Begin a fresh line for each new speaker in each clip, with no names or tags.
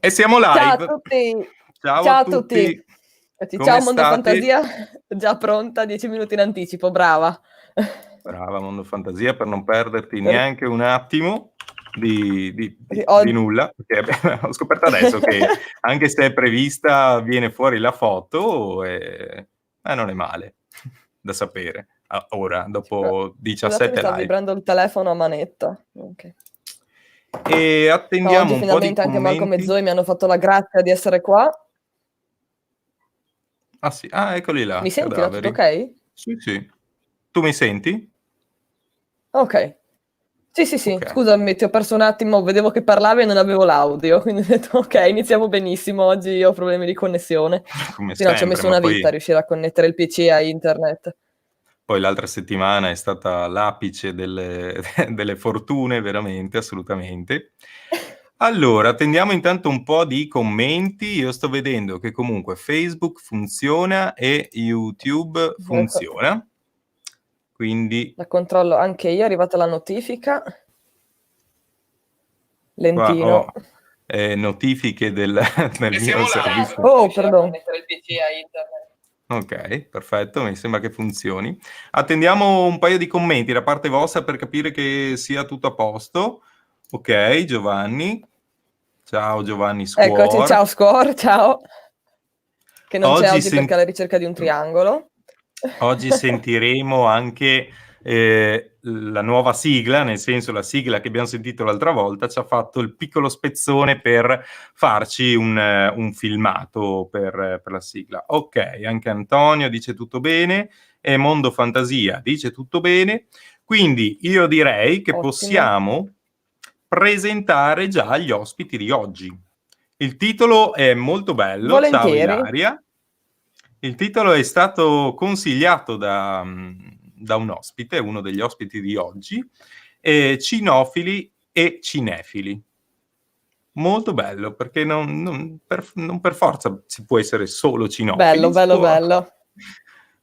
E siamo
Ciao a
live.
tutti.
Ciao
Ciao
a
a tutti.
tutti. Come
Ciao Mondo
state?
Fantasia, già pronta, 10 minuti in anticipo, brava.
Brava Mondo Fantasia, per non perderti
Per-
neanche un attimo di
Oggi-
nulla, perché ho scoperto adesso che anche se è prevista viene fuori la foto e non è male da sapere. Ora, dopo
Scusate, mi
17
sta
live.
vibrando il telefono a manetta. Ok.
E
No,
attendiamo
oggi
un po' di
finalmente anche Malcolm e
commenti.
Zoe mi hanno fatto la grazia di essere qua.
Ah sì, eccoli là,
Mi senti? Va tutto
cadaveri.
ok?
Sì, sì. Tu mi senti?
Ok. Sì,
Ok.
scusami, ti ho perso un attimo, vedevo che parlavi e non avevo l'audio, quindi ho detto ok, iniziamo benissimo, oggi ho problemi di connessione.
Come
Sì, no, ci ho
sempre,
messo
ma
una
poi
vita a riuscire a connettere il PC a internet.
l'altra settimana è stata l'apice delle fortune, veramente, assolutamente. Allora, attendiamo intanto un po' di commenti. Io sto vedendo che comunque Facebook funziona e YouTube funziona. Quindi
La controllo anche io, è arrivata la notifica.
qua
Lentino.
ho notifiche del mio servizio.
Oh, perdono.
Ok, perfetto, mi sembra che funzioni. Attendiamo un paio di commenti da parte vostra per capire che sia tutto a posto. Ok, Giovanni. Ciao Giovanni
Eccoci,
Scuor.
ciao Score, ciao. Che non c'è oggi
Oggi
perché è alla ricerca di un triangolo.
Oggi sentiremo anche la nuova sigla, nel senso la sigla che abbiamo sentito l'altra volta ci ha fatto il piccolo spezzone per farci un filmato per la sigla. Ok, anche Antonio dice tutto bene e Mondo Fantasia dice tutto bene, quindi io direi che
Ottimo.
possiamo presentare già gli ospiti di oggi. Il titolo è molto bello, ciao
Volentieri.
Ilaria. Il titolo è stato consigliato da un ospite, uno degli ospiti di oggi, Cinofili e Cinefili. Molto bello, perché non per forza si può essere solo cinofili.
Bello.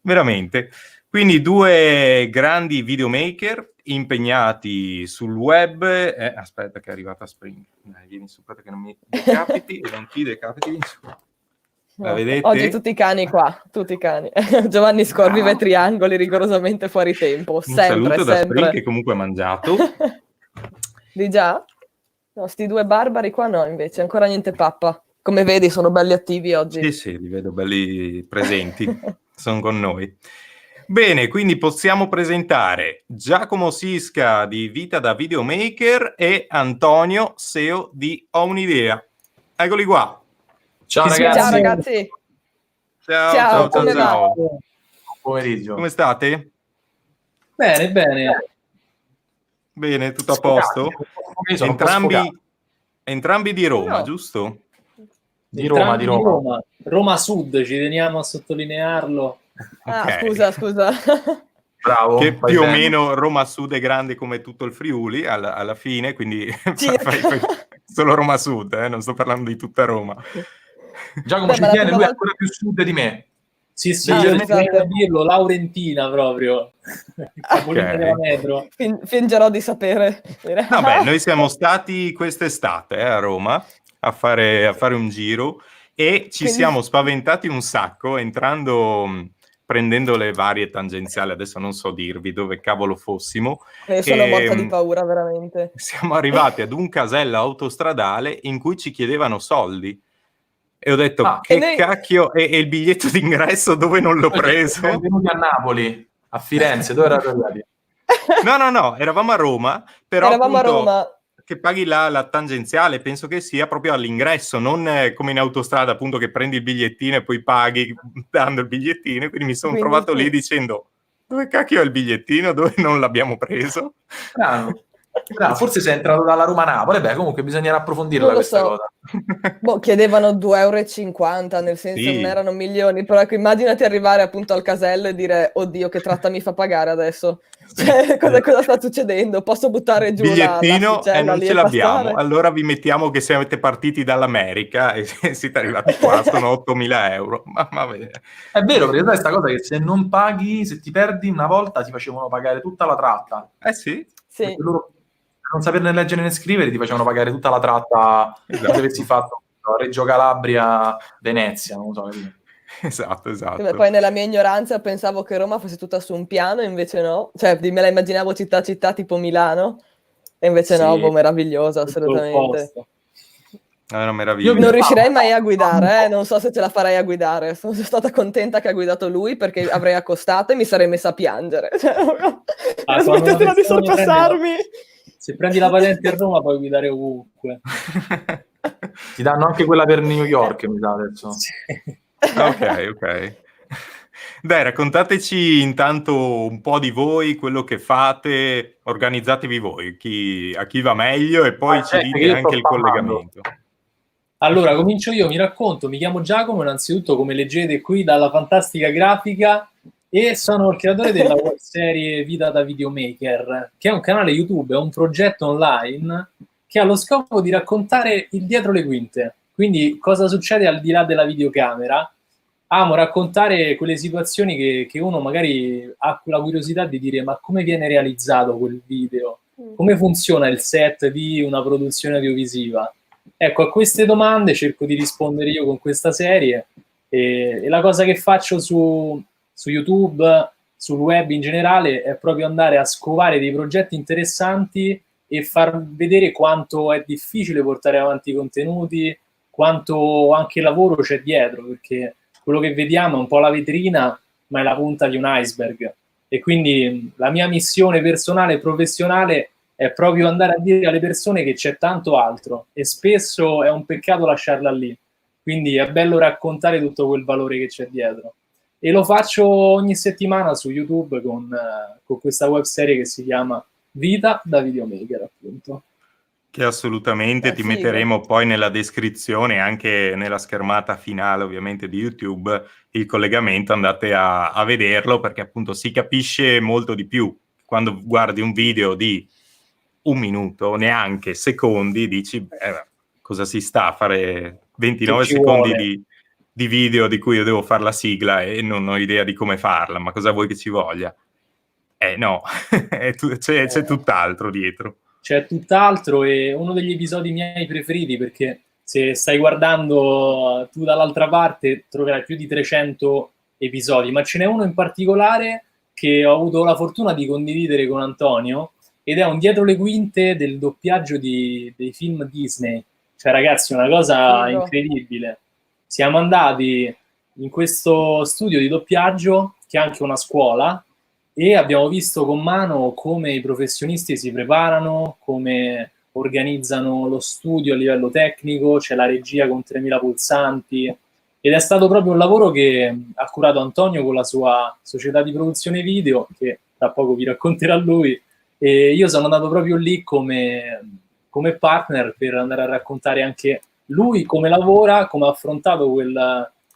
Veramente. Quindi due grandi videomaker impegnati sul web. Aspetta che è arrivata Spring. Vieni su, aspetta che non mi decapiti e non ti decapiti. La vedete?
Oggi tutti i cani qua, tutti i cani. Giovanni Score vive triangoli rigorosamente fuori tempo,
Un
sempre.
saluto da Spring che comunque ha mangiato.
Di già? No, sti due barbari qua no, invece, ancora niente pappa. Come vedi, sono belli attivi oggi.
Sì, li vedo belli presenti, sono con noi. Bene, quindi possiamo presentare Giacomo Sisca di Vita da Videomaker e Antonio SEO di Omnidea. Eccoli qua.
Ciao
Chi
ragazzi.
Ciao ragazzi.
Ciao,
come va?
Buon pomeriggio.
Come state?
Bene.
Bene, tutto a posto?
Sono un po' sfogato.
Entrambi di Roma,
No.
giusto?
Di Roma. Roma Sud, ci teniamo a sottolinearlo.
Ok.
Scusa.
Bravo.
Che
vai
più o
bene.
meno Roma Sud è grande come tutto il Friuli alla fine, quindi
Circa.
fai solo Roma Sud, non sto parlando di tutta Roma.
Giacomo ci
ma la
tiene,
prima
lui è
volta-
ancora più sud di me. Sì,
Ah,
io
scusate.
devo dirlo, Laurentina proprio. Il capolinea della metro.
Fingerò di sapere.
Vabbè, noi siamo stati quest'estate a Roma a fare un giro e ci
Quindi-
siamo spaventati un sacco prendendo le varie tangenziali, adesso non so dirvi dove cavolo fossimo.
sono morta di paura, veramente.
Siamo arrivati ad un casello autostradale in cui ci chiedevano soldi. E ho detto, che
noi-
cacchio, e il biglietto d'ingresso dove non l'ho preso?
Siamo venuti a Napoli, a Firenze, dove eravate arrivati?
No, eravamo a Roma, però
Eravamo a
appunto
Roma.
che paghi la tangenziale, penso che sia proprio all'ingresso, non come in autostrada, appunto, che prendi il bigliettino e poi paghi dando il bigliettino. Quindi mi sono
Quindi
trovato
sì.
lì dicendo, dove cacchio è il bigliettino? Dove non l'abbiamo preso?
Strano. Forse sei entrato dalla Roma-Napoli. Beh, comunque bisognerà approfondirla
Non lo
questa
so.
cosa.
Chiedevano 2,50 €, nel senso
Sì.
non erano milioni, però ecco, immaginati arrivare appunto al casello e dire, oddio, che tratta mi fa pagare adesso? Cioè, cosa sta succedendo? Posso buttare giù
Bigliettino
l'asticella
non
lì
ce
e
l'abbiamo,
passare?
allora vi mettiamo che siete partiti dall'America e siete arrivati qua, sono 8.000 euro. Ma bene.
È vero, perché sai questa cosa che se non paghi, se ti perdi una volta ti facevano pagare tutta la tratta.
Sì.
Sì.
Perché loro, per non saperne leggere né scrivere, ti facevano pagare tutta la tratta
Esatto.
se avessi fatto Reggio Calabria, Venezia, non lo so.
Esatto.
Poi nella mia ignoranza pensavo che Roma fosse tutta su un piano, invece no. Cioè, me la immaginavo città città tipo Milano, e invece
Sì.
no, meravigliosa, assolutamente.
È una meraviglia.
Non riuscirei mai a guidare, non so se ce la farei a guidare. Sono stata contenta che ha guidato lui, perché avrei accostato e mi sarei messa a piangere. Smettetela di sorpassarmi!
Se prendi la patente a Roma puoi guidare ovunque.
Ti danno anche quella per New York, mi sa adesso.
Sì.
Ok. Dai, raccontateci intanto un po' di voi, quello che fate, organizzatevi voi, a chi va meglio, e poi ci dite anche il collegamento.
Allora, comincio io, mi racconto, mi chiamo Giacomo, innanzitutto, come leggete qui dalla fantastica grafica, e sono il creatore della webserie Vita da Videomaker, che è un canale YouTube, è un progetto online che ha lo scopo di raccontare il dietro le quinte, quindi cosa succede al di là della videocamera. Amo raccontare quelle situazioni che uno magari ha quella curiosità di dire: ma come viene realizzato quel video? Come funziona il set di una produzione audiovisiva? Ecco, a queste domande cerco di rispondere io con questa serie, e la cosa che faccio su YouTube, sul web in generale, è proprio andare a scovare dei progetti interessanti e far vedere quanto è difficile portare avanti i contenuti, quanto anche lavoro c'è dietro, perché quello che vediamo è un po' la vetrina, ma è la punta di un iceberg. E quindi la mia missione personale e professionale è proprio andare a dire alle persone che c'è tanto altro, e spesso è un peccato lasciarla lì. Quindi è bello raccontare tutto quel valore che c'è dietro. E lo faccio ogni settimana su YouTube con questa webserie che si chiama Vita da Videomaker, appunto.
Che assolutamente ti metteremo poi nella descrizione, anche nella schermata finale ovviamente di YouTube, il collegamento, andate a vederlo, perché appunto si capisce molto di più. Quando guardi un video di 1 minuto, neanche secondi, dici cosa si sta a fare 29 secondi di video di cui io devo fare la sigla e non ho idea di come farla, ma cosa vuoi che ci voglia? No, c'è tutt'altro dietro.
C'è tutt'altro, e uno degli episodi miei preferiti, perché se stai guardando tu dall'altra parte troverai più di 300 episodi, ma ce n'è uno in particolare che ho avuto la fortuna di condividere con Antonio, ed è un dietro le quinte del doppiaggio dei film Disney. Cioè, ragazzi, una cosa incredibile. Siamo andati in questo studio di doppiaggio, che è anche una scuola, e abbiamo visto con mano come i professionisti si preparano, come organizzano lo studio a livello tecnico, c'è la regia con 3000 pulsanti, ed è stato proprio un lavoro che ha curato Antonio con la sua società di produzione video, che tra poco vi racconterà lui, e io sono andato proprio lì come partner per andare a raccontare anche lui come lavora, come ha affrontato quel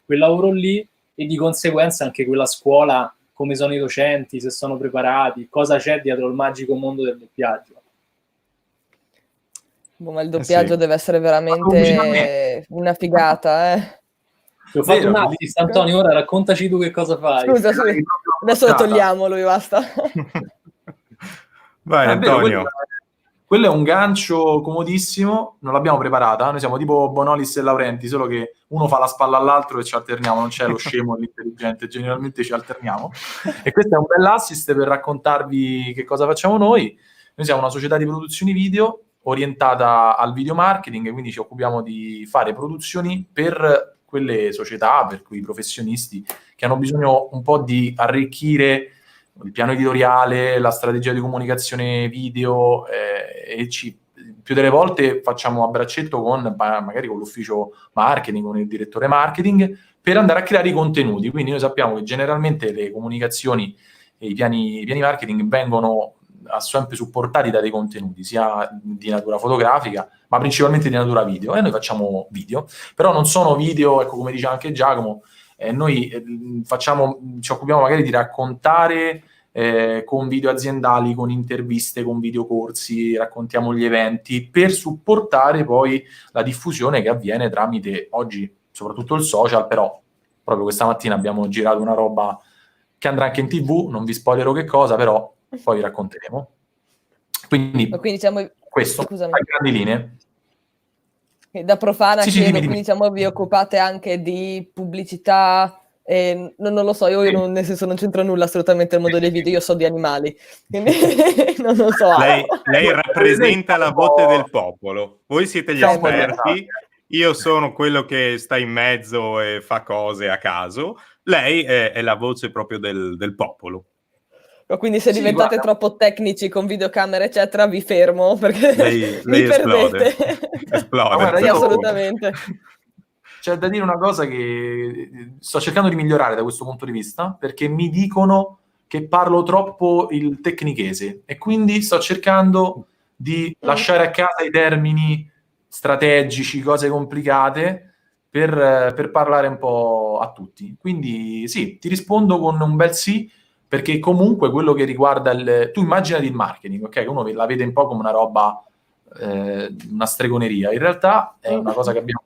lavoro lì, e di conseguenza anche quella scuola, come sono i docenti, se sono preparati, cosa c'è dietro il magico mondo del doppiaggio.
Ma il doppiaggio deve essere veramente una figata,
Ti ho fatto un assist, Antonio, ora raccontaci tu che cosa fai.
Scusa, adesso lo togliamo lui, basta.
Vai, Antonio.
Quello è un gancio comodissimo, non l'abbiamo preparata, noi siamo tipo Bonolis e Laurenti, solo che uno fa la spalla all'altro e ci alterniamo, non c'è lo scemo e l'intelligente, generalmente ci alterniamo. E questo è un bel assist per raccontarvi che cosa facciamo noi. Noi siamo una società di produzioni video orientata al video marketing, quindi ci occupiamo di fare produzioni per quelle società, per quei professionisti che hanno bisogno un po' di arricchire il piano editoriale, la strategia di comunicazione video, e più delle volte facciamo a braccetto magari con l'ufficio marketing, con il direttore marketing, per andare a creare i contenuti. Quindi noi sappiamo che generalmente le comunicazioni e i piani marketing vengono sempre supportati da dei contenuti, sia di natura fotografica, ma principalmente di natura video, e noi facciamo video, però non sono video, ecco, come dice anche Giacomo, noi ci occupiamo magari di raccontare con video aziendali, con interviste, con videocorsi, raccontiamo gli eventi per supportare poi la diffusione che avviene tramite, oggi, soprattutto il social, però proprio questa mattina abbiamo girato una roba che andrà anche in TV, non vi spoilerò che cosa, però poi vi racconteremo. Quindi
siamo...
questo, a grandi linee.
E da profana
Sì,
chiedo,
dimmi.
quindi diciamo vi occupate anche di pubblicità, non lo so, io non, nel senso non c'entro nulla assolutamente nel mondo dei video, io so di animali, quindi non lo so.
Lei rappresenta la voce del popolo, voi siete gli esperti, io sono quello che sta in mezzo e fa cose a caso, lei è la voce proprio del popolo.
Quindi se diventate troppo tecnici con videocamere eccetera vi fermo perché
lei
mi
esplode.
perdete.
Esplode.
Guarda,
sì, assolutamente.
C'è da dire una cosa che sto cercando di migliorare da questo punto di vista, perché mi dicono che parlo troppo il tecnichese e quindi sto cercando di lasciare a casa i termini strategici, cose complicate, per parlare un po' a tutti. Quindi sì, ti rispondo con un bel sì, perché comunque quello che riguarda tu immaginati il marketing, ok? Uno la vede un po' come una roba, una stregoneria. In realtà è una cosa che abbiamo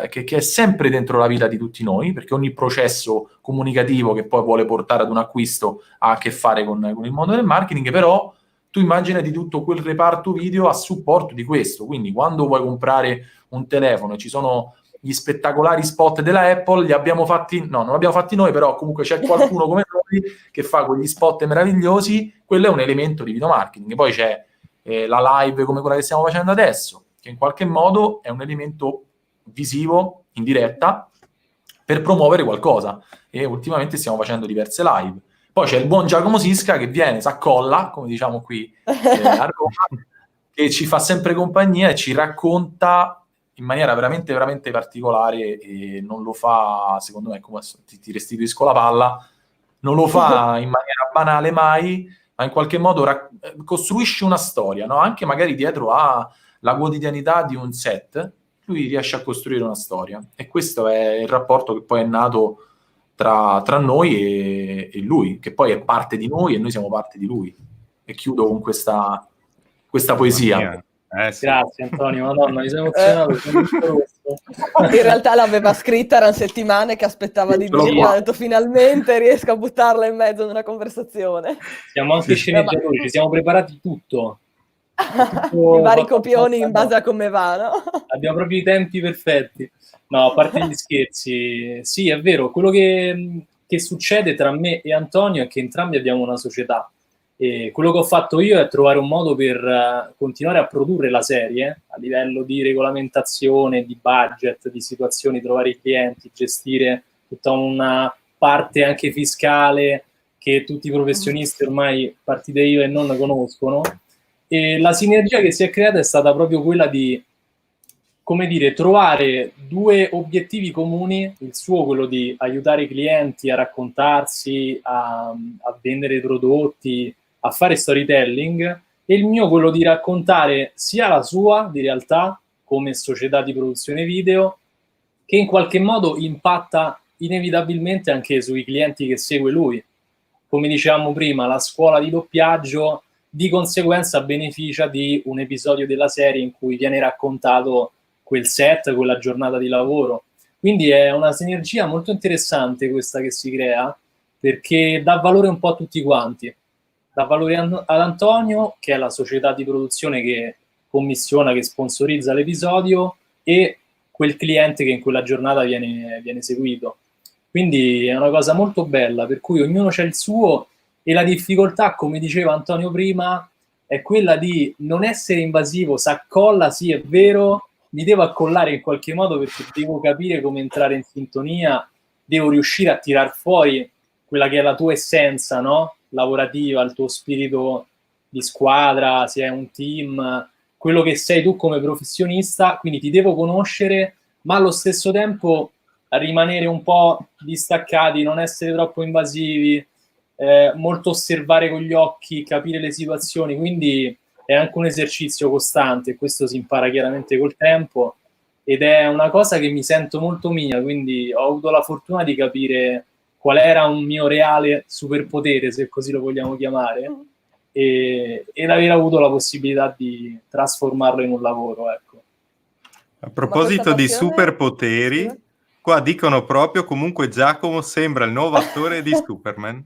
che è sempre dentro la vita di tutti noi, perché ogni processo comunicativo che poi vuole portare ad un acquisto ha a che fare con il mondo del marketing, però tu immaginati tutto quel reparto video a supporto di questo, quindi quando vuoi comprare un telefono e ci sono gli spettacolari spot della Apple, li abbiamo fatti, no, non li abbiamo fatti noi, però comunque c'è qualcuno come noi che fa quegli spot meravigliosi, quello è un elemento di video marketing. Poi c'è la live come quella che stiamo facendo adesso, che in qualche modo è un elemento visivo in diretta per promuovere qualcosa, e ultimamente stiamo facendo diverse live. Poi c'è il buon Giacomo Sisca che viene, s'accolla, come diciamo qui a Roma, che ci fa sempre compagnia e ci racconta in maniera veramente, veramente particolare, e non lo fa, secondo me, come ti restituisco la palla, non lo fa in maniera banale mai, ma in qualche modo costruisce una storia, no? Anche magari dietro alla quotidianità di un set, lui riesce a costruire una storia, e questo è il rapporto che poi è nato tra noi e lui, che poi è parte di noi e noi siamo parte di lui. E chiudo con questa poesia.
Sì.
Grazie Antonio, madonna, mi sono emozionato.
In realtà l'aveva scritta, erano settimane che aspettava di dirla, ha detto finalmente riesco a buttarla in mezzo ad una conversazione.
Siamo anche sceneggiatori, ci siamo preparati tutto.
I vari copioni in base a come va, no?
Abbiamo proprio i tempi perfetti. No, a parte gli scherzi, sì, è vero, quello che succede tra me e Antonio è che entrambi abbiamo una società, e quello che ho fatto io è trovare un modo per continuare a produrre la serie a livello di regolamentazione, di budget, di situazioni, trovare i clienti, gestire tutta una parte anche fiscale che tutti i professionisti ormai, partite io e non conoscono. E la sinergia che si è creata è stata proprio quella di, come dire, trovare due obiettivi comuni, il suo quello di aiutare i clienti a raccontarsi, a vendere prodotti, a fare storytelling, e il mio quello di raccontare sia la sua di realtà come società di produzione video, che in qualche modo impatta inevitabilmente anche sui clienti che segue lui. Come dicevamo prima, la scuola di doppiaggio di conseguenza beneficia di un episodio della serie in cui viene raccontato quel set, quella giornata di lavoro. Quindi è una sinergia molto interessante questa che si crea, perché dà valore un po' a tutti quanti. Dà valore ad Antonio, che è la società di produzione che commissiona, che sponsorizza l'episodio, e quel cliente che in quella giornata viene seguito. Quindi è una cosa molto bella, per cui ognuno c'ha il suo, e la difficoltà, come diceva Antonio prima, è quella di non essere invasivo. S'accolla, sì, è vero, mi devo accollare in qualche modo perché devo capire come entrare in sintonia, devo riuscire a tirar fuori quella che è la tua essenza, no? Lavorativa, il tuo spirito di squadra, se è un team, quello che sei tu come professionista, quindi ti devo conoscere, ma allo stesso tempo rimanere un po' distaccati, non essere troppo invasivi, molto osservare con gli occhi, capire le situazioni, quindi è anche un esercizio costante, e questo si impara chiaramente col tempo, ed è una cosa che mi sento molto mia, quindi ho avuto la fortuna di capire qual era un mio reale superpotere, se così lo vogliamo chiamare, ed aver avuto la possibilità di trasformarlo in un lavoro, ecco.
A proposito di superpoteri, qua dicono proprio, comunque Giacomo sembra il nuovo attore di Superman.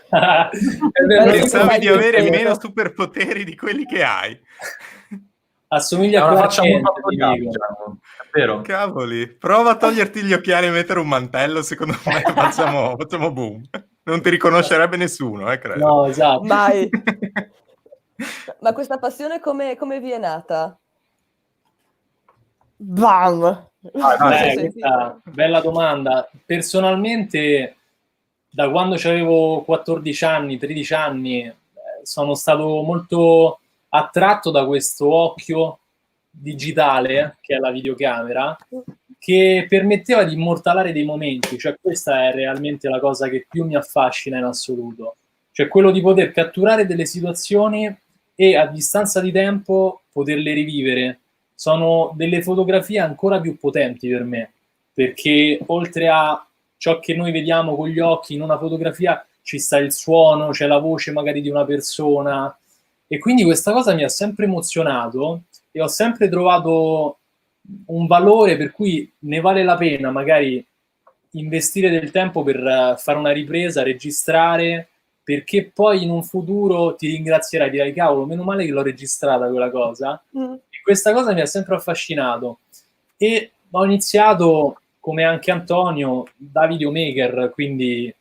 Pensavi di avere meno superpoteri di quelli che hai.
Assomiglia
È
a
una
Clark
faccia
Kent,
molto
ti
attoriale,
dico.
diciamo. È vero.
Cavoli, prova a toglierti gli occhiali e mettere un mantello, secondo me facciamo boom. Non ti riconoscerebbe nessuno, credo.
No, esatto.
Mai. Ma questa passione come vi è nata? Bam!
Questa bella domanda. Personalmente, da quando avevo 14 anni, 13 anni, sono stato molto attratto da questo occhio digitale, che è la videocamera, che permetteva di immortalare dei momenti. Cioè, questa è realmente la cosa che più mi affascina in assoluto. Cioè, quello di poter catturare delle situazioni e a distanza di tempo poterle rivivere. Sono delle fotografie ancora più potenti per me, perché oltre a ciò che noi vediamo con gli occhi in una fotografia ci sta il suono, c'è la voce magari di una persona, e quindi questa cosa mi ha sempre emozionato e ho sempre trovato un valore per cui ne vale la pena magari investire del tempo per fare una ripresa, registrare, perché poi in un futuro ti ringrazierai, dirai cavolo, meno male che l'ho registrata quella cosa. E questa cosa mi ha sempre affascinato e ho iniziato, come anche Antonio, da videomaker, quindi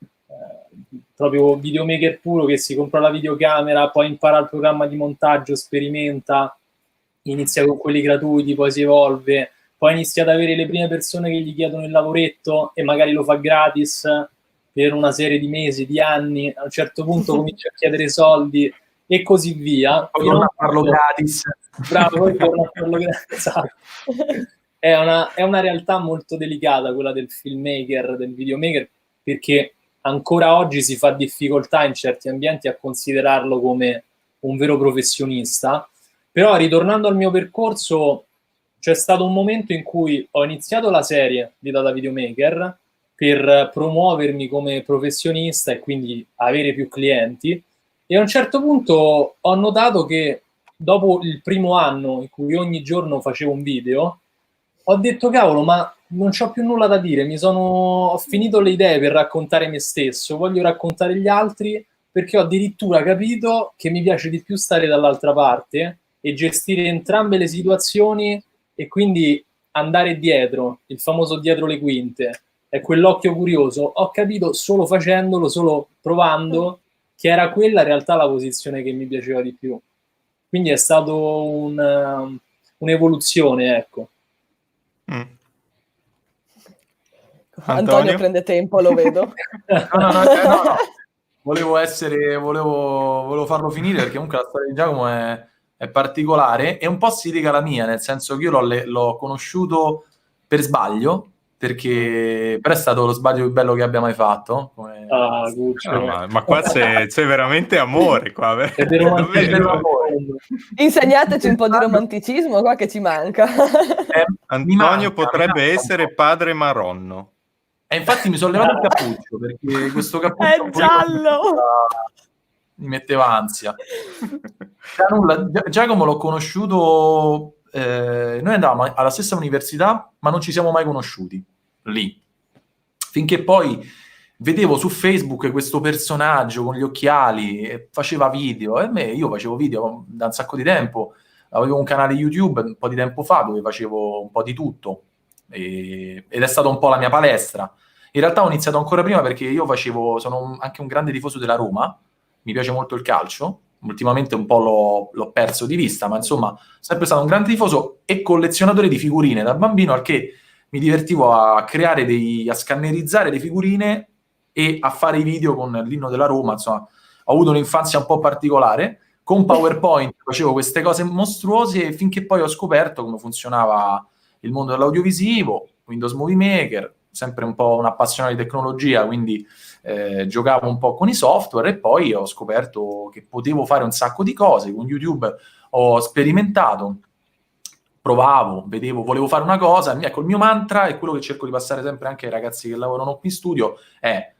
proprio videomaker puro che si compra la videocamera, poi impara il programma di montaggio, sperimenta, inizia con quelli gratuiti, poi si evolve, poi inizia ad avere le prime persone che gli chiedono il lavoretto e magari lo fa gratis per una serie di mesi, di anni, a un certo punto comincia a chiedere soldi e così via.
Poi torna a farlo gratis.
Bravo, poi torna a farlo gratis. Esatto. È una realtà molto delicata quella del filmmaker, del videomaker, perché ancora oggi si fa difficoltà in certi ambienti a considerarlo come un vero professionista. Però ritornando al mio percorso, c'è stato un momento in cui ho iniziato la serie di Data Videomaker per promuovermi come professionista e quindi avere più clienti, e a un certo punto ho notato che dopo il primo anno in cui ogni giorno facevo un video, ho detto cavolo, ma non c'ho più nulla da dire, ho finito le idee per raccontare me stesso, voglio raccontare gli altri, perché ho addirittura capito che mi piace di più stare dall'altra parte e gestire entrambe le situazioni e quindi andare dietro, il famoso dietro le quinte, è quell'occhio curioso. Ho capito solo facendolo, solo provando, che era quella in realtà la posizione che mi piaceva di più. Quindi è stato un'evoluzione, ecco.
Antonio prende tempo, lo vedo.
No. Volevo farlo finire perché comunque la storia di Giacomo è particolare e un po' si lega alla mia, nel senso che io l'ho conosciuto per sbaglio, perché però è stato lo sbaglio più bello che abbia mai fatto.
Ma qua c'è veramente amore qua,
insegnateci un po' di romanticismo qua che ci manca.
Antonio potrebbe essere padre Maronno.
E infatti mi sono levato il cappuccio perché questo cappuccio
è giallo,
mi metteva ansia. Giacomo l'ho conosciuto, noi andavamo alla stessa università ma non ci siamo mai conosciuti lì, finché poi vedevo su Facebook questo personaggio con gli occhiali e faceva video, e io facevo video da un sacco di tempo, avevo un canale YouTube un po' di tempo fa dove facevo un po' di tutto ed è stata un po' la mia palestra. In realtà ho iniziato ancora prima perché io sono anche un grande tifoso della Roma, mi piace molto il calcio, ultimamente un po' l'ho perso di vista, ma insomma sempre stato un grande tifoso e collezionatore di figurine da bambino, al che mi divertivo a a scannerizzare le figurine e a fare i video con l'inno della Roma. Insomma, ho avuto un'infanzia un po' particolare, con PowerPoint facevo queste cose mostruose finché poi ho scoperto come funzionava il mondo dell'audiovisivo, Windows Movie Maker, sempre un po' un appassionato di tecnologia, quindi giocavo un po' con i software e poi ho scoperto che potevo fare un sacco di cose. Con YouTube ho sperimentato, provavo, vedevo, volevo fare una cosa. Ecco, il mio mantra è quello che cerco di passare sempre anche ai ragazzi che lavorano qui in studio, è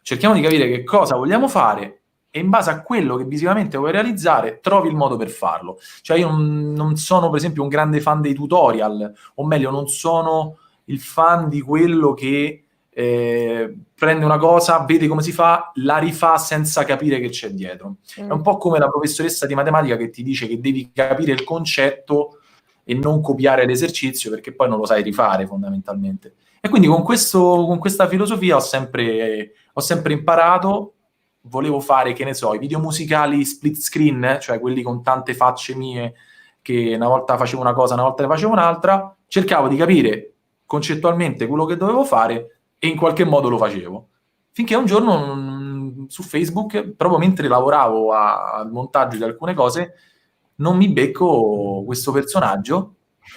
cerchiamo di capire che cosa vogliamo fare e in base a quello che visivamente vuoi realizzare trovi il modo per farlo. Cioè io non sono per esempio un grande fan dei tutorial, o meglio non sono il fan di quello che prende una cosa, vede come si fa, la rifà senza capire che c'è dietro. È un po' come la professoressa di matematica che ti dice che devi capire il concetto e non copiare l'esercizio, perché poi non lo sai rifare fondamentalmente. E quindi con questa filosofia ho sempre imparato. Volevo fare, che ne so, i video musicali split screen, cioè quelli con tante facce mie, che una volta facevo una cosa, una volta ne facevo un'altra. Cercavo di capire concettualmente quello che dovevo fare e in qualche modo lo facevo. Finché un giorno su Facebook, proprio mentre lavoravo al montaggio di alcune cose, non mi becco questo personaggio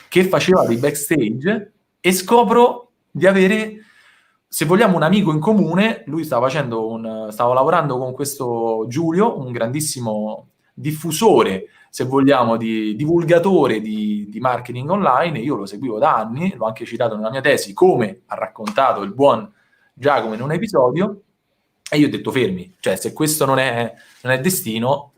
che faceva dei backstage e scopro di avere, se vogliamo, un amico in comune. Lui stava lavorando con questo Giulio, un grandissimo diffusore, se vogliamo, divulgatore di marketing online. Io lo seguivo da anni, l'ho anche citato nella mia tesi, come ha raccontato il buon Giacomo in un episodio, e io ho detto fermi, cioè se questo non è destino,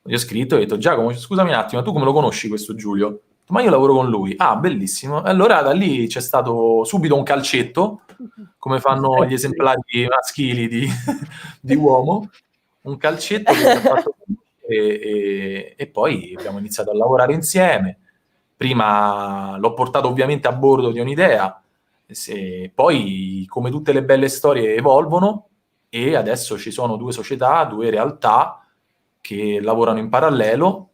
gli ho scritto e ho detto: Giacomo, scusami un attimo, tu come lo conosci questo Giulio? Ma io lavoro con lui. Ah, bellissimo. Allora da lì c'è stato subito un calcetto, come fanno gli esemplari maschili di uomo, un calcetto che ci ha fatto e poi abbiamo iniziato a lavorare insieme. Prima l'ho portato ovviamente a bordo di un'idea, poi come tutte le belle storie evolvono e adesso ci sono 2 società, 2 realtà che lavorano in parallelo.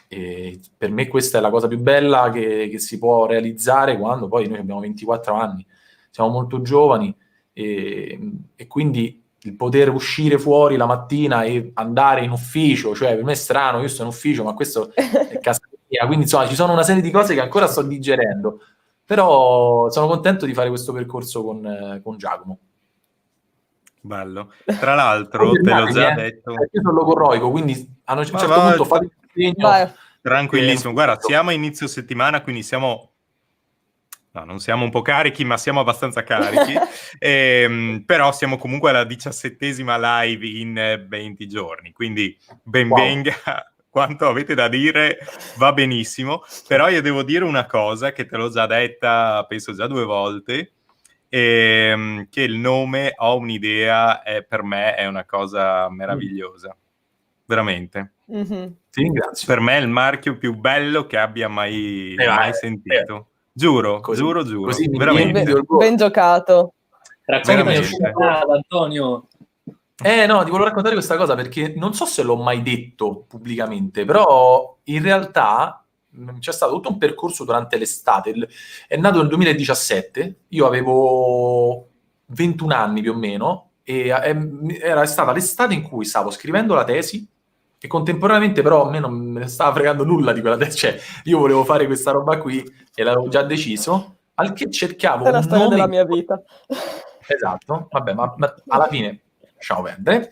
E per me questa è la cosa più bella che si può realizzare, quando poi noi abbiamo 24 anni, siamo molto giovani, e quindi il poter uscire fuori la mattina e andare in ufficio, cioè per me è strano, io sto in ufficio, ma questo è casa mia, quindi insomma ci sono una serie di cose che ancora sto digerendo, però sono contento di fare questo percorso con Giacomo.
Bello. Tra l'altro, te l'ho già detto.
Io sono logorroico, quindi a un certo punto fate il segno.
Tranquillissimo. Guarda, siamo a inizio settimana, quindi non siamo un po' carichi, ma siamo abbastanza carichi. Però siamo comunque alla 17ª live in 20 giorni, quindi ben venga. Quanto avete da dire va benissimo. Però io devo dire una cosa che te l'ho già detta, penso già 2 volte, che il nome Ho un'idea per me è una cosa meravigliosa, veramente.
Ti ringrazio.
Per me è il marchio più bello che abbia mai sentito. Giuro, giuro,
così
veramente.
Ben giocato.
Raccontaci Antonio.
No, ti volevo raccontare questa cosa perché non so se l'ho mai detto pubblicamente, però in realtà c'è stato tutto un percorso durante l'estate. È nato nel 2017, io avevo 21 anni più o meno, e era stata l'estate in cui stavo scrivendo la tesi e contemporaneamente però a me non me ne stava fregando nulla di quella tesi, cioè io volevo fare questa roba qui e l'avevo già deciso, al che cercavo
è la storia della mia vita.
Esatto, vabbè, ma alla fine lasciamo perdere.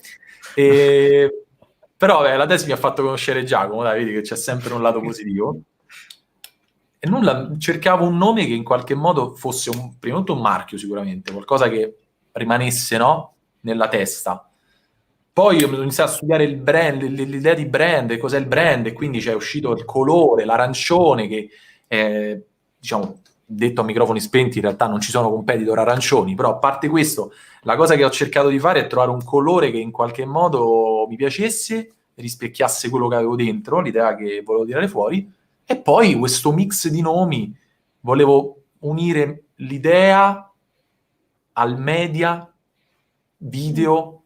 Però la tesi mi ha fatto conoscere Giacomo, dai, vedi che c'è sempre un lato positivo. E cercavo un nome che in qualche modo fosse prima di tutto un marchio, sicuramente, qualcosa che rimanesse, no, nella testa. Poi ho iniziato a studiare il brand, l'idea di brand, cos'è il brand, e quindi c'è uscito il colore, l'arancione, che diciamo, detto a microfoni spenti, in realtà non ci sono competitor arancioni, però a parte questo, la cosa che ho cercato di fare è trovare un colore che in qualche modo mi piacesse, rispecchiasse quello che avevo dentro, l'idea che volevo tirare fuori, e poi questo mix di nomi, volevo unire l'idea al media, video,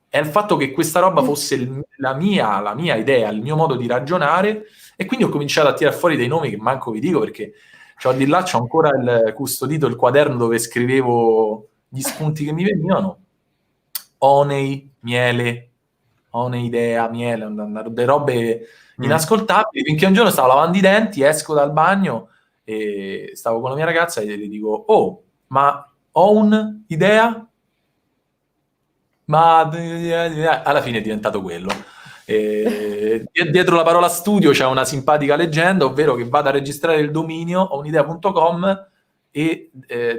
e al fatto che questa roba fosse la mia idea, il mio modo di ragionare, e quindi ho cominciato a tirare fuori dei nomi che manco vi dico, perché di là c'ho ancora custodito il quaderno dove scrivevo gli spunti che mi venivano. Onei, miele, idea, miele, delle robe inascoltabili, finché un giorno stavo lavando i denti, esco dal bagno e stavo con la mia ragazza e le dico: oh, ma ho un'idea? Ma alla fine è diventato quello. Dietro la parola studio c'è una simpatica leggenda, ovvero che vado a registrare il dominio hounidea.com e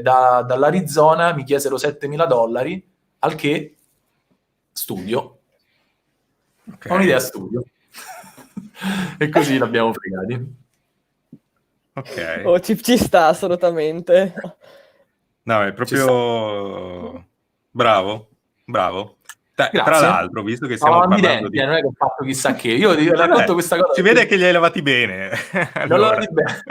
dall'Arizona mi chiesero $7.000, al che studio. Ho un'idea studio. E così l'abbiamo fregati.
Ok.
Oh, ci sta assolutamente.
No, è proprio bravo. Tra l'altro, visto che stiamo parlando
non è che ho fatto chissà che, io racconto questa cosa.
Si vede che li hai lavati bene. Allora,
non bene.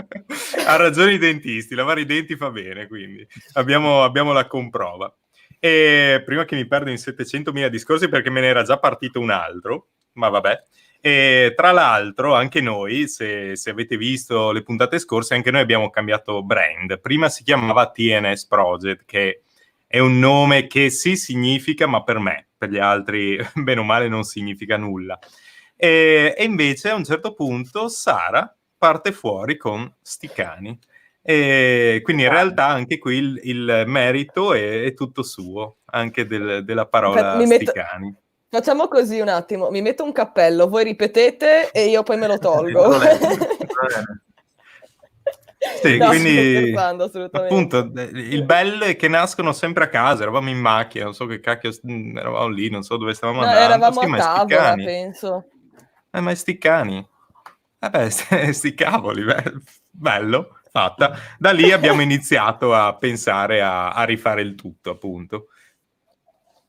Ha ragione i dentisti, lavare i denti fa bene, quindi abbiamo la comprova. E prima che mi perdo in 700.000 discorsi, perché me ne era già partito un altro, ma vabbè. E tra l'altro anche noi, se avete visto le puntate scorse, anche noi abbiamo cambiato brand. Prima si chiamava TNS Project, che è un nome che sì significa, ma per me, per gli altri, bene o male, non significa nulla. E invece a un certo punto Sara parte fuori con sti cani. E quindi in realtà anche qui il merito è tutto suo, anche della parola sti cani.
Facciamo così un attimo, mi metto un cappello, voi ripetete e io poi me lo tolgo.
Sì,
no,
quindi
assolutamente.
Appunto, il bello è che nascono sempre a casa, eravamo in macchina, non so che cacchio, eravamo lì, non so dove stavamo andando.
Eravamo a tavola, penso.
Ma sti cani. Vabbè, sti cavoli, bello, fatta. Da lì abbiamo iniziato a pensare a rifare il tutto, appunto.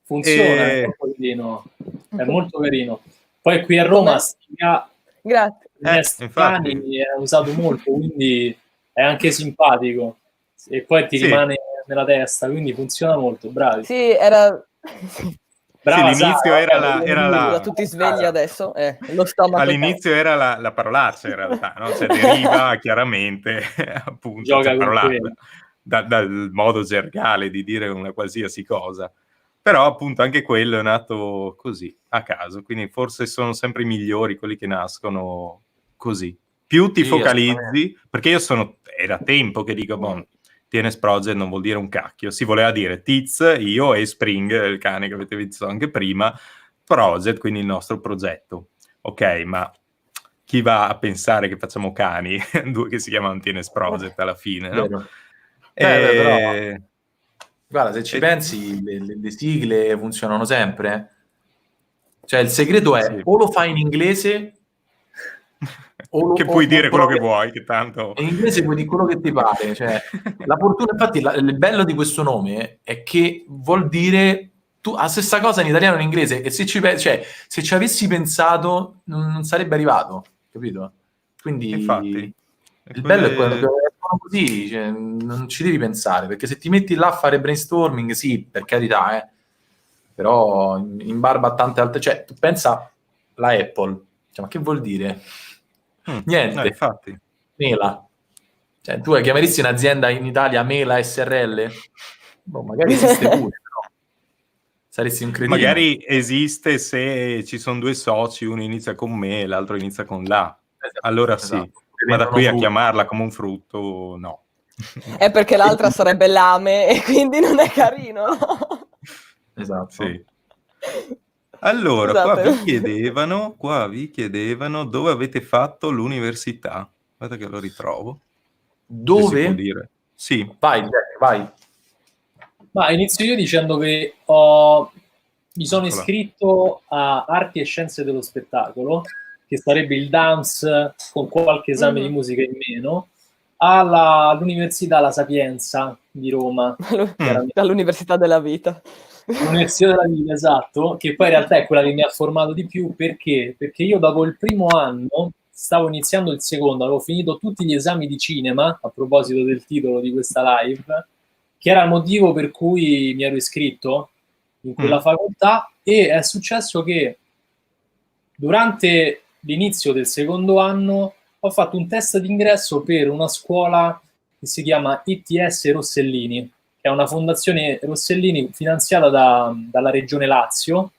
Funziona, è molto carino. È molto carino. Poi qui a Roma
grazie.
Cani è usato molto, quindi è anche simpatico e poi ti rimane nella testa, quindi funziona molto, bravi.
Sì, era...
Brava,
sì, l'inizio era la...
tutti svegli adesso, lo stomaco.
All'inizio era la parolaccia in realtà, no? Cioè deriva chiaramente appunto,
gioca
dal modo gergale di dire una qualsiasi cosa. Però appunto anche quello è nato così, a caso, quindi forse sono sempre i migliori quelli che nascono così. Più ti focalizzi, perché è da tempo che dico, TNS Project non vuol dire un cacchio, si voleva dire Tiz, io e Spring, il cane che avete visto anche prima, Project, quindi il nostro progetto. Ok, ma chi va a pensare che facciamo cani, due che si chiamano TNS Project alla fine, no?
Però... Guarda, se ci pensi, le sigle funzionano sempre. Cioè, il segreto è o lo fai in inglese
che puoi dire quello che vuoi, che tanto...
In inglese puoi dire quello che ti pare. Cioè, la fortuna, infatti, il bello di questo nome è che vuol dire la stessa cosa in italiano e in inglese, e se ci avessi pensato non sarebbe arrivato, capito? Quindi...
Infatti.
Il bello è quello che sono così, cioè, non ci devi pensare, perché se ti metti là a fare brainstorming, sì, per carità, però in barba a tante altre... Cioè, tu pensa la Apple, cioè, ma che vuol dire? Niente.
Infatti.
Mela. Cioè, tu chiameresti un'azienda in Italia Mela SRL? Boh, magari esiste pure, però saresti un cretino.
Magari esiste se ci sono due soci, uno inizia con me e l'altro inizia con la. Allora sì.
Esatto.
Ma da qui a chiamarla come un frutto, no.
È perché l'altra sarebbe lame e quindi non è carino.
Esatto.
Sì. Allora, qua vi chiedevano dove avete fatto l'università. Guarda che lo ritrovo.
Dove?
Si può dire. Sì.
Vai.
Ma inizio io dicendo che mi sono iscritto a Arti e Scienze dello Spettacolo, che sarebbe il dance con qualche esame di musica in meno, all'Università La Sapienza di Roma.
Dall'Università della Vita.
L'Università della Vita, esatto, che poi in realtà è quella che mi ha formato di più. Perché? Perché io dopo il primo anno stavo iniziando il secondo, avevo finito tutti gli esami di cinema, a proposito del titolo di questa live, che era il motivo per cui mi ero iscritto in quella facoltà, e è successo che durante l'inizio del secondo anno ho fatto un test d'ingresso per una scuola che si chiama ITS Rossellini, che è una fondazione Rossellini finanziata dalla Regione Lazio,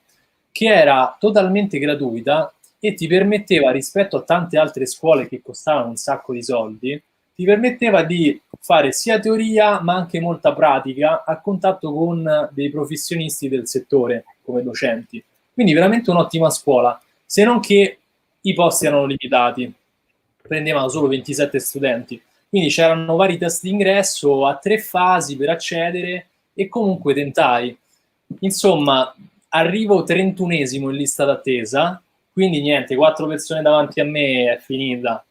che era totalmente gratuita e ti permetteva, rispetto a tante altre scuole che costavano un sacco di soldi, ti permetteva di fare sia teoria ma anche molta pratica a contatto con dei professionisti del settore come docenti. Quindi veramente un'ottima scuola, se non che i posti erano limitati, prendevano solo 27 studenti, quindi c'erano vari test d'ingresso a 3 fasi per accedere, e comunque tentai. Insomma, arrivo 31esimo in lista d'attesa, quindi niente, 4 persone davanti a me, è finita.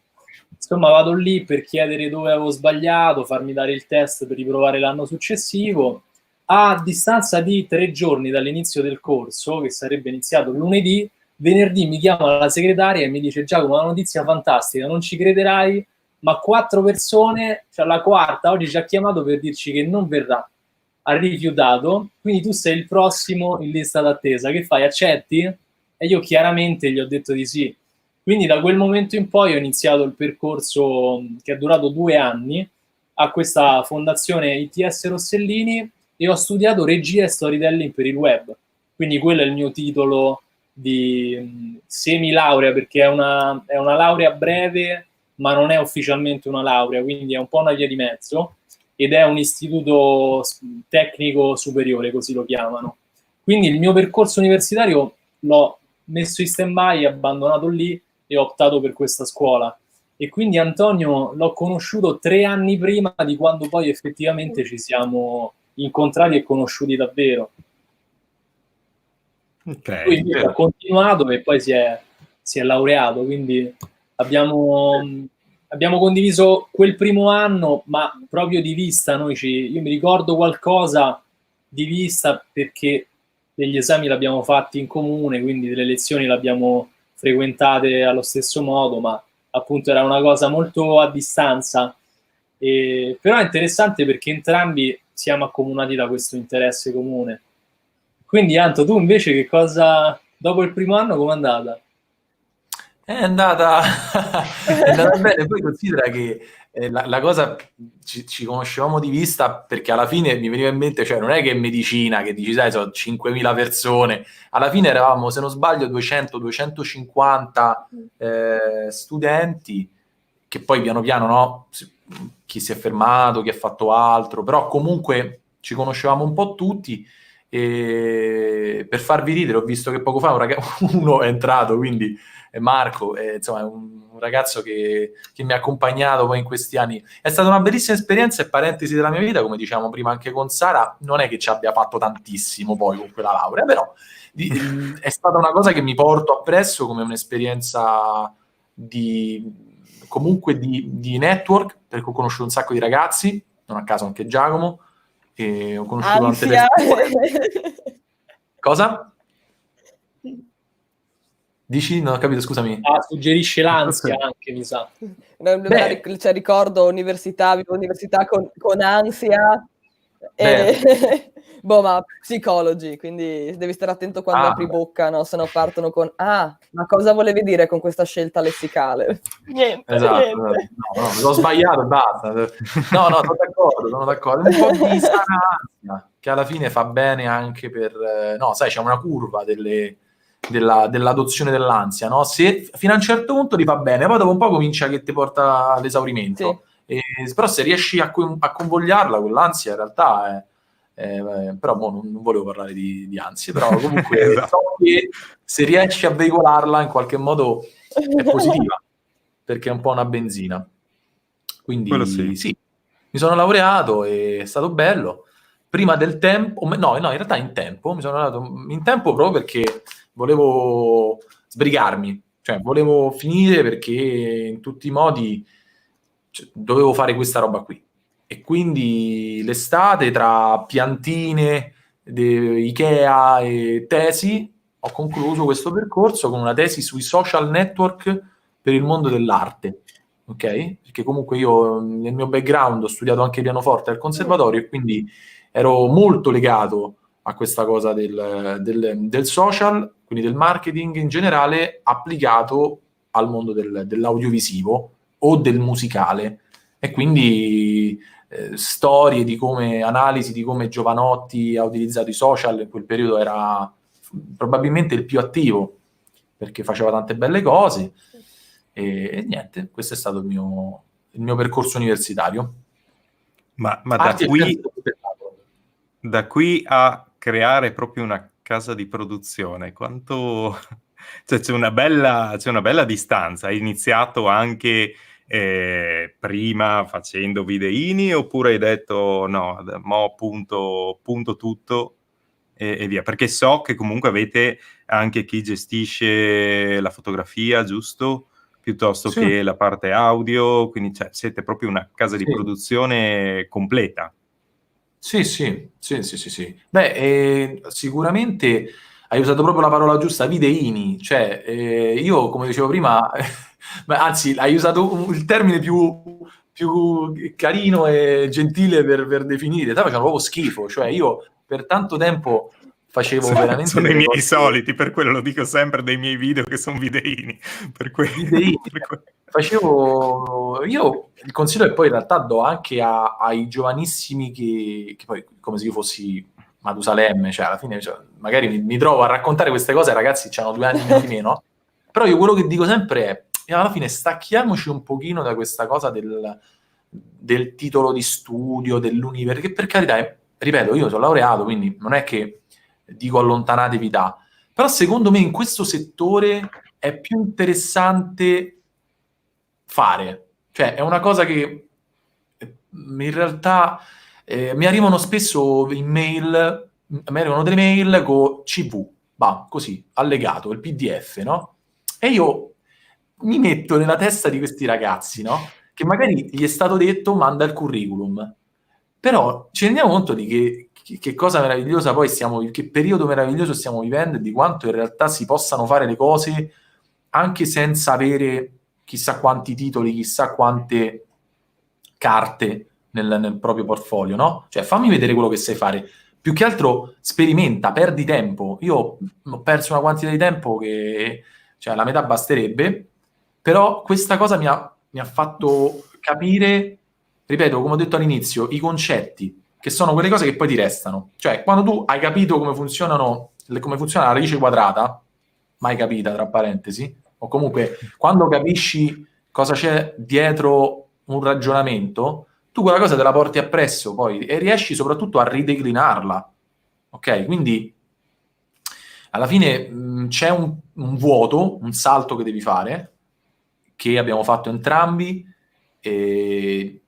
Insomma, vado lì per chiedere dove avevo sbagliato, farmi dare il test per riprovare l'anno successivo. a distanza di 3 giorni dall'inizio del corso, che sarebbe iniziato lunedì, venerdì mi chiama la segretaria e mi dice: Giacomo, una notizia fantastica, non ci crederai, ma 4 persone, cioè la quarta, oggi ci ha chiamato per dirci che non verrà, ha rifiutato, quindi tu sei il prossimo in lista d'attesa, che fai, accetti? E io chiaramente gli ho detto di sì. Quindi da quel momento in poi ho iniziato il percorso che è durato 2 anni a questa fondazione ITS Rossellini e ho studiato regia e storytelling per il web. Quindi quello è il mio titolo di semi-laurea, perché è una laurea breve, ma non è ufficialmente una laurea, quindi è un po' una via di mezzo, ed è un istituto tecnico superiore, così lo chiamano. Quindi il mio percorso universitario l'ho messo in stand-by, abbandonato lì e ho optato per questa scuola. E quindi Antonio l'ho conosciuto 3 anni prima di quando poi effettivamente ci siamo incontrati e conosciuti davvero.
Ok.
Lui invece ha continuato e poi si è laureato, quindi abbiamo condiviso quel primo anno, ma proprio di vista. Io mi ricordo qualcosa di vista perché degli esami l'abbiamo fatti in comune, quindi delle lezioni l'abbiamo frequentate allo stesso modo, ma appunto era una cosa molto a distanza. Però è interessante perché entrambi siamo accomunati da questo interesse comune. Quindi Anto, tu invece che cosa, dopo il primo anno, com'è andata?
È andata, è andata bene, poi considera che la cosa ci conoscevamo di vista perché alla fine mi veniva in mente, cioè non è che medicina, che dici sai sono 5.000 persone, alla fine eravamo se non sbaglio 200-250 studenti, che poi piano piano no, chi si è fermato, chi ha fatto altro, però comunque ci conoscevamo un po' tutti. E per farvi ridere ho visto che poco fa uno è entrato, quindi Marco, insomma, è un ragazzo che mi ha accompagnato poi in questi anni. È stata una bellissima esperienza e parentesi della mia vita, come diciamo prima anche con Sara, non è che ci abbia fatto tantissimo poi con quella laurea, però è stata una cosa che mi porto appresso come un'esperienza comunque di network, perché ho conosciuto un sacco di ragazzi, non a caso anche Giacomo, che ho conosciuto durante le scuole. Cosa? Dici? Non ho capito, scusami.
Suggerisce l'ansia anche, mi sa.
Cioè, ricordo vivo università con ansia. Boh, ma psicologi, quindi devi stare attento quando apri bocca, no? Se no partono con ma cosa volevi dire con questa scelta lessicale? Niente,
esatto.
niente.
No, l'ho sbagliato e basta. No, sono d'accordo. Un po' di sana ansia, che alla fine fa bene anche per... No, sai, c'è una curva dell'adozione dell'ansia, no? Se fino a un certo punto ti fa bene, poi dopo un po' comincia che ti porta all'esaurimento. Sì. Però se riesci a convogliarla, quell'ansia in realtà però non volevo parlare di ansie, però comunque esatto. So che se riesci a veicolarla in qualche modo è positiva, perché è un po' una benzina. Quindi sì, mi sono laureato e è stato bello. Prima del tempo, no, in realtà in tempo, mi sono laureato in tempo proprio perché volevo sbrigarmi, cioè volevo finire perché in tutti i modi dovevo fare questa roba qui. E quindi l'estate, tra piantine, Ikea e tesi, ho concluso questo percorso con una tesi sui social network per il mondo dell'arte, ok? Perché comunque io nel mio background ho studiato anche pianoforte al conservatorio e quindi ero molto legato a questa cosa del social, quindi del marketing in generale, applicato al mondo dell'audiovisivo o del musicale. E quindi storie di come, analisi di come Giovanotti ha utilizzato i social in quel periodo era probabilmente il più attivo, perché faceva tante belle cose. E niente, questo è stato il mio percorso universitario.
Ma da qui a creare proprio una casa di produzione, quanto... Cioè, c'è una bella distanza. Hai iniziato anche prima facendo videini oppure hai detto no, mo punto tutto e via? Perché so che comunque avete anche chi gestisce la fotografia, giusto? Piuttosto che la parte audio, quindi siete proprio una casa di produzione completa.
Sì. Beh, sicuramente hai usato proprio la parola giusta, videini. Cioè, io, come dicevo prima, anzi, hai usato il termine più carino e gentile per definire. Te facevano proprio schifo. Cioè, io per tanto tempo facevo veramente
Sono i
delle
miei
cose...
soliti, per quello lo dico sempre dei miei video che sono videini.
videini. Facevo io il consiglio che poi in realtà do anche ai giovanissimi che poi come se io fossi Matusalemme, cioè alla fine magari mi trovo a raccontare queste cose ai ragazzi che hanno 2 anni di meno, però io quello che dico sempre è alla fine stacchiamoci un pochino da questa cosa del titolo di studio, dell'università, che per carità, ripeto, io sono laureato, quindi non è che dico allontanatevi da, però secondo me in questo settore è più interessante fare. Cioè, è una cosa che in realtà mi arrivano spesso email, mi arrivano delle mail con CV, così, allegato, il PDF, no? E io mi metto nella testa di questi ragazzi, no? Che magari gli è stato detto manda il curriculum. Però ci rendiamo conto di che cosa meravigliosa poi che periodo meraviglioso stiamo vivendo e di quanto in realtà si possano fare le cose anche senza avere chissà quanti titoli, chissà quante carte nel proprio portfolio, no? Cioè fammi vedere quello che sai fare. Più che altro sperimenta, perdi tempo. Io ho perso una quantità di tempo che, cioè, la metà basterebbe, però questa cosa mi ha fatto capire, ripeto, come ho detto all'inizio, i concetti, che sono quelle cose che poi ti restano. Cioè, quando tu hai capito come funziona la radice quadrata, mai capita, tra parentesi, o comunque quando capisci cosa c'è dietro un ragionamento, tu quella cosa te la porti appresso poi e riesci soprattutto a rideclinarla. Ok? Quindi alla fine c'è un vuoto, un salto che devi fare, che abbiamo fatto entrambi, e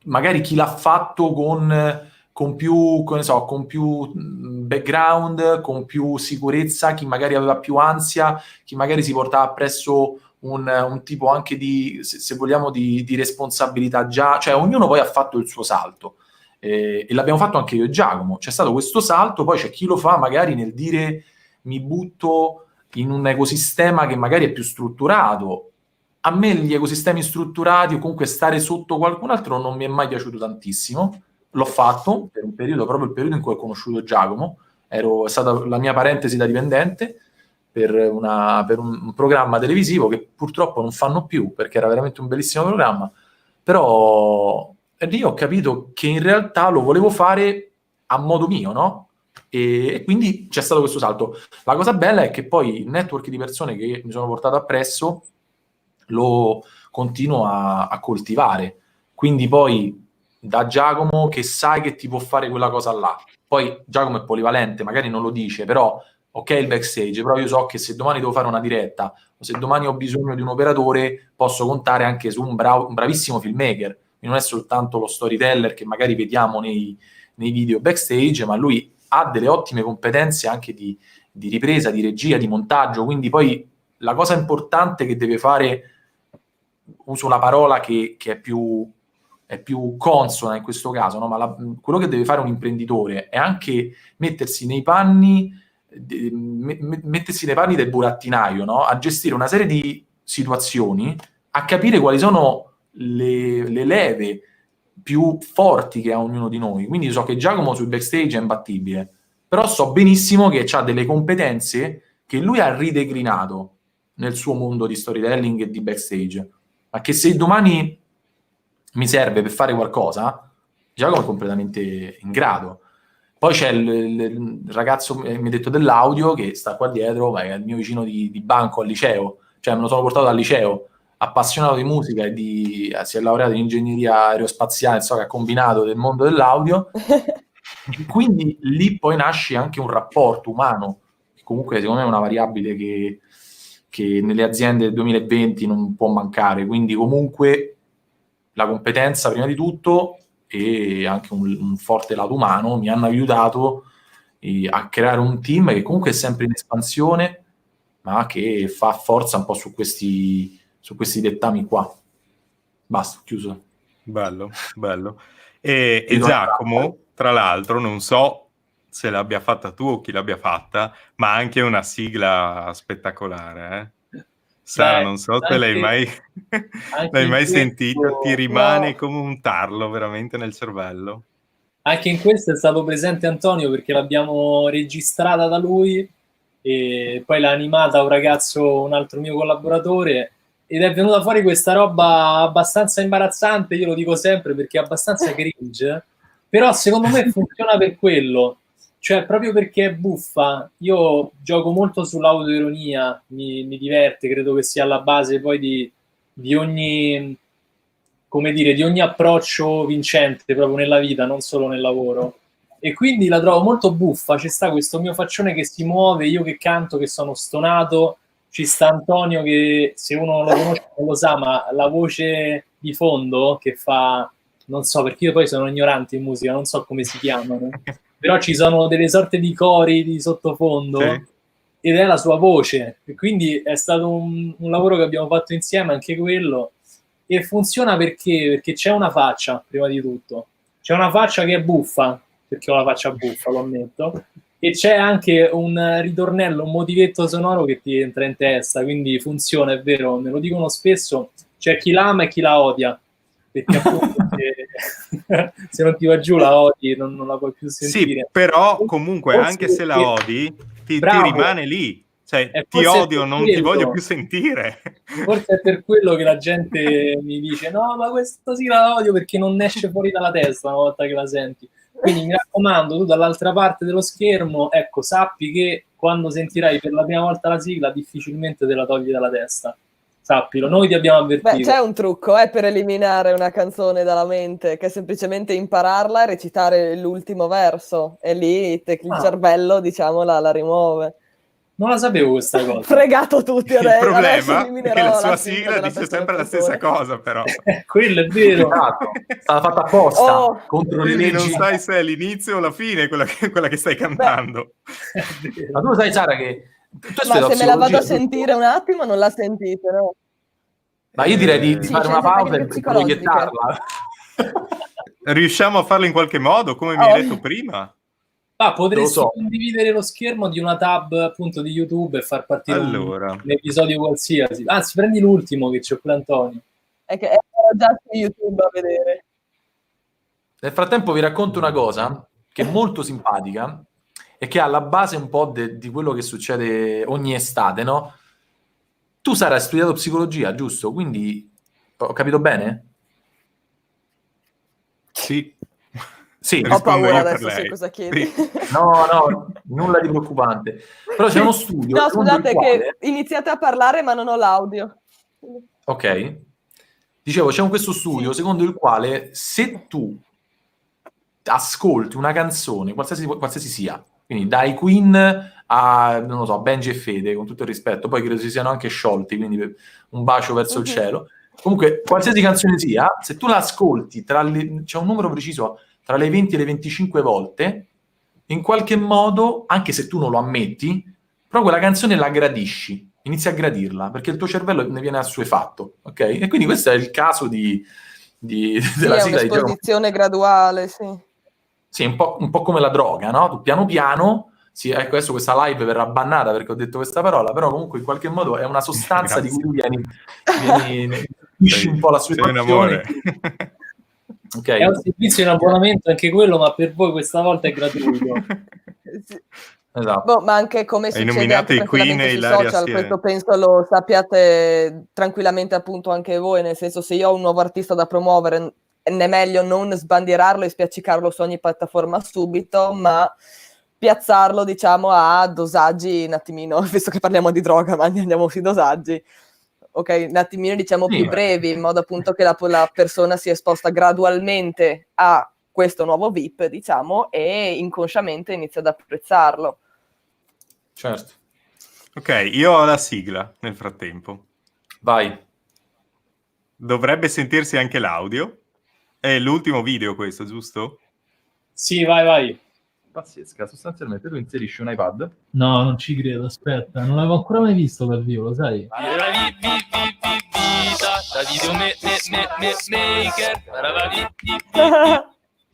magari chi l'ha fatto con più, che ne so, con più background, con più sicurezza, chi magari aveva più ansia, chi magari si portava appresso un tipo anche di, se vogliamo, di responsabilità già, cioè ognuno poi ha fatto il suo salto. E l'abbiamo fatto anche io e Giacomo. C'è stato questo salto, poi c'è chi lo fa magari nel dire mi butto in un ecosistema che magari è più strutturato. A me gli ecosistemi strutturati o comunque stare sotto qualcun altro non mi è mai piaciuto tantissimo. L'ho fatto per un periodo, proprio il periodo in cui ho conosciuto Giacomo. È stata la mia parentesi da dipendente per un programma televisivo che purtroppo non fanno più perché era veramente un bellissimo programma. Però lì ho capito che in realtà lo volevo fare a modo mio, no? E quindi c'è stato questo salto. La cosa bella è che poi il network di persone che mi sono portato appresso lo continuo a coltivare. Quindi poi da Giacomo che sai che ti può fare quella cosa là. Poi Giacomo è polivalente, magari non lo dice, però ok il backstage, però io so che se domani devo fare una diretta o se domani ho bisogno di un operatore posso contare anche su un bravissimo filmmaker. Non è soltanto lo storyteller che magari vediamo nei video backstage, ma lui ha delle ottime competenze anche di ripresa, di regia, di montaggio, quindi poi la cosa importante che deve fare, uso una parola che è più consona in questo caso, no? Ma quello che deve fare un imprenditore è anche mettersi nei panni del burattinaio, no? A gestire una serie di situazioni, a capire quali sono le leve più forti che ha ognuno di noi. Quindi so che Giacomo sul backstage è imbattibile, però so benissimo che ha delle competenze che lui ha rideclinato nel suo mondo di storytelling e di backstage, ma che se domani mi serve per fare qualcosa, Giacomo è completamente in grado. Poi c'è il ragazzo, mi ha detto, dell'audio, che sta qua dietro, ma è il mio vicino di banco al liceo, cioè me lo sono portato dal liceo, appassionato di musica e si è laureato in ingegneria aerospaziale, so che ha combinato del mondo dell'audio, e quindi lì poi nasce anche un rapporto umano, che comunque secondo me è una variabile che nelle aziende del 2020 non può mancare, quindi comunque la competenza prima di tutto e anche un forte lato umano mi hanno aiutato a creare un team che comunque è sempre in espansione, ma che fa forza un po' su questi dettami qua. Basta, chiuso.
Bello. E Giacomo, tra l'altro, non so se l'abbia fatta tu o chi l'abbia fatta, ma anche una sigla spettacolare, Sara, non so se l'hai mai sentita, ti rimane come un tarlo veramente nel cervello.
Anche in questo è stato presente Antonio, perché l'abbiamo registrata da lui e poi l'ha animata un altro mio collaboratore, ed è venuta fuori questa roba abbastanza imbarazzante, io lo dico sempre perché è abbastanza cringe, però secondo me funziona per quello, cioè proprio perché è buffa. Io gioco molto sull'autoironia, mi diverte, credo che sia alla base poi di ogni, come dire, di ogni approccio vincente proprio nella vita, non solo nel lavoro. E quindi la trovo molto buffa. Ci sta questo mio faccione che si muove, io che canto, che sono stonato, ci sta Antonio che, se uno lo conosce non lo sa, ma la voce di fondo che fa, non so, perché io poi sono ignorante in musica, non so come si chiamano, però ci sono delle sorte di cori di sottofondo, sì, ed è la sua voce, e quindi è stato un lavoro che abbiamo fatto insieme, anche quello, e funziona perché c'è una faccia, prima di tutto, c'è una faccia che è buffa, perché ho la faccia buffa, lo ammetto, e c'è anche un ritornello, un motivetto sonoro che ti entra in testa, quindi funziona, è vero, me lo dicono spesso, c'è chi la ama e chi la odia, perché appunto se non ti va giù la odi, non la puoi più sentire.
Sì, però comunque forse anche se la odi ti rimane lì, cioè ti odio, non ti voglio più sentire.
Forse è per quello che la gente mi dice no, ma questa sì la odio, perché non esce fuori dalla testa una volta che la senti. Quindi mi raccomando, tu dall'altra parte dello schermo, ecco, sappi che quando sentirai per la prima volta la sigla difficilmente te la togli dalla testa. Sappilo, noi ti abbiamo avvertito.
Beh, c'è un trucco per eliminare una canzone dalla mente, che è semplicemente impararla e recitare l'ultimo verso, e lì il cervello, diciamo, la rimuove.
Non la sapevo questa cosa.
Fregato tutti adesso.
Il problema è che la sua sigla dice sempre la stessa cosa, però.
Quello è vero.
È stata fatta apposta contro le leggi.
Non sai se è l'inizio o la fine quella che stai cantando.
Ma tu sai, Sara, che
ma se me la vado a sentire un attimo non la sentite, no?
Ma io direi di fare una pausa e proiettarla.
Riusciamo a farlo in qualche modo, come mi hai detto prima?
Potresti condividere lo schermo di una tab appunto di YouTube e far partire un episodio qualsiasi. Anzi, prendi l'ultimo che c'è qui Antonio.
È che ero già su YouTube a vedere.
Nel frattempo vi racconto una cosa che è molto simpatica e che ha alla base un po' di quello che succede ogni estate, no? Tu, Sara, hai studiato psicologia, giusto? Quindi ho capito bene?
Sì.
Sì,
ho paura adesso, sì, cosa chiedi?
Sì. No, nulla di preoccupante. Però c'è uno studio...
No, scusate, che iniziate a parlare ma non ho l'audio.
Ok. Dicevo, c'è questo studio secondo il quale se tu ascolti una canzone, qualsiasi sia, quindi dai Queen a, non lo so, Benji e Fede, con tutto il rispetto, poi credo si siano anche sciolti, quindi un bacio verso il cielo. Comunque, qualsiasi canzone sia, se tu la ascolti c'è un numero preciso tra le 20 e le 25 volte, in qualche modo, anche se tu non lo ammetti, però quella canzone la gradisci, inizi a gradirla, perché il tuo cervello ne viene assuefatto, ok? E quindi questo è il caso della sigla di
un'esposizione graduale, sì.
Sì, un po' come la droga, no? Tu piano piano, sì, ecco, adesso questa live verrà bannata perché ho detto questa parola, però comunque in qualche modo è una sostanza di cui tu vieni un po' la sua emozione.
Okay. È un servizio in abbonamento anche quello, ma per voi questa volta è gratuito.
Sì.
Esatto.
Ma anche come succede anche tranquillamente sui social, questo penso lo sappiate tranquillamente appunto anche voi, nel senso, se io ho un nuovo artista da promuovere è meglio non sbandierarlo e spiaccicarlo su ogni piattaforma subito, ma piazzarlo, diciamo, a dosaggi un attimino, visto che parliamo di droga, ma andiamo sui dosaggi, ok, un attimino diciamo più brevi, in modo appunto che la persona sia esposta gradualmente a questo nuovo VIP, diciamo, e inconsciamente inizia ad apprezzarlo.
Certo.
Ok, io ho la sigla nel frattempo.
Vai.
Dovrebbe sentirsi anche l'audio. È l'ultimo video questo, giusto?
Sì, vai.
Pazzesca, sostanzialmente tu inserisci un iPad.
No, non ci credo, aspetta, non l'avevo ancora mai visto dal vivo, lo sai?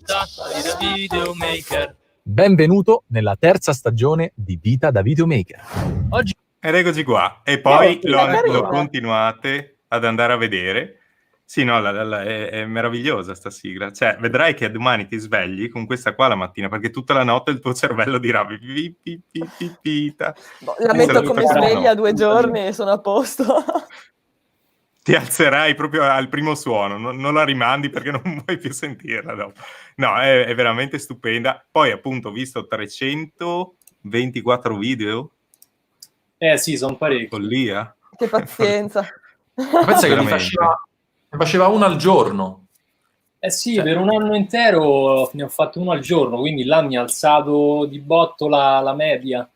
Vita da videomaker.
Benvenuto nella terza stagione di Vita da videomaker.
Oggi
Ed eccoci qua. E poi lo continuate ad andare a vedere. Sì, no, è meravigliosa sta sigla. Cioè, vedrai che domani ti svegli con questa qua la mattina, perché tutta la notte il tuo cervello dirà vita.
La metto come sveglia 2 giorni e sono a posto.
Ti alzerai proprio al primo suono, non la rimandi perché non vuoi più sentirla dopo. No, è veramente stupenda. Poi appunto ho visto 324 video.
sì, sono parecchi.
Follia.
Che pazienza.
Pensa che ne faceva uno al giorno.
Sì, per un anno intero ne ho fatto uno al giorno, quindi là mi ha alzato di botto la media.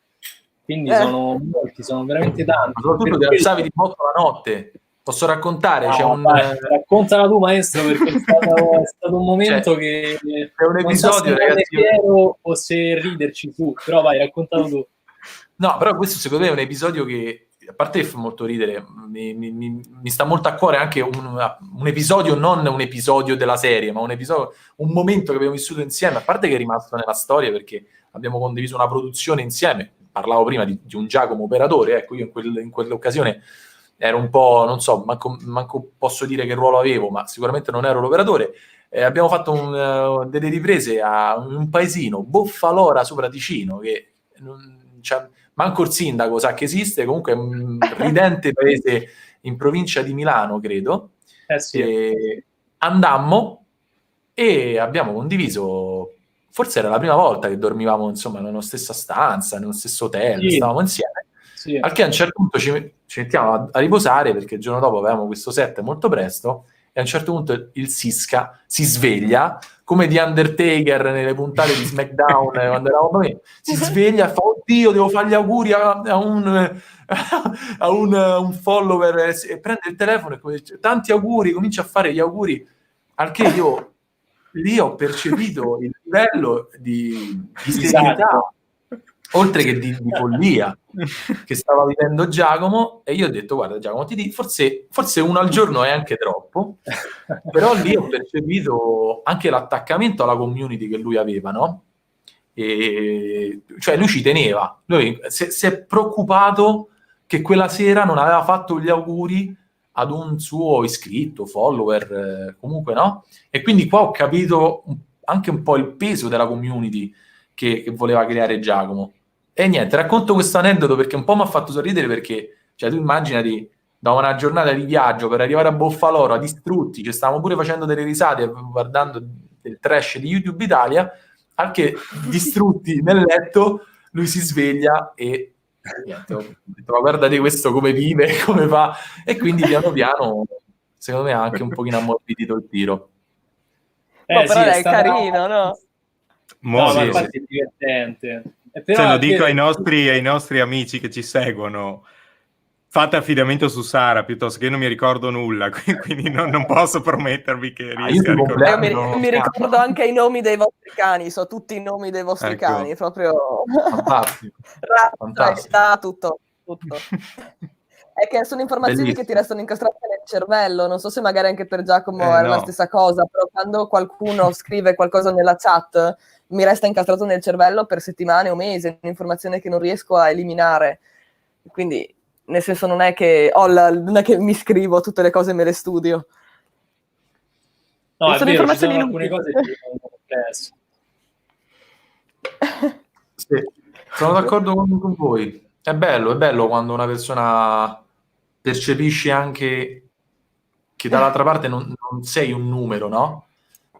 Quindi sono molti, sono veramente tanti.
Ma soprattutto ti alzavi di botto la notte. Posso raccontare?
Raccontala tu, maestro, perché è stato un momento che
è un episodio,
non so se
ragazzi,
fiero o se riderci su, però vai, raccontalo tu.
No, però questo secondo me è un episodio che, a parte che fa molto ridere, mi sta molto a cuore anche un episodio, non un episodio della serie, ma un momento che abbiamo vissuto insieme, a parte che è rimasto nella storia perché abbiamo condiviso una produzione insieme. Parlavo prima di un Giacomo operatore, ecco, io in quell'occasione ero un po', non so, manco posso dire che ruolo avevo, ma sicuramente non ero l'operatore. Abbiamo fatto delle riprese a un paesino, Boffalora sopra Ticino, che manco il sindaco sa che esiste, comunque è un ridente paese in provincia di Milano, credo.
Sì.
Andammo e abbiamo condiviso, forse era la prima volta che dormivamo insomma nella stessa stanza, nello stesso hotel,
sì.
stavamo insieme. Sì. Al che a un certo punto ci mettiamo a riposare perché il giorno dopo avevamo questo set molto presto e a un certo punto il Sisca si sveglia come di Undertaker nelle puntate di SmackDown quando eravamo noi, si sveglia e fa oddio devo fare gli auguri a un follower e prende il telefono e dice tanti auguri, comincia a fare gli auguri, al che io lì ho percepito il livello di serenità oltre che di follia che stava vivendo Giacomo, e io ho detto guarda Giacomo, ti dico, forse uno al giorno è anche troppo, però lì ho percepito anche l'attaccamento alla community che lui aveva, no? Cioè lui ci teneva, lui si è preoccupato che quella sera non aveva fatto gli auguri ad un suo iscritto, follower, comunque no? E quindi qua ho capito anche un po' il peso della community che voleva creare Giacomo. E niente, racconto questo aneddoto perché un po' mi ha fatto sorridere perché, cioè tu immaginati, da una giornata di viaggio per arrivare a Boffalora, distrutti, ci stavamo pure facendo delle risate guardando del trash di YouTube Italia, anche distrutti nel letto, lui si sveglia e niente, ho detto, ma guardate questo come vive, come fa, e quindi piano piano, secondo me ha anche un pochino ammorbidito il tiro.
Però è carino, no?
No, ma infatti è divertente.
Però lo dico ai nostri amici che ci seguono, fate affidamento su Sara piuttosto che io non mi ricordo nulla, quindi non posso promettervi che riesca a ricordare.
Mi ricordo anche i nomi dei vostri cani, so tutti i nomi dei vostri cani, proprio tutto. È che sono informazioni bellissimo, che ti restano incastrate nel cervello, non so se magari anche per Giacomo era la stessa cosa, però quando qualcuno scrive qualcosa nella chat mi resta incastrato nel cervello per settimane o mesi, è un'informazione che non riesco a eliminare, quindi nel senso non è che non è che mi scrivo tutte le cose e me le studio.
No, è vero, ci sono alcune cose che sono complesse.
Sì, sono d'accordo con voi. È bello quando una persona percepisce anche che dall'altra parte non sei un numero, no?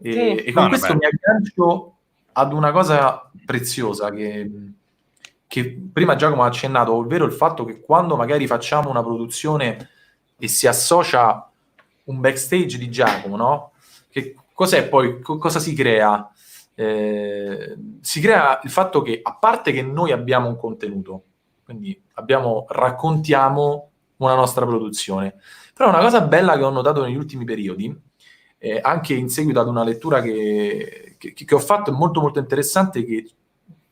E con questo mi aggancio ad una cosa preziosa che prima Giacomo ha accennato, ovvero il fatto che quando magari facciamo una produzione e si associa un backstage di Giacomo, no? Che cos'è poi? Cosa si crea? Si crea il fatto che, a parte che noi abbiamo un contenuto, quindi raccontiamo una nostra produzione, però una cosa bella che ho notato negli ultimi periodi, anche in seguito ad una lettura che ho fatto, è molto molto interessante, che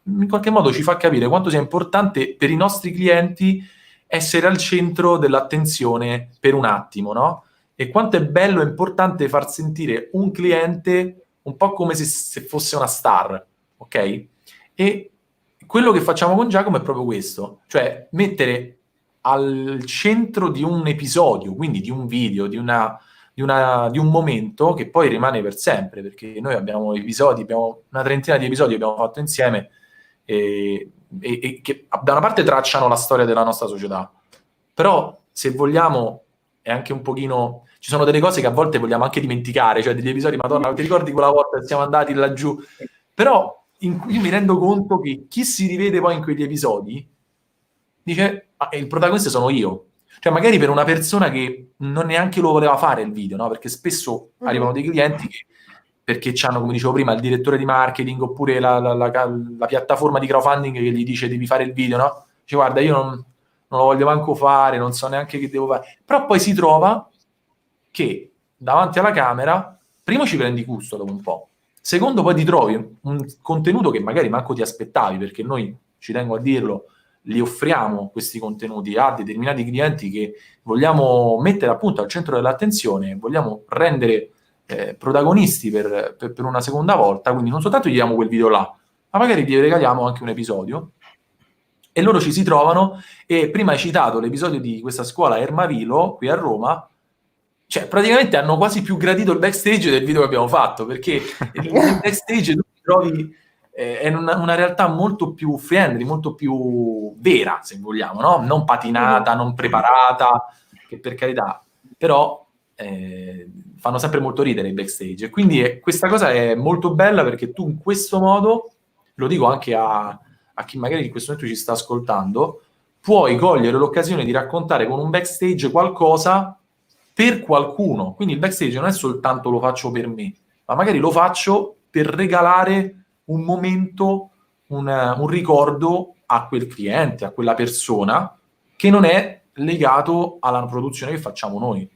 in qualche modo ci fa capire quanto sia importante per i nostri clienti essere al centro dell'attenzione per un attimo, no? E quanto è bello e importante far sentire un cliente un po' come se fosse una star, ok? E quello che facciamo con Giacomo è proprio questo, cioè mettere al centro di un episodio, quindi di un video, di un momento che poi rimane per sempre, perché noi abbiamo una trentina di episodi che abbiamo fatto insieme e che da una parte tracciano la storia della nostra società, però se vogliamo è anche un pochino, ci sono delle cose che a volte vogliamo anche dimenticare, cioè degli episodi, Madonna, ti ricordi quella volta che siamo andati laggiù? Però io mi rendo conto che chi si rivede poi in quegli episodi dice, il protagonista sono io. Cioè magari per una persona che non neanche lo voleva fare il video, no? Perché spesso arrivano dei clienti che, perché hanno, come dicevo prima, il direttore di marketing oppure la piattaforma di crowdfunding che gli dice devi fare il video, no? Dice guarda, io non lo voglio manco fare, non so neanche che devo fare. Però poi si trova che davanti alla camera, primo ci prendi gusto dopo un po', secondo poi ti trovi un contenuto che magari manco ti aspettavi, perché noi, ci tengo a dirlo, li offriamo questi contenuti a determinati clienti che vogliamo mettere appunto al centro dell'attenzione, vogliamo rendere protagonisti per una seconda volta, quindi non soltanto gli diamo quel video là, ma magari gli regaliamo anche un episodio e loro ci si trovano. E prima hai citato l'episodio di questa scuola Ermavilo qui a Roma, cioè praticamente hanno quasi più gradito il backstage del video che abbiamo fatto, perché il backstage tu ti trovi è una realtà molto più friendly, molto più vera, se vogliamo, no? Non patinata, non preparata, che per carità, però fanno sempre molto ridere i backstage. E quindi questa cosa è molto bella, perché tu in questo modo, lo dico anche a chi magari in questo momento ci sta ascoltando, puoi cogliere l'occasione di raccontare con un backstage qualcosa per qualcuno. Quindi il backstage non è soltanto lo faccio per me, ma magari lo faccio per regalare un momento, un ricordo a quel cliente, a quella persona che non è legato alla produzione che facciamo noi.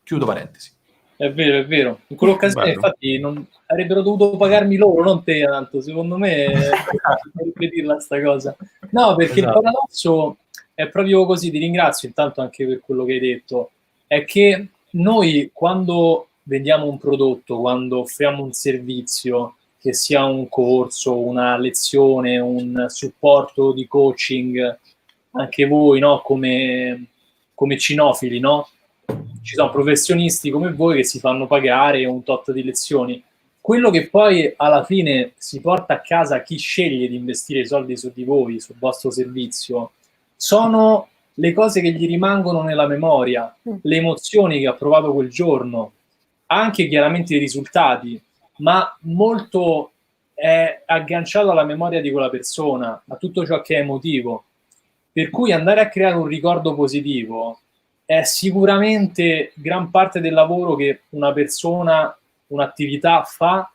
Chiudo parentesi.
È vero. In quell'occasione infatti non avrebbero dovuto pagarmi loro, non te, tanto. Secondo me per dirla sta cosa. No, perché esatto. Il paradosso è proprio così. Ti ringrazio intanto anche per quello che hai detto. È che noi quando vendiamo un prodotto, quando offriamo un servizio, che sia un corso, una lezione, un supporto di coaching, anche voi, no? Come cinofili, no? Ci sono professionisti come voi che si fanno pagare un tot di lezioni. Quello che poi alla fine si porta a casa chi sceglie di investire i soldi su di voi, sul vostro servizio, sono le cose che gli rimangono nella memoria, le emozioni che ha provato quel giorno, anche chiaramente i risultati, ma molto è agganciato alla memoria di quella persona, a tutto ciò che è emotivo. Per cui andare a creare un ricordo positivo è sicuramente gran parte del lavoro che una persona, un'attività fa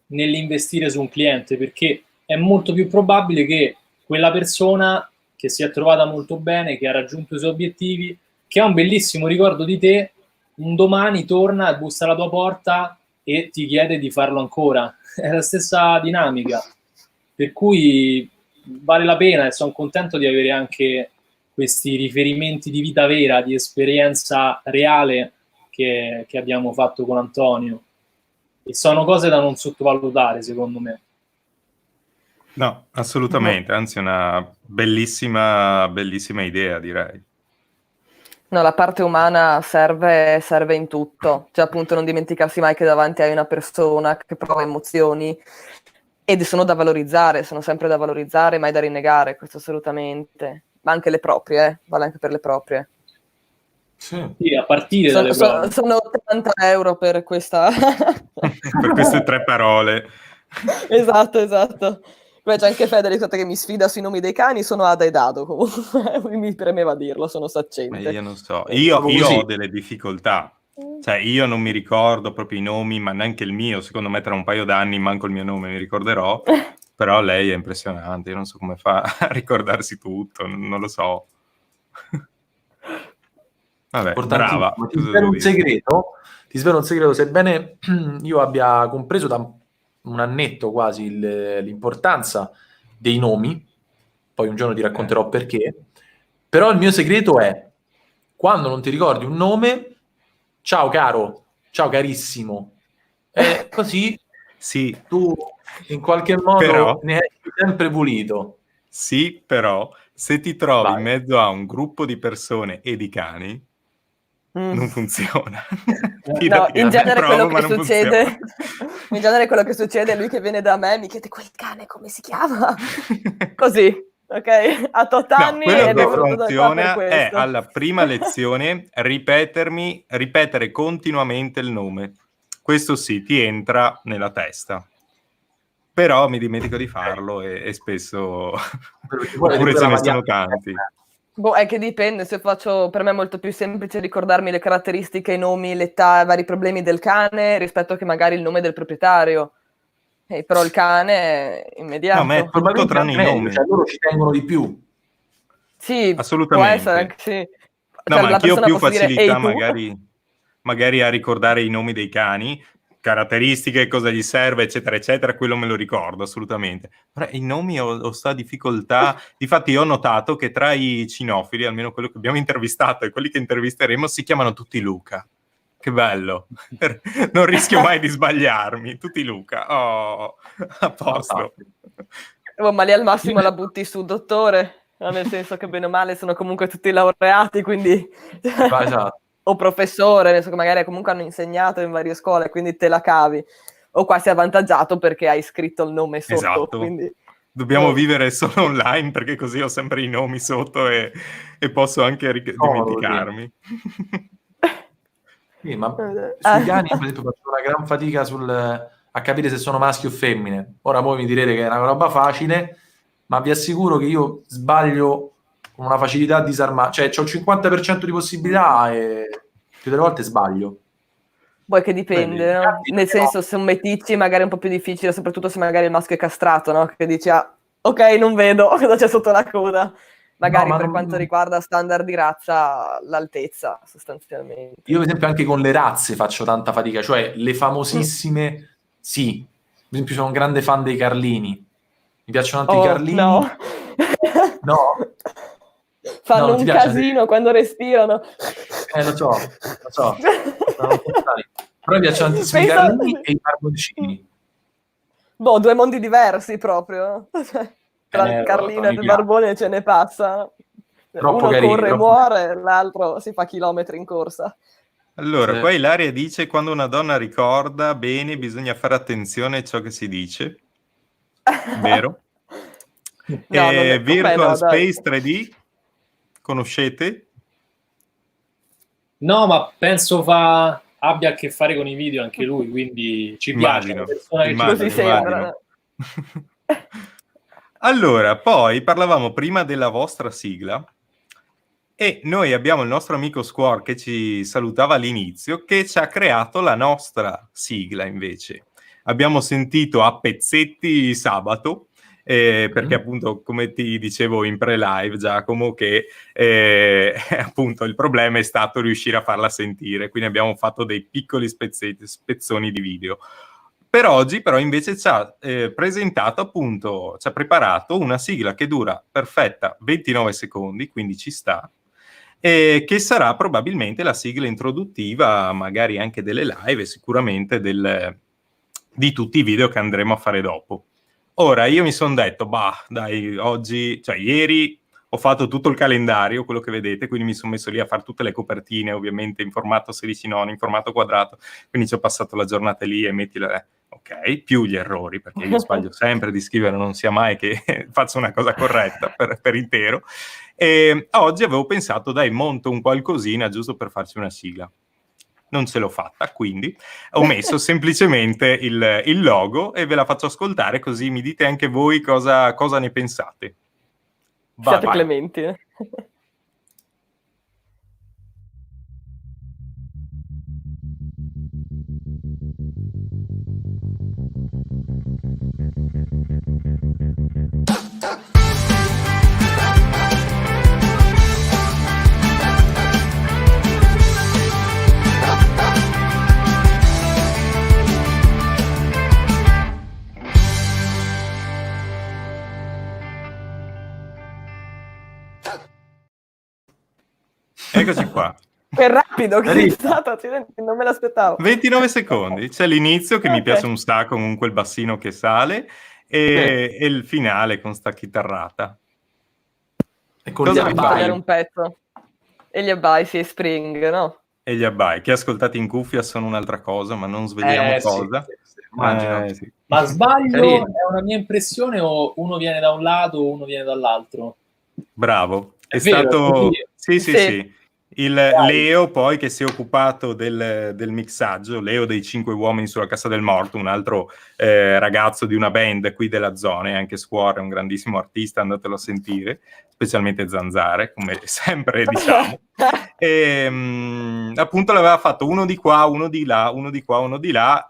nell'investire su un cliente, perché è molto più probabile che quella persona che si è trovata molto bene, che ha raggiunto i suoi obiettivi, che ha un bellissimo ricordo di te, un domani torna e bussa alla tua porta e ti chiede di farlo ancora. È la stessa dinamica, per cui vale la pena, e sono contento di avere anche questi riferimenti di vita vera, di esperienza reale che abbiamo fatto con Antonio, e sono cose da non sottovalutare, secondo me.
No, assolutamente, anzi è una bellissima idea, direi.
No, la parte umana serve in tutto, cioè appunto non dimenticarsi mai che davanti hai una persona che prova emozioni ed sono da valorizzare, sono sempre da valorizzare, mai da rinnegare, questo assolutamente, ma anche le proprie, vale anche per le proprie.
Sì, a partire dalle proprie.
Sono 80 euro per questa...
per queste 3 parole.
Esatto. Poi c'è anche Federico che mi sfida sui nomi dei cani, sono Ada e Dado, comunque mi premeva dirlo, sono saccente.
Ma io non so, io ho delle difficoltà, cioè io non mi ricordo proprio i nomi, ma neanche il mio, secondo me tra un paio d'anni manco il mio nome mi ricorderò, però lei è impressionante, io non so come fa a ricordarsi tutto, non lo so. Vabbè, brava.
Ti svelo un segreto, sebbene io abbia compreso da un annetto quasi l'importanza dei nomi, poi un giorno ti racconterò perché, però il mio segreto è, quando non ti ricordi un nome, ciao caro, ciao carissimo, Così
Sì,
tu in qualche modo
però,
ne esci sempre pulito.
sì, però, se ti trovi in
Vai.
mezzo a un gruppo di persone e di cani, non funziona.
No,
Fidati che
in genere quello
provo, ma
che
non funziona.
succede in genere quello che succede è lui che viene da me mi chiede: "Quel cane come si chiama?" Così, okay? Ha 8
No,
anni
quello
ed è
che
venuto da qua per
funziona è
questo.
alla prima lezione ripetere continuamente il nome. Questo sì, ti entra nella testa. Però mi dimentico di farlo e spesso
Perché poi vedi
oppure
pure
ce
la
ne sono
variante.
tanti.
Boh, è che dipende, se faccio per me è molto più semplice ricordarmi le caratteristiche, i nomi, l'età, i vari problemi del cane, rispetto che magari il nome del proprietario. Però il cane è
No, ma è
immediato.
tutto
Probabilmente
tranne
anche
i
meglio,
nomi.
cioè loro ci tengono di più.
Sì, può essere
Assolutamente.
anche sì.
No,
Cioè
ma
la
anch'io ho
persona
più
posso dire: "Ehi
facilità
tu?"
magari a ricordare i nomi dei cani, caratteristiche, cosa gli serve, eccetera, eccetera, quello me lo ricordo assolutamente. Però i nomi ho sta difficoltà. Difatti ho notato che tra i cinofili, almeno quello che abbiamo intervistato e quelli che intervisteremo, si chiamano tutti Luca. Che bello. Non rischio mai di sbagliarmi. Tutti Luca. Oh, a posto.
Fantastico.
Oh, ma lì al massimo la butti su dottore, no, nel senso che bene o male sono comunque tutti laureati, quindi
Esatto.
o professore, nel senso che magari comunque hanno insegnato in varie scuole, quindi te la cavi. O qua sei avvantaggiato perché hai scritto il nome sotto,
Esatto.
quindi
Dobbiamo vivere solo online perché così ho sempre i nomi sotto e posso anche
Comodo, sì.
dimenticarmi.
Sì, ma sui cani, per esempio, faccio una gran fatica a capire se sono maschi o femmine. Ora voi mi direte che è una roba facile, ma vi assicuro che io sbaglio con una facilità disarmante. Cioè, c'ho il 50% di possibilità e più delle volte sbaglio.
Poi che dipende,
Vedi,
no? Nel senso, se un meticci magari è un po' più difficile, soprattutto se magari il maschio è castrato, no? Che dici, ah, ok, non vedo cosa c'è sotto la coda. Magari
no,
per quanto riguarda standard di razza, l'altezza, sostanzialmente.
io, per esempio, anche con le razze faccio tanta fatica, cioè le famosissime, sì. Per esempio, sono un grande fan dei Carlini. Mi piacciono tanto i Carlini.
No.
No? No,
Fanno
non ti
un
piace?
casino quando respirano.
Lo so. Però mi piacciono tantissimo i Carlini e i Barboncini.
Boh, 2 mondi diversi proprio. Tra il Carlino e
mi
il
piace.
Barbone ce ne passa.
Troppo
Uno
carini,
corre e
troppo...
muore, l'altro si fa chilometri in corsa.
Allora,
Sì.
qua Ilaria dice quando una donna ricorda bene bisogna fare attenzione a ciò che si dice. Vero?
No, non è... Beh,
Virtual
no, dai.
Space 3D, conoscete?
No, ma penso abbia a che fare con i video anche lui, quindi ci piace. Una persona che ci
Così
piace.
sembra.
Allora, poi parlavamo prima della vostra sigla e noi abbiamo il nostro amico Squor che ci salutava all'inizio, che ci ha creato la nostra sigla invece. Abbiamo sentito a pezzetti sabato, perché appunto, come ti dicevo in pre-live, Giacomo, che appunto il problema è stato riuscire a farla sentire, quindi abbiamo fatto dei piccoli spezzoni di video. Per oggi però invece ci ha presentato appunto, ci ha preparato una sigla che dura perfetta 29 secondi, quindi ci sta, che sarà probabilmente la sigla introduttiva magari anche delle live e sicuramente di tutti i video che andremo a fare dopo. Ora io mi sono detto, bah dai, oggi, cioè ieri ho fatto tutto il calendario, quello che vedete, quindi mi sono messo lì a fare tutte le copertine, ovviamente in formato 16 9, in formato quadrato, quindi ci ho passato la giornata lì e ok, più gli errori, perché io sbaglio sempre di scrivere, non sia mai che faccio una cosa corretta per intero. E oggi avevo pensato, dai, monto un qualcosina giusto per farci una sigla. Non ce l'ho fatta, quindi ho messo semplicemente il logo e ve la faccio ascoltare, così mi dite anche voi cosa ne pensate.
Siate clementi.
Eccoci qua.
Che rapido che è stato, non me l'aspettavo.
29 secondi, c'è l'inizio che mi piace un sacco con quel bassino che sale e il finale con sta chitarrata.
E con gli abbai.
Un pezzo. E gli abbai, sì, Spring, no?
E gli abbai, che ascoltati in cuffia sono un'altra cosa, ma non sveliamo cosa.
Sì, immagino.
Sì.
Ma sbaglio,
Carino.
è una mia impressione o uno viene da un lato o uno viene dall'altro?
Bravo, è
vero,
stato...
così.
Sì. Il Leo poi che si è occupato del mixaggio, Leo dei 5 uomini sulla Cassa del Morto, un altro ragazzo di una band qui della zona, anche Squore è un grandissimo artista, andatelo a sentire, specialmente Zanzare, come sempre diciamo. E, appunto l'aveva fatto uno di qua, uno di là, uno di qua, uno di là.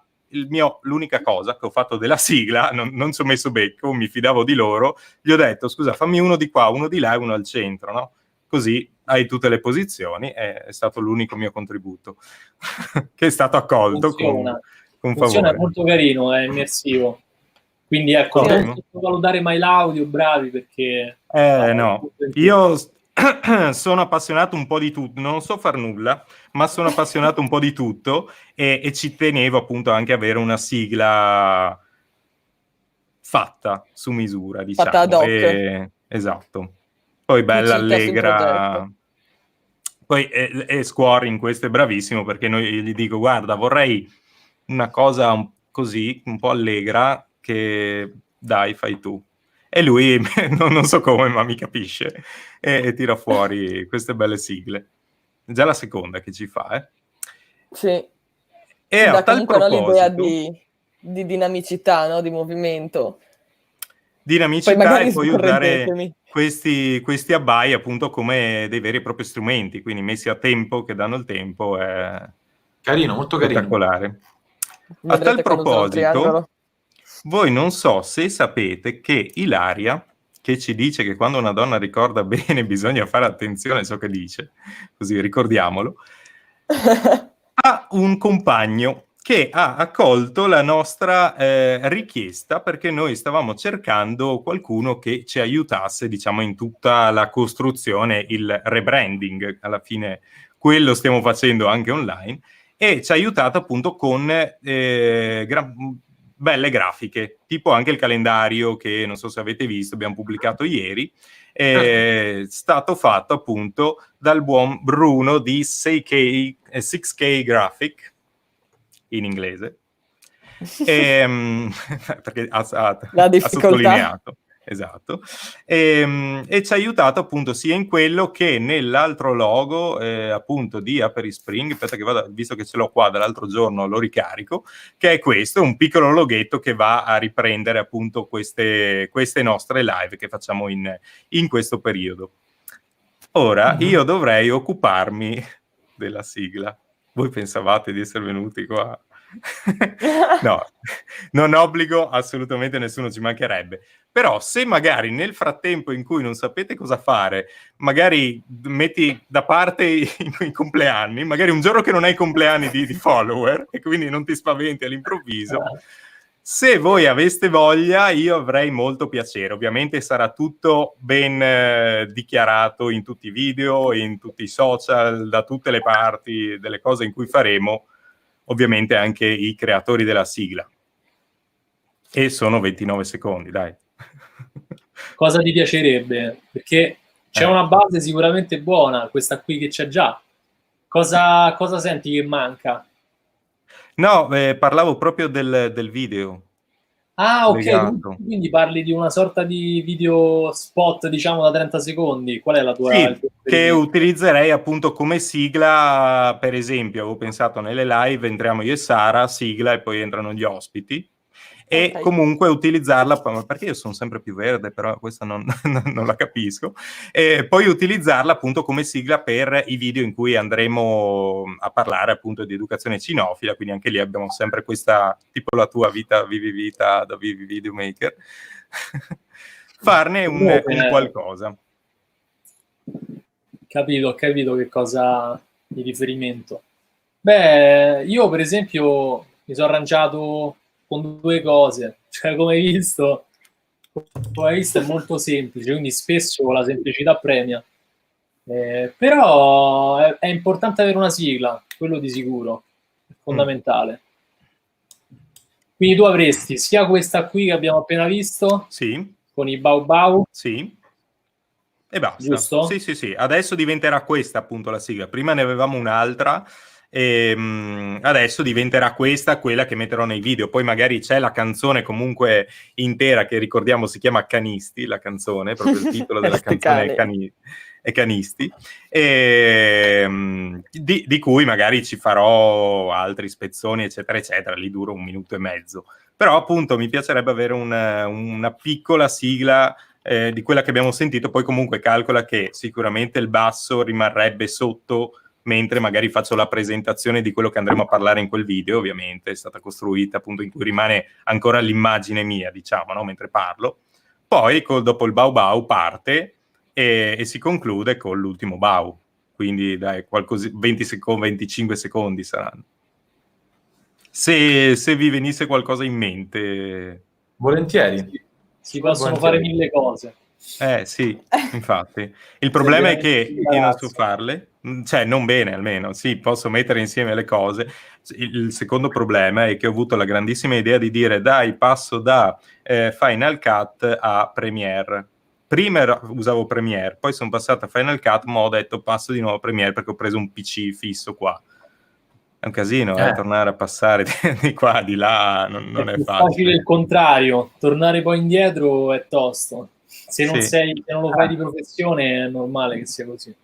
L'unica cosa che ho fatto della sigla, non ci ho messo becco, mi fidavo di loro, gli ho detto scusa fammi uno di qua, uno di là e uno al centro, no? Così hai tutte le posizioni, è stato l'unico mio contributo che è stato accolto con
Funziona,
favore.
è molto carino, è immersivo. Quindi ecco, non sottovalutare mai l'audio, bravi, perché...
No, io sono appassionato un po' di tutto, non so far nulla, ma sono appassionato un po' di tutto e ci tenevo appunto anche a avere una sigla fatta su misura, diciamo.
Fatta ad hoc.
Esatto. Poi bella, allegra. Poi Square in questo è bravissimo perché gli dico guarda vorrei una cosa così, un po' allegra che dai fai tu. E lui non so come ma mi capisce e tira fuori queste belle sigle. È già la seconda che ci fa,
Sì.
E a tal proposito...
l'idea di dinamicità, no? Di movimento.
Dinamicità e poi usare questi abbai appunto come dei veri e propri strumenti, quindi messi a tempo, che danno il tempo, è
carino, molto
spettacolare. A tal proposito, voi non so se sapete che Ilaria, che ci dice che quando una donna ricorda bene bisogna fare attenzione a ciò che dice, così ricordiamolo, ha un compagno che ha accolto la nostra richiesta perché noi stavamo cercando qualcuno che ci aiutasse, diciamo, in tutta la costruzione, il rebranding, alla fine quello stiamo facendo anche online, e ci ha aiutato appunto con belle grafiche, tipo anche il calendario che non so se avete visto, abbiamo pubblicato ieri, è stato fatto appunto dal buon Bruno di 6K Graphic, in inglese, perché ha sottolineato, esatto, e ci ha aiutato appunto sia in quello che nell'altro logo appunto di Aperi Spring, aspetta che vado, visto che ce l'ho qua dall'altro giorno lo ricarico, che è questo, un piccolo loghetto che va a riprendere appunto queste nostre live che facciamo in questo periodo. Ora io dovrei occuparmi della sigla. Voi pensavate di essere venuti qua? No, non obbligo assolutamente nessuno, ci mancherebbe. Però se magari nel frattempo in cui non sapete cosa fare, magari metti da parte i compleanni, magari un giorno che non hai compleanni di follower e quindi non ti spaventi all'improvviso, se voi aveste voglia io avrei molto piacere. Ovviamente sarà tutto ben dichiarato in tutti i video, in tutti i social, da tutte le parti delle cose in cui faremo, ovviamente anche i creatori della sigla. E sono 29 secondi, dai.
Cosa ti piacerebbe? Perché c'è una base sicuramente buona, questa qui che c'è già. Cosa senti che manca?
No, parlavo proprio del video.
Ah, ok, quindi parli di una sorta di video spot, diciamo, da 30 secondi. Qual è la tua...
Sì, che utilizzerei appunto come sigla, per esempio, avevo pensato nelle live, entriamo io e Sara, sigla, e poi entrano gli ospiti. E comunque utilizzarla, perché io sono sempre più verde, però questa non la capisco, e poi utilizzarla appunto come sigla per i video in cui andremo a parlare appunto di educazione cinofila, quindi anche lì abbiamo sempre questa, tipo la tua vita, vivi vita da vivi videomaker, farne un qualcosa.
Ho capito che cosa di riferimento. Beh, io per esempio mi sono arrangiato con due cose, cioè come hai visto è molto semplice, quindi spesso la semplicità premia. Però è importante avere una sigla, quello di sicuro, è fondamentale. Quindi tu avresti sia questa qui che abbiamo appena visto,
Sì,
con i Bau Bau,
sì. E basta.
giusto?
Sì. Adesso diventerà questa appunto la sigla. Prima ne avevamo un'altra e adesso diventerà questa quella che metterò nei video. Poi magari c'è la canzone comunque intera che ricordiamo si chiama Canisti, la canzone, proprio il titolo della canzone è Canisti, di cui magari ci farò altri spezzoni eccetera eccetera, lì duro 1 minuto e mezzo. Però appunto mi piacerebbe avere una piccola sigla di quella che abbiamo sentito. Poi comunque calcola che sicuramente il basso rimarrebbe sotto mentre magari faccio la presentazione di quello che andremo a parlare in quel video. Ovviamente è stata costruita appunto in cui rimane ancora l'immagine mia, diciamo, no? Mentre parlo. Poi dopo il Bau Bau parte e si conclude con l'ultimo Bau, quindi dai, 25 secondi saranno. Se vi venisse qualcosa in mente,
volentieri.
Si possono fare 1000 cose.
Sì, infatti. Il problema è che io non so farle, cioè non bene almeno, sì, posso mettere insieme le cose. Il secondo problema è che ho avuto la grandissima idea di dire dai, passo da Final Cut a Premiere. Prima usavo Premiere, poi sono passato a Final Cut, ma ho detto passo di nuovo a Premiere perché ho preso un PC fisso qua. È un casino, tornare a passare di qua, di là, non è facile.
Il contrario, tornare poi indietro è tosto. Se non lo fai di professione è normale che sia così.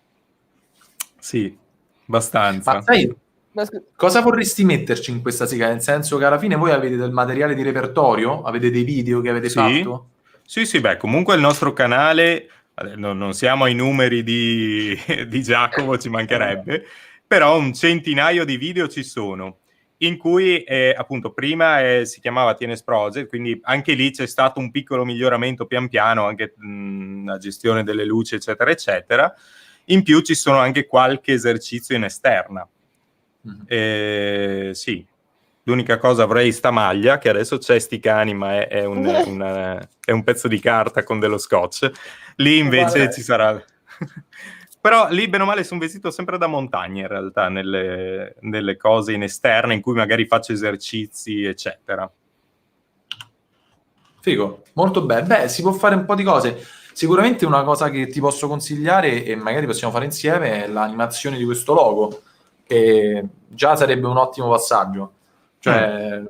Sì, abbastanza.
Ma sai, cosa vorresti metterci in questa sigla? Nel senso che alla fine voi avete del materiale di repertorio? Avete dei video che avete fatto?
Sì, beh, comunque il nostro canale, non siamo ai numeri di Giacomo, ci mancherebbe, però un centinaio di video ci sono, in cui appunto prima si chiamava TNS Project, quindi anche lì c'è stato un piccolo miglioramento pian piano, anche la gestione delle luci eccetera eccetera. In più ci sono anche qualche esercizio in esterna. Sì, l'unica cosa, avrei sta maglia che adesso c'è sti cani, ma è un pezzo di carta con dello scotch. Lì invece ci sarà però lì bene o male sono vestito sempre da montagna in realtà, nelle cose in esterna in cui magari faccio esercizi eccetera.
Figo, molto bello. Beh, si può fare un po' di cose. Sicuramente una cosa che ti posso consigliare e magari possiamo fare insieme è l'animazione di questo logo, che già sarebbe un ottimo passaggio. Cioè,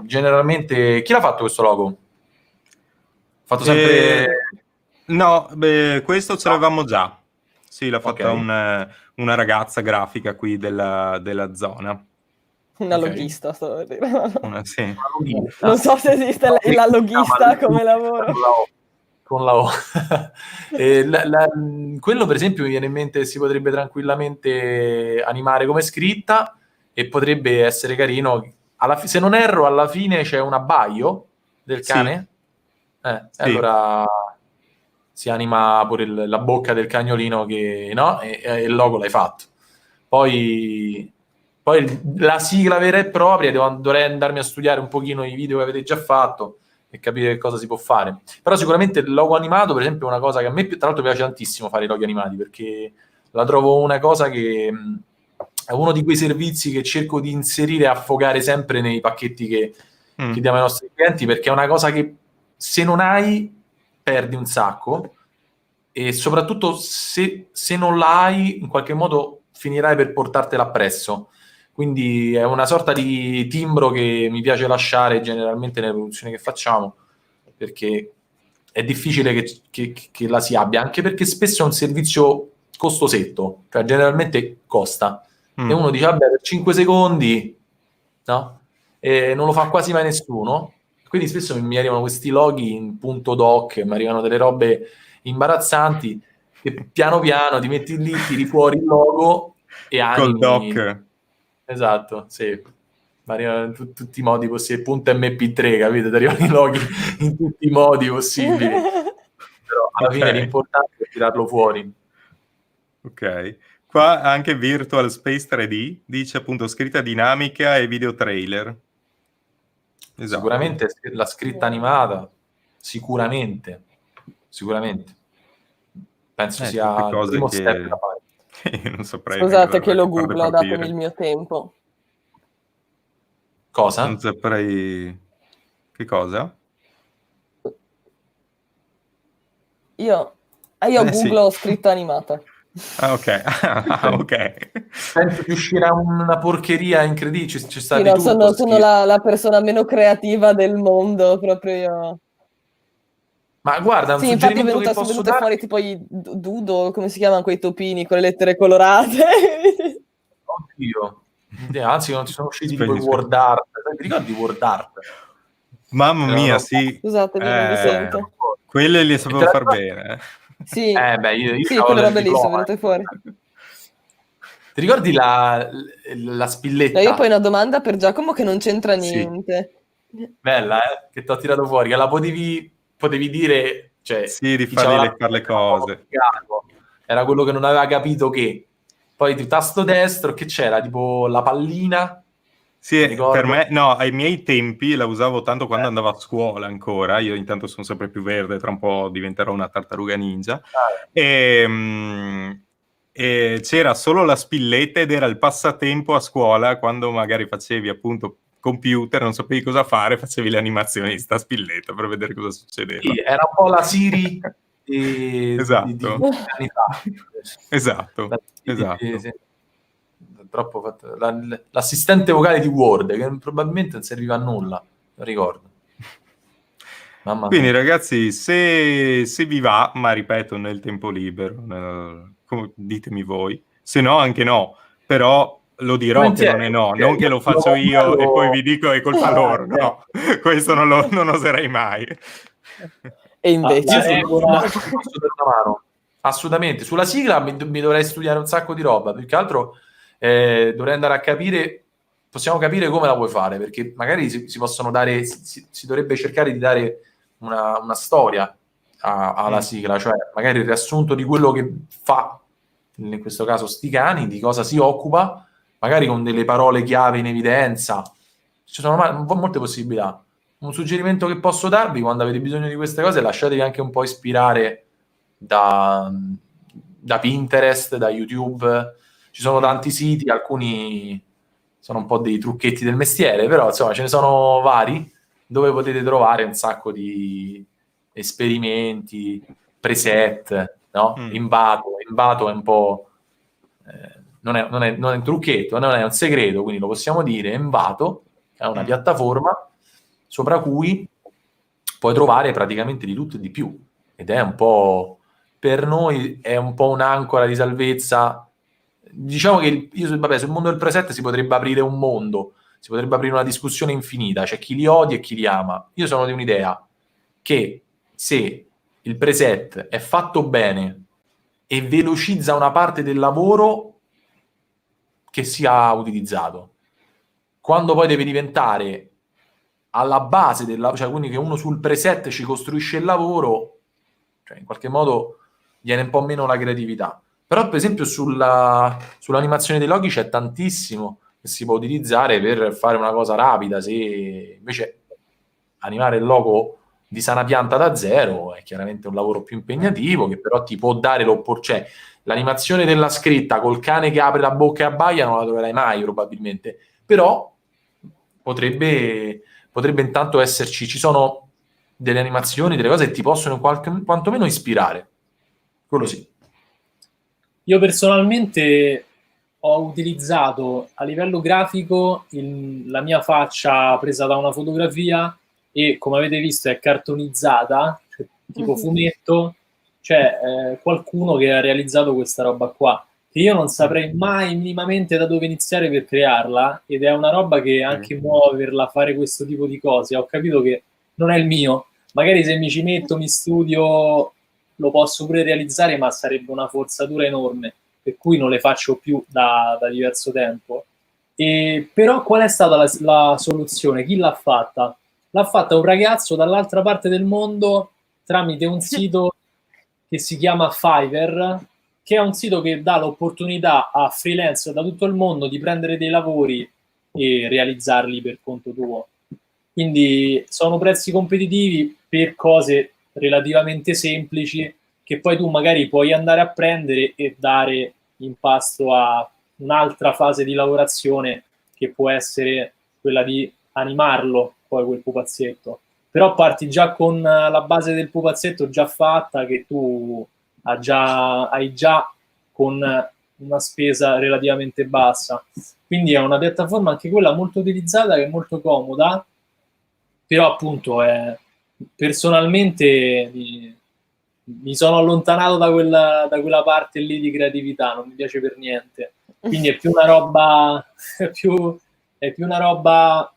generalmente chi l'ha fatto questo logo? Fatto sempre
no, questo ce l'avevamo già. Sì, l'ha fatta una ragazza grafica qui della zona.
Una loghista, sto per dire.
Sì.
Non so se esiste la loghista come lavoro.
Con la O. Quello per esempio mi viene in mente, si potrebbe tranquillamente animare come scritta e potrebbe essere carino. Se non erro, alla fine c'è un abbaio del cane. Sì. Allora si anima pure la bocca del cagnolino che, no? E il logo l'hai fatto. Poi la sigla vera e propria dovrei andarmi a studiare un pochino i video che avete già fatto e capire che cosa si può fare. Però sicuramente il logo animato, per esempio, è una cosa che a me tra l'altro piace tantissimo fare i loghi animati, perché la trovo una cosa che è uno di quei servizi che cerco di inserire e affogare sempre nei pacchetti che diamo ai nostri clienti, perché è una cosa che se non hai perdi un sacco e soprattutto se non la hai in qualche modo finirai per portartela appresso. Quindi è una sorta di timbro che mi piace lasciare generalmente nelle produzioni che facciamo, perché è difficile che la si abbia, anche perché spesso è un servizio costosetto, cioè generalmente costa. E uno dice, vabbè, per 5 secondi, no? E non lo fa quasi mai nessuno. Quindi spesso mi arrivano questi loghi in punto doc, mi arrivano delle robe imbarazzanti, e piano piano ti metti lì, tiri fuori il logo e animi.
Col doc.
Esatto, sì. Arrivano in tutti i modi possibili, punto MP3, capito? Ti arrivano i loghi in tutti i modi possibili. Però alla fine l'importante è tirarlo fuori.
Ok. Qua anche Virtual Space 3D dice appunto scritta dinamica e video trailer. Esatto.
Sicuramente la scritta animata, sicuramente. Penso sia il primo step da fare.
Non saprei.
Scusate che lo googlo, datemi il mio tempo.
Cosa?
Non saprei... Che cosa?
Io googlo
sì.
ho scritto animata.
Ah, ok. Ok.
Penso che uscirà una porcheria incredibile, ci sta
Sì,
di
no,
tutto.
sono la persona meno creativa del mondo, proprio io.
Ma guarda, un
Sì, infatti
suggerimento che
sono
posso
venute fuori
darti...
tipo i doodle, come si chiamano quei topini con le lettere colorate?
Oddio. Anzi, non ti sono usciti tipo i
Spegni.
word art. Ti ricordi i word art?
Mamma mia, sì.
Scusatemi, non vi sento.
Quelle li
E
sapevo far bene.
Sì,
beh, io
sì,
avevo
quelle
il
robe lì sono
diploma.
venute fuori.
Ti ricordi la
No,
spilletta?
io poi ho una domanda per Giacomo che non c'entra
Sì.
niente.
Bella, che ti ho tirato fuori, che la potevi dire, cioè,
Sì, di
chi c'aveva
fargli fare le cose.
era quello che non aveva capito che. Poi di tasto destro, che c'era? Tipo la pallina?
Sì,
Mi ricordo.
per me, no, ai miei tempi la usavo tanto quando andavo a scuola ancora, io intanto sono sempre più verde, tra un po' diventerò una tartaruga ninja, e c'era solo la spilletta ed era il passatempo a scuola, quando magari facevi appunto computer, non sapevi cosa fare, facevi le animazioni di sta spilletta per vedere cosa succedeva.
Sì, era un po' la Siri di
Esatto.
anni fa.
Esatto.
Sì. Troppo fatto. L'assistente vocale di Word, che probabilmente non serviva a nulla, non ricordo. Mamma
Quindi
mia.
ragazzi, se vi va, ma ripeto, nel tempo libero, ditemi voi, se no anche no, però lo dirò che non è no, non che lo faccio io e poi vi dico è colpa loro, no, questo non oserei mai.
E invece...
Io sulla sigla ti posso dare una mano, assolutamente. Sulla sigla mi dovrei studiare un sacco di roba, più che altro dovrei andare a capire, possiamo capire come la puoi fare, perché magari si possono dare, si dovrebbe cercare di dare una storia alla sigla, cioè magari il riassunto di quello che fa, in questo caso sti cani, di cosa si occupa, magari con delle parole chiave in evidenza. Ci sono molte possibilità. Un suggerimento che posso darvi quando avete bisogno di queste cose, lasciatevi anche un po' ispirare da Pinterest, da YouTube. Ci sono tanti siti, alcuni sono un po' dei trucchetti del mestiere, però insomma ce ne sono vari dove potete trovare un sacco di esperimenti, preset, no? Invato è un po'... non è un trucchetto, non è un segreto, quindi lo possiamo dire. Envato è una piattaforma sopra cui puoi trovare praticamente di tutto e di più, ed è un po', per noi è un po' un'ancora di salvezza. Diciamo che sul mondo del preset si potrebbe aprire un mondo, si potrebbe aprire una discussione infinita, c'è chi li odia e chi li ama. Io sono di un'idea che se il preset è fatto bene e velocizza una parte del lavoro, che sia utilizzato. Quando poi deve diventare alla base del lavoro, cioè quindi che uno sul preset ci costruisce il lavoro, cioè in qualche modo viene un po' meno la creatività. Però per esempio sull'animazione dei loghi c'è tantissimo che si può utilizzare per fare una cosa rapida. Se invece animare il logo di sana pianta da zero è chiaramente un lavoro più impegnativo, che però ti può dare l'opportunità. Cioè, l'animazione della scritta col cane che apre la bocca e abbaia non la troverai mai probabilmente, però potrebbe intanto esserci, ci sono delle animazioni, delle cose che ti possono quantomeno ispirare. Quello sì.
Io personalmente ho utilizzato a livello grafico la mia faccia presa da una fotografia e, come avete visto, è cartonizzata, cioè, tipo fumetto. C'è qualcuno che ha realizzato questa roba qua, che io non saprei mai minimamente da dove iniziare per crearla, ed è una roba che anche muoverla, fare questo tipo di cose, ho capito che non è il mio. Magari se mi ci metto, mi studio, lo posso pure realizzare, ma sarebbe una forzatura enorme, per cui non le faccio più da diverso tempo. Però qual è stata la soluzione? Chi l'ha fatta? L'ha fatta un ragazzo dall'altra parte del mondo tramite un sito che si chiama Fiverr, che è un sito che dà l'opportunità a freelance da tutto il mondo di prendere dei lavori e realizzarli per conto tuo. Quindi sono prezzi competitivi per cose relativamente semplici che poi tu magari puoi andare a prendere e dare in pasto a un'altra fase di lavorazione che può essere quella di animarlo, poi quel pupazzetto. Però parti già con la base del pupazzetto già fatta, che tu hai già con una spesa relativamente bassa. Quindi è una piattaforma anche quella molto utilizzata, che è molto comoda, però appunto personalmente mi sono allontanato da quella parte lì di creatività, non mi piace per niente. Quindi è più una roba è più una roba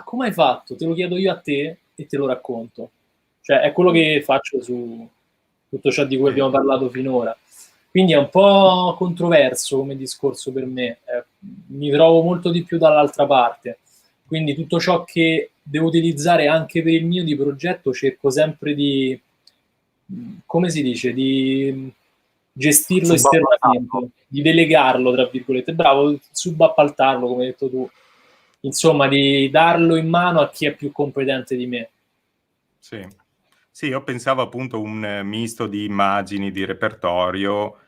come hai fatto? Te lo chiedo io a te e te lo racconto. Cioè è quello che faccio su tutto ciò di cui abbiamo parlato finora. Quindi è un po' controverso come discorso per me, mi trovo molto di più dall'altra parte. Quindi tutto ciò che devo utilizzare anche per il mio di progetto cerco sempre di, come si dice, di gestirlo esternamente, di delegarlo, tra virgolette. Bravo, subappaltarlo, come hai detto tu. Insomma, di darlo in mano a chi è più competente di me.
Sì, io pensavo appunto un misto di immagini, di repertorio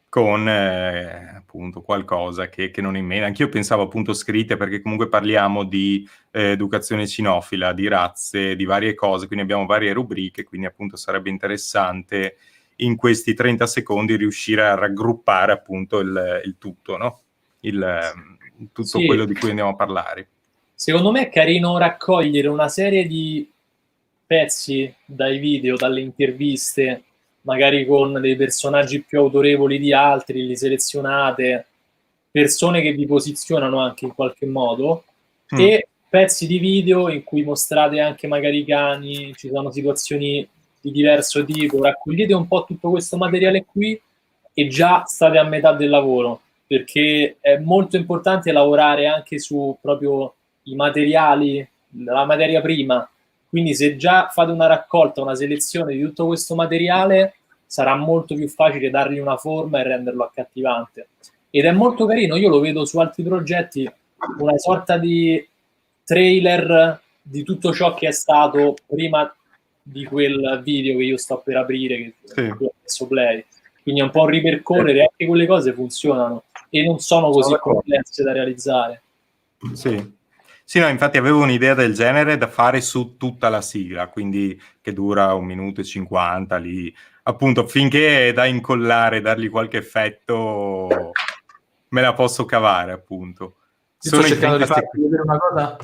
con appunto qualcosa che non in meno. Anch'io pensavo appunto scritte, perché comunque parliamo di educazione cinofila, di razze, di varie cose, quindi abbiamo varie rubriche, quindi appunto sarebbe interessante in questi 30 secondi riuscire a raggruppare appunto il tutto, no? Tutto quello di cui andiamo a parlare.
Secondo me è carino raccogliere una serie di pezzi dai video, dalle interviste, magari con dei personaggi più autorevoli di altri, li selezionate, persone che vi posizionano anche in qualche modo, e pezzi di video in cui mostrate anche magari i cani, ci sono situazioni di diverso tipo, raccogliete un po' tutto questo materiale qui e già state a metà del lavoro, perché è molto importante lavorare anche su proprio i materiali, la materia prima. Quindi se già fate una raccolta, una selezione di tutto questo materiale, sarà molto più facile dargli una forma e renderlo accattivante. Ed è molto carino, io lo vedo su altri progetti, una sorta di trailer di tutto ciò che è stato prima di quel video che io sto per aprire, che ho messo play. Quindi è un po' ripercorrere, anche quelle cose funzionano e non sono così complesse da realizzare.
Sì, no, infatti avevo un'idea del genere da fare su tutta la sigla, quindi che dura 1 minuto e 50 lì, appunto, finché è da incollare, dargli qualche effetto, me la posso cavare, appunto.
Sto cercando di farti vedere una cosa.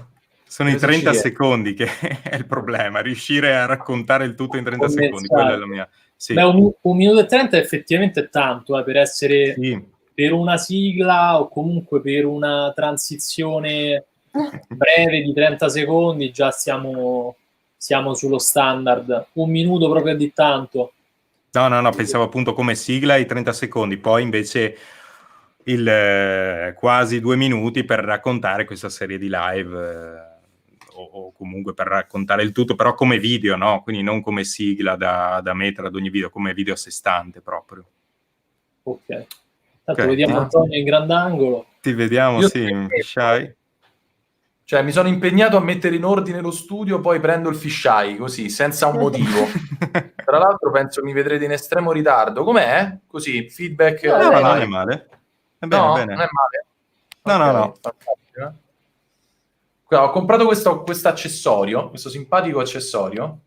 Sono i 30 secondi che è il problema, riuscire a raccontare il tutto in 30 secondi, quella è la mia... Sì.
Beh, 1 minuto e 30 effettivamente è tanto, per essere per una sigla o comunque per una transizione breve di 30 secondi, già siamo sullo standard. 1 minuto proprio di tanto.
No, pensavo appunto come sigla i 30 secondi, poi invece quasi 2 minuti per raccontare questa serie di live, o comunque per raccontare il tutto, però come video, no? Quindi non come sigla da mettere ad ogni video, come video a sé stante proprio.
Ok. Tanto vediamo Antonio in grandangolo.
Ti vediamo, in fisheye.
Cioè, mi sono impegnato a mettere in ordine lo studio, poi prendo il fisheye, così, senza un motivo. Tra l'altro penso mi vedrete in estremo ritardo. Com'è? Così, feedback.
No, non è male. È bene,
no,
bene.
Non è male?
No.
Fantastico. Ho comprato questo accessorio, questo simpatico accessorio,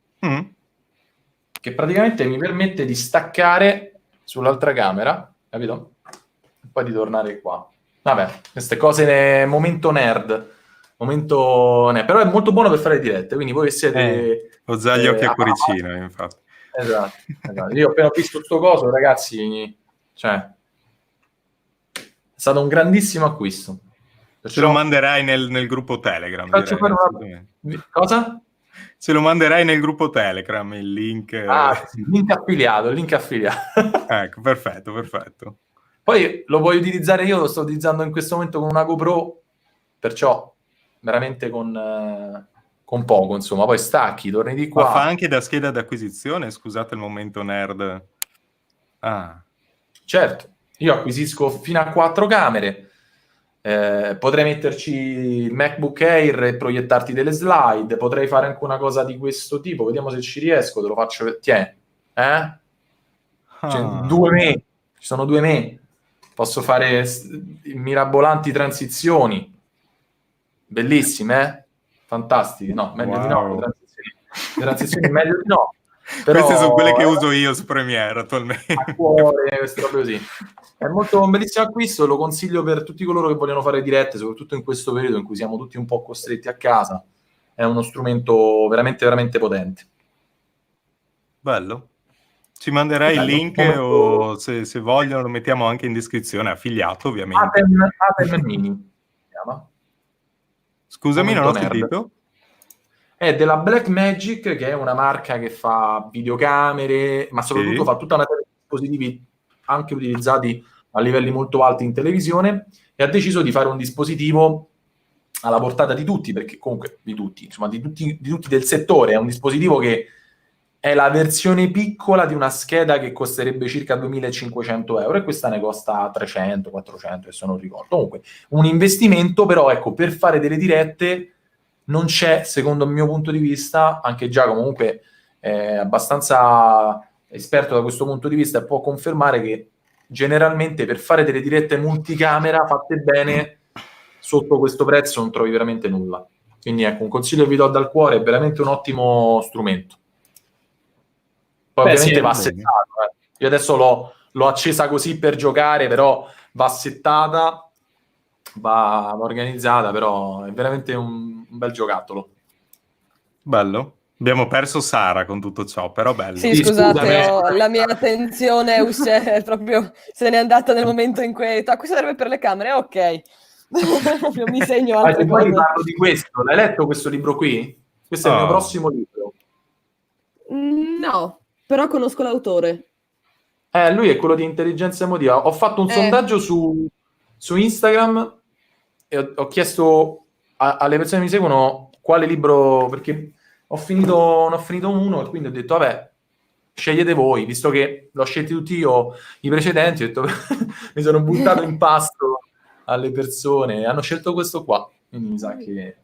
che praticamente mi permette di staccare sull'altra camera, capito? E poi di tornare qua. Vabbè, queste cose momento nerd. Però è molto buono per fare dirette, quindi voi che siete...
ho già gli occhi a cuoricino, infatti.
Esatto. Io appena ho visto sto coso, ragazzi, cioè, è stato un grandissimo acquisto.
Ce lo manderai nel gruppo Telegram.
Cosa?
Ce lo manderai nel gruppo Telegram, il link.
Link affiliato.
Ecco, perfetto.
Poi lo voglio utilizzare io, lo sto utilizzando in questo momento con una GoPro, perciò veramente con poco, insomma. Poi stacchi, torni di qua.
Ma fa anche da scheda d'acquisizione, scusate il momento nerd.
Certo, io acquisisco fino a 4 camere. Potrei metterci il MacBook Air e proiettarti delle slide, potrei fare anche una cosa di questo tipo, vediamo se ci riesco, te lo faccio. Tieni, ci sono 2 me. posso fare mirabolanti transizioni, bellissime, fantastiche, no, meglio di no, le transizioni meglio di no. Però,
queste sono quelle che uso io su Premiere attualmente.
A cuore, questo proprio sì. È molto un bellissimo acquisto, lo consiglio per tutti coloro che vogliono fare dirette, soprattutto in questo periodo in cui siamo tutti un po' costretti a casa. È uno strumento veramente, veramente potente.
Bello. Ci manderai il link o se vogliono lo mettiamo anche in descrizione, affiliato ovviamente.
Atem Mini si chiama.
Scusami, non ho
nerd.
sentito.
È della Blackmagic, che è una marca che fa videocamere, ma soprattutto fa tutta una serie di dispositivi anche utilizzati a livelli molto alti in televisione, e ha deciso di fare un dispositivo alla portata di tutti, perché comunque di tutti del settore. È un dispositivo che è la versione piccola di una scheda che costerebbe circa 2.500 euro, e questa ne costa 300, 400, adesso non ricordo. Comunque un investimento, però ecco, per fare delle dirette non c'è, secondo il mio punto di vista, anche Giacomo comunque è abbastanza esperto da questo punto di vista e può confermare che generalmente per fare delle dirette multicamera fatte bene, sotto questo prezzo non trovi veramente nulla. Quindi ecco, un consiglio che vi do dal cuore, è veramente un ottimo strumento. Poi ovviamente va settato. Io adesso l'ho accesa così per giocare, però va settata, va organizzata, però è veramente un bel giocattolo.
Bello. Abbiamo perso Sara con tutto ciò, però bello.
Sì, scusate, la mia attenzione è proprio, se n'è andata nel momento in cui questo serve per le camere, ok. Mi segno altre cose.
Poi parlo di questo. L'hai letto questo libro qui? Questo è il mio prossimo libro.
No, però conosco l'autore.
Lui è quello di intelligenza emotiva. Ho fatto un sondaggio su Instagram e ho chiesto alle persone che mi seguono quale libro, perché ne ho finito uno, e quindi ho detto vabbè, scegliete voi, visto che l'ho scelti tutti io i precedenti, ho detto mi sono buttato in pasto alle persone, hanno scelto questo qua, quindi mi sa che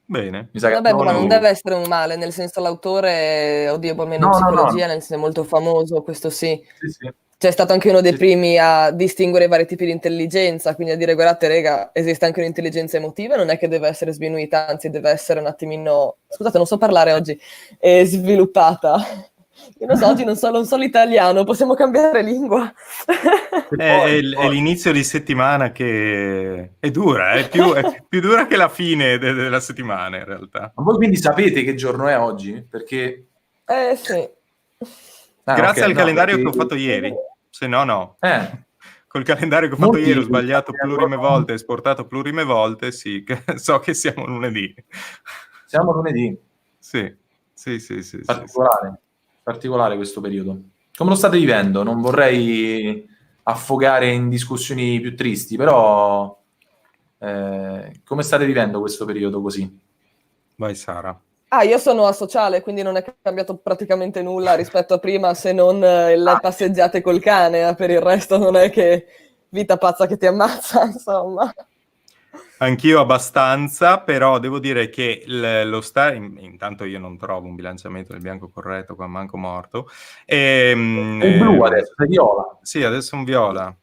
bene.
mi sa che
vabbè, ma non deve essere un male, nel senso l'autore, oddio, almeno in psicologia, nel senso è molto famoso, questo sì.
Sì.
C'è stato anche uno dei primi a distinguere i vari tipi di intelligenza, quindi a dire guardate rega, esiste anche un'intelligenza emotiva, non è che deve essere sminuita, anzi deve essere un attimino, scusate non so parlare oggi, sviluppata. Io non so, oggi non so l'italiano, possiamo cambiare lingua.
È l'inizio di settimana che è dura, è più dura che la fine della settimana in realtà.
Ma voi quindi sapete che giorno è oggi? Perché...
sì.
Grazie al calendario che ho fatto ieri, se no. Col calendario che ho fatto ieri ho sbagliato plurime volte, esportato plurime volte, sì, so che siamo lunedì.
Siamo lunedì?
Sì.
Particolare questo periodo. Come lo state vivendo? Non vorrei affogare in discussioni più tristi, però come state vivendo questo periodo così?
Vai Sara.
Io sono asociale, quindi non è cambiato praticamente nulla rispetto a prima, se non le passeggiate col cane, per il resto non è che vita pazza che ti ammazza, insomma.
Anch'io abbastanza, però devo dire che lo stare, intanto io non trovo un bilanciamento del bianco corretto, qua manco morto. È
blu adesso, è viola.
Sì, adesso è un viola.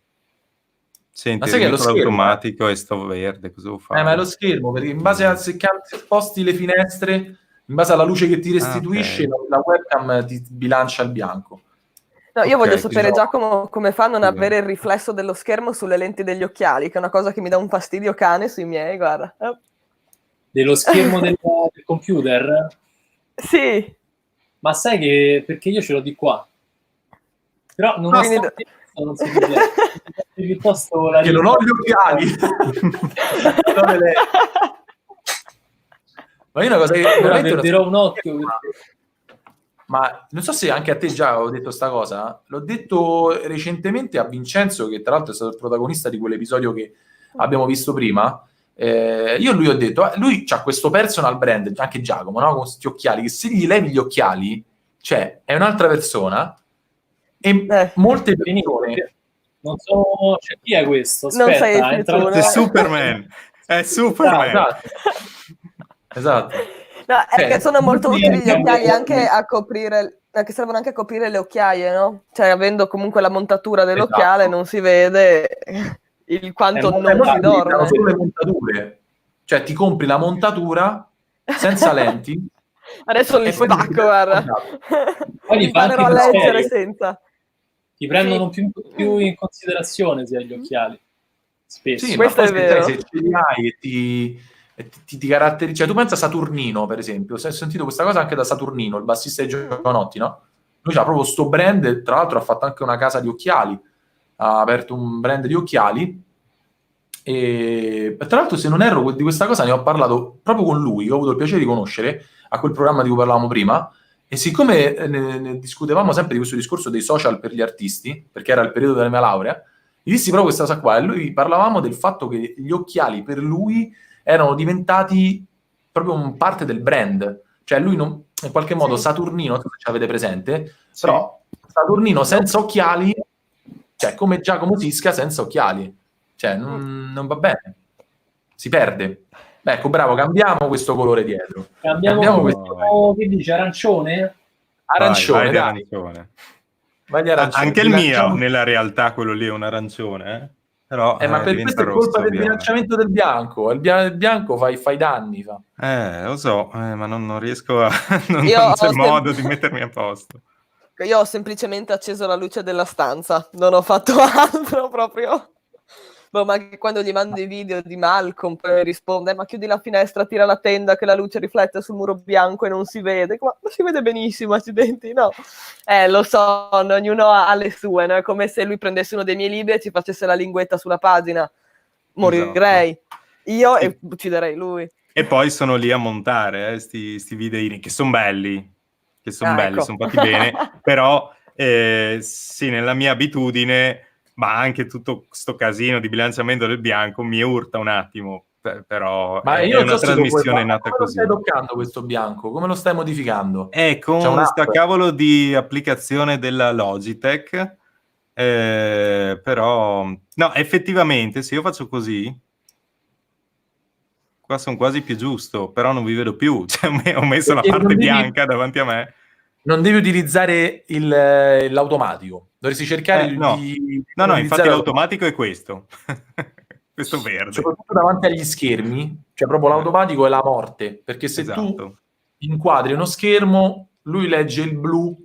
Senti,
ma sai che è lo schermo
automatico e sto verde, cosa devo fare?
Ma è lo schermo, perché in base a se sposti le finestre, in base alla luce che ti restituisce, la webcam ti bilancia il bianco.
No, io voglio sapere, Giacomo, come fa a non avere il riflesso dello schermo sulle lenti degli occhiali, che è una cosa che mi dà un fastidio cane sui miei, guarda.
Dello schermo del computer?
Sì.
Ma sai che, perché io ce l'ho di qua, però non non si vede. Piuttosto
che non ho gli occhiali. Ma io una cosa che
perderò un occhio.
Ma non so se anche a te già ho detto sta cosa, l'ho detto recentemente a Vincenzo, che tra l'altro è stato il protagonista di quell'episodio che abbiamo visto prima. Io lui ho detto, lui c'ha questo personal brand, anche Giacomo, no? Con questi occhiali, che se gli levi gli occhiali, cioè è un'altra persona, e molte persone...
Non so, cioè, chi è questo?
Aspetta, non sei
è Superman, è Superman.
Esatto.
No, è che sono molto utili gli occhiali anche a coprire, che servono anche a coprire le occhiaie, no? Cioè, avendo comunque la montatura dell'occhiale,
Esatto.
non si vede il quanto non si dorme.
Solo le montature. Cioè, ti compri la montatura senza lenti.
Adesso li spacco, guarda.
Poi li fa anche
Imparerò a
più
leggere
serio.
senza.
Ti prendono più in considerazione se hai gli occhiali. Spesso.
Sì,
questo
ma
è
poi
vero.
se ce li hai e ti caratterizza. Cioè, tu pensa a Saturnino, per esempio. Se hai sentito questa cosa anche da Saturnino, il bassista di Giovanotti, no? Lui c'ha proprio sto brand, tra l'altro ha fatto anche una casa di occhiali. Ha aperto un brand di occhiali. E tra l'altro, se non erro, di questa cosa ne ho parlato proprio con lui, ho avuto il piacere di conoscere a quel programma di cui parlavamo prima, e siccome ne discutevamo sempre di questo discorso dei social per gli artisti, perché era il periodo della mia laurea, gli dissi proprio questa cosa qua, e lui parlavamo del fatto che gli occhiali per lui erano diventati proprio parte del brand, cioè lui non, in qualche modo Saturnino, non so se ce l'avete presente, però Saturnino senza occhiali, cioè come Giacomo Sisca senza occhiali. Cioè, non va bene, si perde. Beh, ecco, bravo, cambiamo questo colore dietro.
Cambiamo
questo
che dice arancione?
arancione,
vai,
dai.
arancione.
Vai di arancione.
Anche il mio, nella realtà, quello lì è un arancione, Però,
ma per questo è colpa del bilanciamento del bianco. Il bianco fai danni.
Lo so, ma non riesco a... non
Io
c'è
ho
modo di mettermi a posto.
Io ho semplicemente acceso la luce della stanza, non ho fatto altro proprio. Ma anche quando gli mando i video di Malcolm, poi risponde: ma chiudi la finestra, tira la tenda che la luce riflette sul muro bianco e non si vede. Ma si vede benissimo, accidenti, no? Lo so, ognuno ha le sue, no? È come se lui prendesse uno dei miei libri e ci facesse la linguetta sulla pagina. Morirei.
Esatto.
Io e ucciderei lui.
E poi sono lì a montare sti videini, che sono belli,
Ecco.
sono fatti bene, però sì, nella mia abitudine... ma anche tutto sto casino di bilanciamento del bianco mi urta un attimo, però
ma
è una trasmissione nata
come
così.
Come lo stai toccando questo bianco? Come lo stai modificando?
Con sta cavolo di applicazione della Logitech, però... no, effettivamente, se io faccio così, qua sono quasi più giusto, però non vi vedo più, cioè, ho messo la parte bianca davanti a me.
Non devi utilizzare l'automatico, dovresti cercare di...
No, infatti l'automatico è questo. Questo verde.
Soprattutto davanti agli schermi, cioè proprio l'automatico è la morte, perché se tu inquadri uno schermo, lui legge il blu,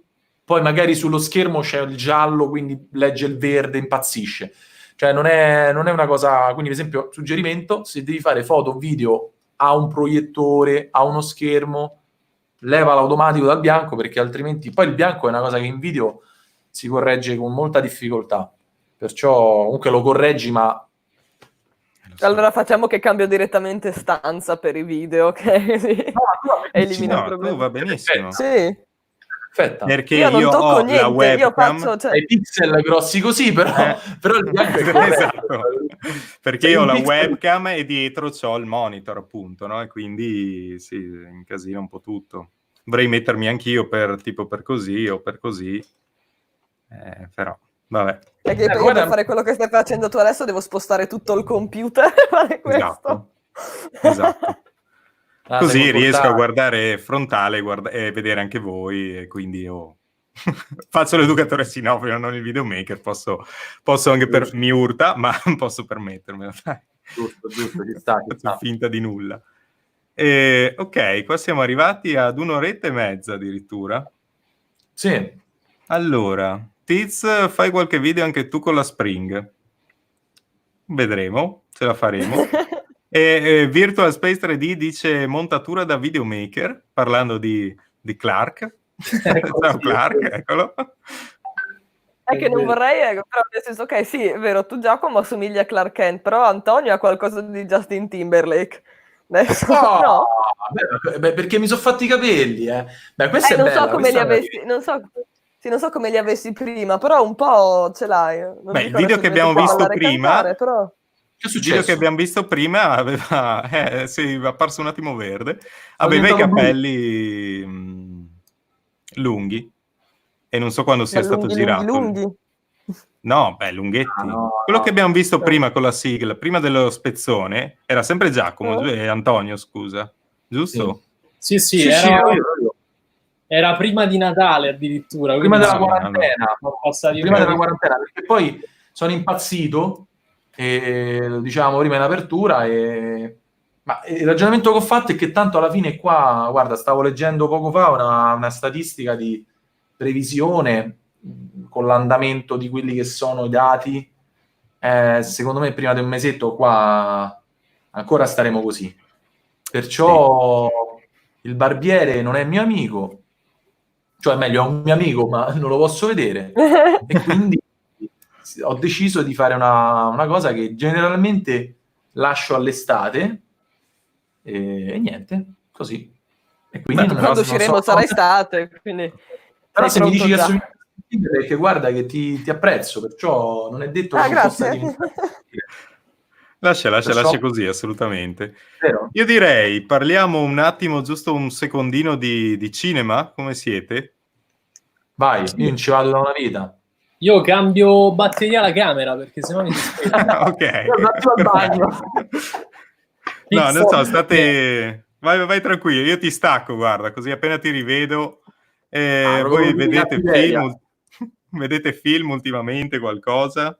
poi magari sullo schermo c'è il giallo, quindi legge il verde, impazzisce. Cioè non è una cosa... Quindi per esempio, suggerimento, se devi fare foto o video a un proiettore, a uno schermo, leva l'automatico dal bianco, perché altrimenti... Poi il bianco è una cosa che in video si corregge con molta difficoltà, perciò comunque lo correggi, ma...
Allora facciamo che cambio direttamente stanza per i video, ok? Elimino il problema.
Va benissimo.
Sì.
Perfetta.
Perché
io non tocco niente,
la webcam...
io faccio...
i pixel grossi così, però il bianco è corretto.
Esatto. Perché io ho la webcam e dietro c'ho il monitor, appunto, no? E quindi sì, incasina un po' tutto. Dovrei mettermi anch'io per così o per così, però vabbè.
È che io per fare quello che stai facendo tu adesso devo spostare tutto il computer per fare questo.
Esatto. Così riesco a guardare frontale e vedere anche voi, e quindi io faccio l'educatore sinofilo, non il videomaker, posso anche mi urta, ma posso permettermelo.
Giusto, ci sta.
Faccio finta di nulla. Ok, qua siamo arrivati ad 1.5 ore addirittura.
Sì.
Allora, Tiz, fai qualche video anche tu con la Spring. Vedremo, ce la faremo. E Virtual Space 3D dice montatura da videomaker, parlando di Clark. Ciao Clark, eccolo.
È che non vorrei, però nel senso, ok, sì, è vero, tu Giacomo assomigli a Clark Kent, però Antonio ha qualcosa di Justin Timberlake. Adesso, no?
Beh, perché mi sono fatti i capelli, Beh, questa è
non
bella.
So come li avessi, non so come li avessi prima, però un po' ce l'hai. Non
il video che abbiamo visto prima...
Cantare, però...
Il video che abbiamo visto prima aveva si è apparso un attimo verde, aveva i capelli lunghi e non so quando sia stato girato.
Lunghi.
No, lunghetti. Quello che abbiamo visto prima con la sigla, prima dello spezzone, era sempre Giacomo e Antonio, scusa, giusto?
Sì,
Sì,
era prima di Natale addirittura.
prima della
quindi
quarantena.
sono passati
Prima
un po'
della
di-
quarantena, perché poi sono impazzito, e, diciamo, prima in apertura, ma il ragionamento che ho fatto è che tanto alla fine qua, guarda, stavo leggendo poco fa una statistica di previsione con l'andamento di quelli che sono i dati. Secondo me prima di un mesetto qua ancora staremo così. Perciò il barbiere non è mio amico, cioè meglio è un mio amico ma non lo posso vedere, e quindi ho deciso di fare una cosa che generalmente lascio all'estate, e niente, così. E quindi
Tanto quando usciremo sarà estate, quindi
però
sei
se mi
pronto
dici che
già.
sono impossibile, perché guarda che ti apprezzo, perciò non è detto che non possa
grazie.
diventare.
Lascia così, assolutamente.
Vero?
Io direi, parliamo un attimo, giusto un secondino di cinema, come siete?
Vai, io non ci vado da una vita.
Io cambio batteria alla camera perché sennò mi dispetto.
Ok.
Io vado al bagno.
No, non so, state... Vai tranquillo, io ti stacco, guarda, così appena ti rivedo, voi vedete film ultimamente, qualcosa?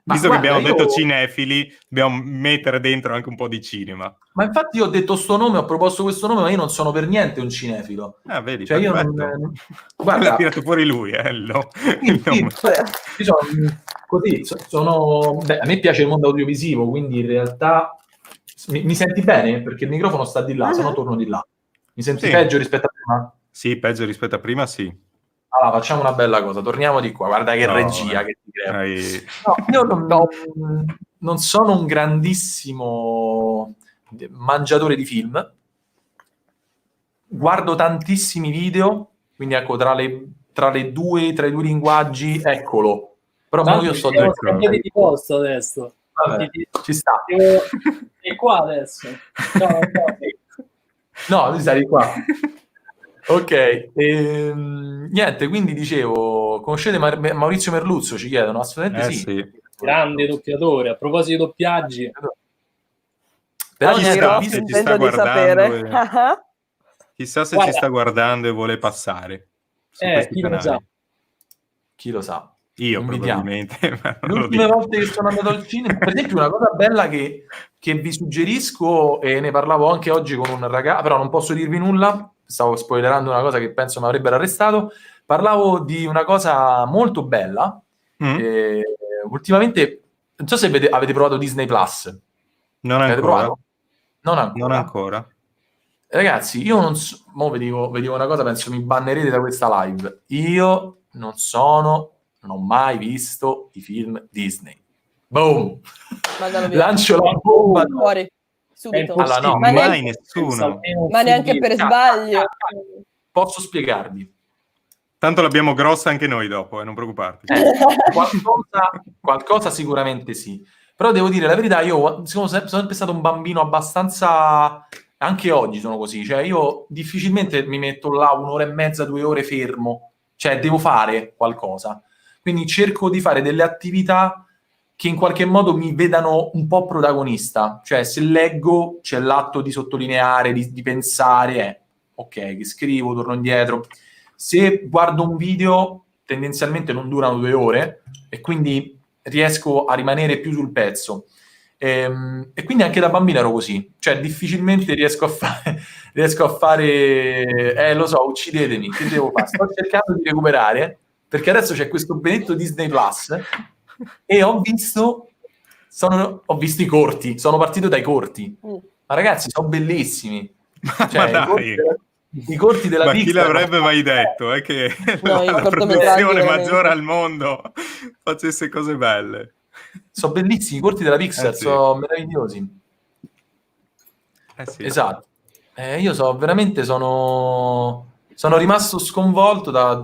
Ma
Visto
guarda,
che abbiamo detto
io...
cinefili, dobbiamo mettere dentro anche un po' di cinema.
Ma infatti io ho detto sto nome, ho proposto questo nome, ma io non sono per niente un cinefilo.
Ah, vedi,
Cioè io
perfetto.
non...
L'ha
Guarda,
tirato fuori lui, il
sì,
nome.
io sono così, sono... Beh, a me piace il mondo audiovisivo, quindi in realtà... Mi senti bene? Perché il microfono sta di là, se no torno di là. Mi senti
Sì.
peggio rispetto a prima?
Sì, peggio rispetto a prima, sì.
Allora, facciamo una bella cosa, torniamo di qua, guarda che regia che ti creo. No, io non sono un grandissimo mangiatore di film, guardo tantissimi video, quindi ecco, tra i due linguaggi, eccolo. Però mo io sto
Siamo scambiati di posto adesso.
Vabbè, ci sta.
E qua adesso.
No, tu stai qua. Ok, niente, quindi dicevo, conoscete Maurizio Merluzzo? Ci chiedono, assolutamente
sì.
Grande doppiatore, a proposito di doppiaggi.
Però
dirò,
se ci
intendo
sta
di sapere.
Chissà se
Guarda,
ci sta guardando e vuole passare su questi
chi lo
canali.
sa.
Chi lo sa.
Io
Invitiamo.
probabilmente. Ma non
Le
lo
ultime
dico.
volte che sono andato al cinema, per esempio, una cosa bella che vi suggerisco, e ne parlavo anche oggi con un ragazzo, però non posso dirvi nulla, stavo spoilerando una cosa che penso mi avrebbero arrestato. Parlavo di una cosa molto bella. Ultimamente, non so se avete provato Disney Plus.
Non
L'avete
ancora.
provato? Non
ancora.
Ragazzi, io non so, mo vi dico una cosa, penso mi bannerete da questa live. Io non ho mai visto i film Disney. Boom! Lancio la bomba.
Fuori, subito.
Allora, no,
ma
mai
neanche,
nessuno.
ma neanche per sbaglio.
Posso spiegarvi?
Tanto l'abbiamo grossa anche noi dopo, non preoccuparti.
Qualcosa sicuramente sì. Però devo dire la verità, io sono sempre stato un bambino abbastanza... Anche oggi sono così, cioè io difficilmente mi metto là 1 ora e mezza, 2 ore fermo, cioè devo fare qualcosa. Quindi cerco di fare delle attività che in qualche modo mi vedano un po' protagonista, cioè se leggo c'è l'atto di sottolineare, di pensare, ok, che scrivo, torno indietro. Se guardo un video tendenzialmente non durano 2 ore e quindi riesco a rimanere più sul pezzo. E quindi anche da bambino ero così, cioè difficilmente riesco a fare lo so, uccidetemi, che devo fare? Sto cercando di recuperare, perché adesso c'è questo benedetto Disney Plus e ho visto i corti, sono partito dai corti, ma ragazzi sono bellissimi, cioè,
ma dai,
i corti della Pixar.
Ma chi l'avrebbe mai detto che
no,
la produzione maggiore al mondo facesse cose belle?
Sono bellissimi, i corti della Pixar sono meravigliosi.
Sì.
Esatto. Io sono rimasto sconvolto da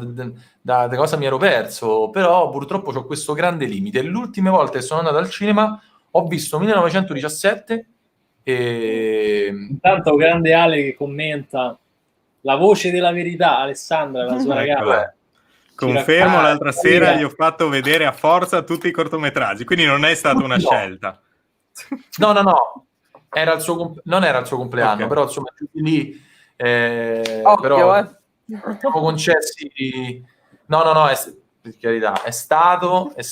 cosa mi ero perso, però purtroppo ho questo grande limite. Le ultime volte che sono andato al cinema ho visto 1917 e...
Intanto grande Ale che commenta la voce della verità, Alessandra, la sua ragazza.
Confermo, l'altra sera gli ho fatto vedere a forza tutti i cortometraggi, quindi non è stata una scelta.
No. Non era il suo compleanno, okay. Però insomma lì
Occhio,
però siamo concessi. No, per carità, è stato me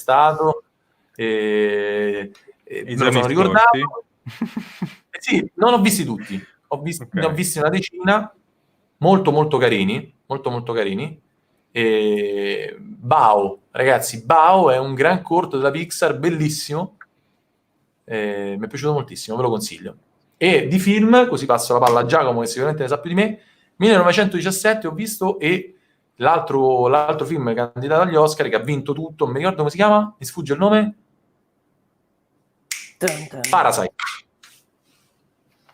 lo sono ricordato. Sì, non ho visti tutti, ne ho visti una decina, molto molto carini, e Bao, ragazzi, Bao è un gran corto della Pixar, bellissimo, mi è piaciuto moltissimo, ve lo consiglio. E di film, così passo la palla a Giacomo che sicuramente ne sa più di me, 1917 ho visto, e l'altro film candidato agli Oscar che ha vinto tutto, non mi ricordo come si chiama, mi sfugge il nome.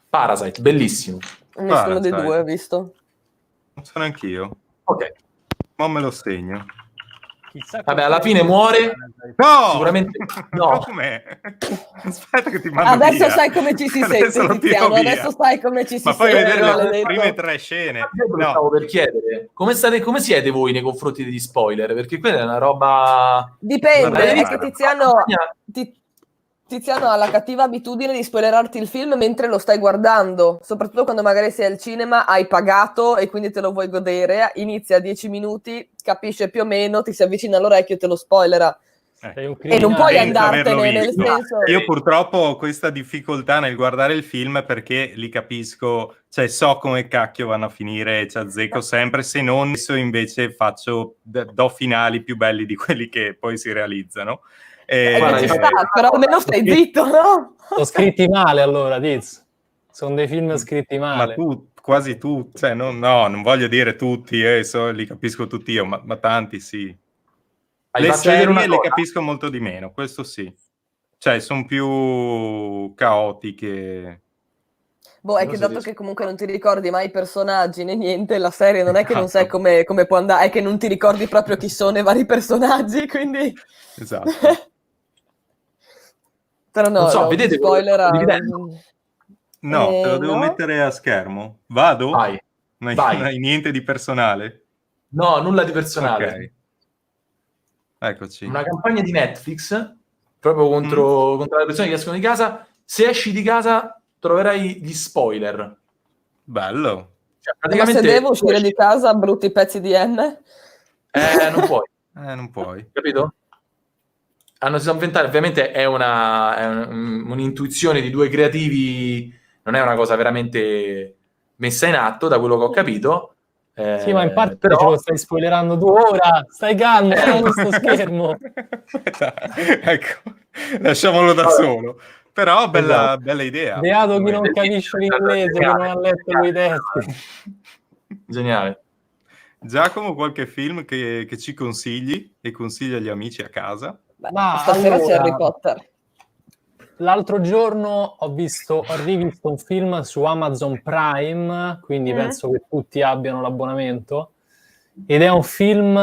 Parasite, bellissimo.
Nessuno dei due ho visto.
Non so neanch'io.
Ok.
Ma me lo segno.
Vabbè, alla fine muore.
No!
Sicuramente no.
Com'è? Aspetta che ti mando
adesso
via.
sai come ci si sente, Tiziano. Adesso sai come ci si
Ma
sente.
poi vedere le prime 3 scene.
No. Stavo per chiedere come siete voi nei confronti degli spoiler? Perché quella è una roba.
Dipende, è che Tiziano ha la cattiva abitudine di spoilerarti il film mentre lo stai guardando, soprattutto quando magari sei al cinema, hai pagato e quindi te lo vuoi godere, inizia a 10 minuti, capisce più o meno, ti si avvicina all'orecchio e te lo spoilera. E non puoi andartene, nel senso...
Io purtroppo ho questa difficoltà nel guardare il film perché li capisco, cioè so come cacchio vanno a finire, ci azzecco sempre, se non adesso invece do finali più belli di quelli che poi si realizzano.
Però almeno stai zitto, no?
Sono scritti male allora, Tiz. Sono dei film scritti male.
Ma quasi tutti, cioè non voglio dire tutti, li capisco tutti io, ma tanti sì. Le serie le capisco molto di meno, questo sì. Cioè, sono più caotiche.
È che dato che comunque non ti ricordi mai i personaggi né niente, la serie non è che non sai come può andare, è che non ti ricordi proprio chi sono i vari personaggi, quindi...
Esatto.
Però no,
non so, vedete
spoiler
No, te lo devo mettere a schermo. Vado?
Vai.
Non hai niente di personale?
No, nulla di personale.
Ok. Eccoci.
Una campagna di Netflix proprio contro le persone che escono di casa. Se esci di casa troverai gli spoiler.
Bello.
Cioè,
praticamente, ma se devo uscire di casa, brutti pezzi di N?
Non puoi.
Non puoi.
Capito? Si sono inventati, ovviamente è un'intuizione di due creativi, non è una cosa veramente messa in atto, da quello che ho capito.
Sì, ma in parte però... ce lo stai spoilerando tu ora, stai calmo con questo schermo.
Ecco, lasciamolo da solo. Però bella idea.
Beato chi non capisce l'inglese, che non ha letto quei testi.
Geniale.
Giacomo, qualche film che ci consigli e consigli agli amici a casa?
Ma stasera c'è Harry Potter.
L'altro giorno ho rivisto un film su Amazon Prime, quindi penso che tutti abbiano l'abbonamento, ed è un film,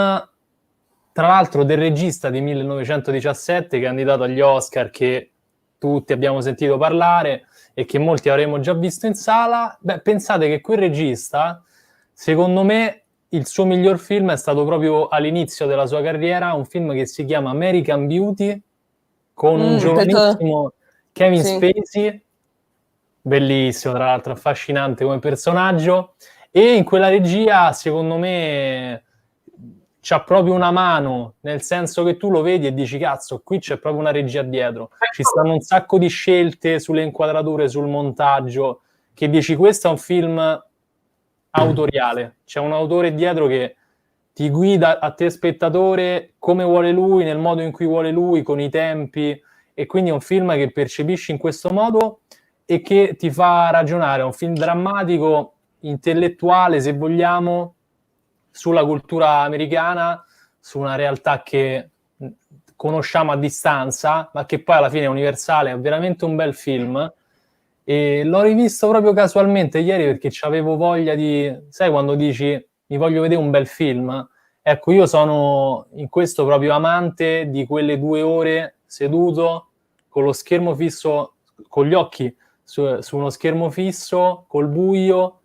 tra l'altro, del regista di 1917, candidato agli Oscar, che tutti abbiamo sentito parlare e che molti avremmo già visto in sala. Pensate che quel regista, secondo me, il suo miglior film è stato proprio all'inizio della sua carriera, un film che si chiama American Beauty, con un giovanissimo Kevin Spacey, bellissimo, tra l'altro affascinante come personaggio, e in quella regia, secondo me, c'ha proprio una mano, nel senso che tu lo vedi e dici, cazzo, qui c'è proprio una regia dietro, ci stanno un sacco di scelte sulle inquadrature, sul montaggio, che dici, questo è un film autoriale, c'è un autore dietro che ti guida a te spettatore come vuole lui, nel modo in cui vuole lui, con i tempi, e quindi è un film che percepisci in questo modo e che ti fa ragionare, è un film drammatico, intellettuale, se vogliamo, sulla cultura americana, su una realtà che conosciamo a distanza, ma che poi alla fine è universale, è veramente un bel film. E l'ho rivisto proprio casualmente ieri perché avevo voglia di... Sai quando dici mi voglio vedere un bel film? Ecco, io sono in questo proprio amante di quelle 2 ore seduto con lo schermo fisso, con gli occhi su uno schermo fisso, col buio,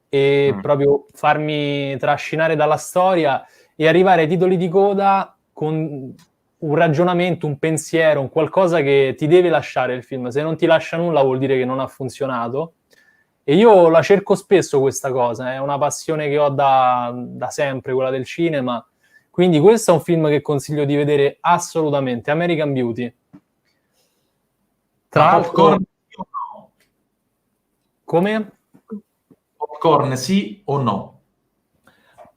e proprio farmi trascinare dalla storia e arrivare ai titoli di coda con un ragionamento, un pensiero, un qualcosa che ti deve lasciare il film. Se non ti lascia nulla vuol dire che non ha funzionato. E io la cerco spesso questa cosa, è una passione che ho da sempre, quella del cinema. Quindi questo è un film che consiglio di vedere assolutamente, American Beauty. Tra l'altro...
Popcorn sì o no?
Come?
Popcorn sì o no?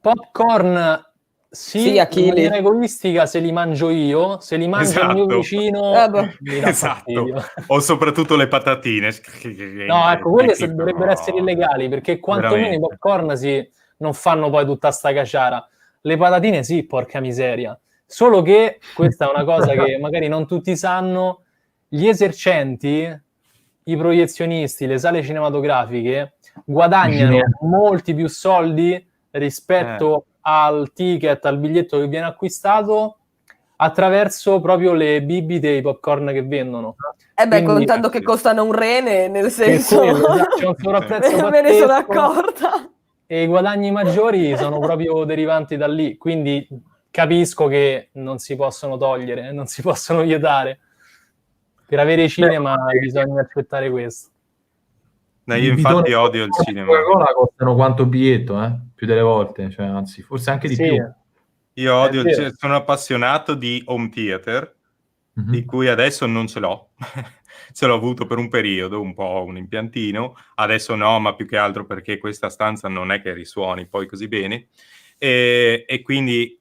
Popcorn sì, in
Achille.
maniera egoistica se li mangio io, se li mangia il mio vicino mi dà fastidio.
O soprattutto le patatine.
No, ecco, quelle dovrebbero essere illegali, perché quantomeno i popcorn non fanno poi tutta sta caciara. Le patatine sì, porca miseria. Solo che, questa è una cosa che magari non tutti sanno, gli esercenti, i proiezionisti, le sale cinematografiche guadagnano molti più soldi rispetto al ticket, al biglietto che viene acquistato attraverso proprio le bibite e i popcorn che vendono.
Quindi, contando che costano un rene, nel senso...
C'è un sovrapprezzo
me ne sono accorta.
E i guadagni maggiori sono proprio derivanti da lì, quindi capisco che non si possono togliere, non si possono vietare. Per avere cinema bisogna accettare questo.
No, io infatti odio il cinema.
Coca-Cola costano quanto biglietto, più delle volte, cioè, anzi, forse anche di più.
Io odio sono appassionato di home theater, di cui adesso non ce l'ho. Ce l'ho avuto per un periodo, un po' un impiantino, adesso no, ma più che altro perché questa stanza non è che risuoni poi così bene, e quindi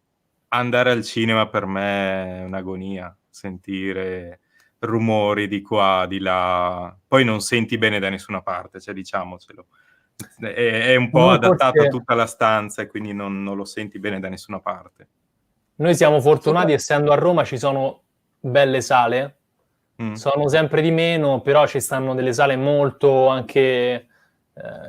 andare al cinema per me è un'agonia, sentire rumori di qua, di là, poi non senti bene da nessuna parte, cioè diciamocelo. È un po' adattato a tutta la stanza e quindi non lo senti bene da nessuna parte.
Noi siamo fortunati, essendo a Roma ci sono belle sale, sono sempre di meno, però ci stanno delle sale molto anche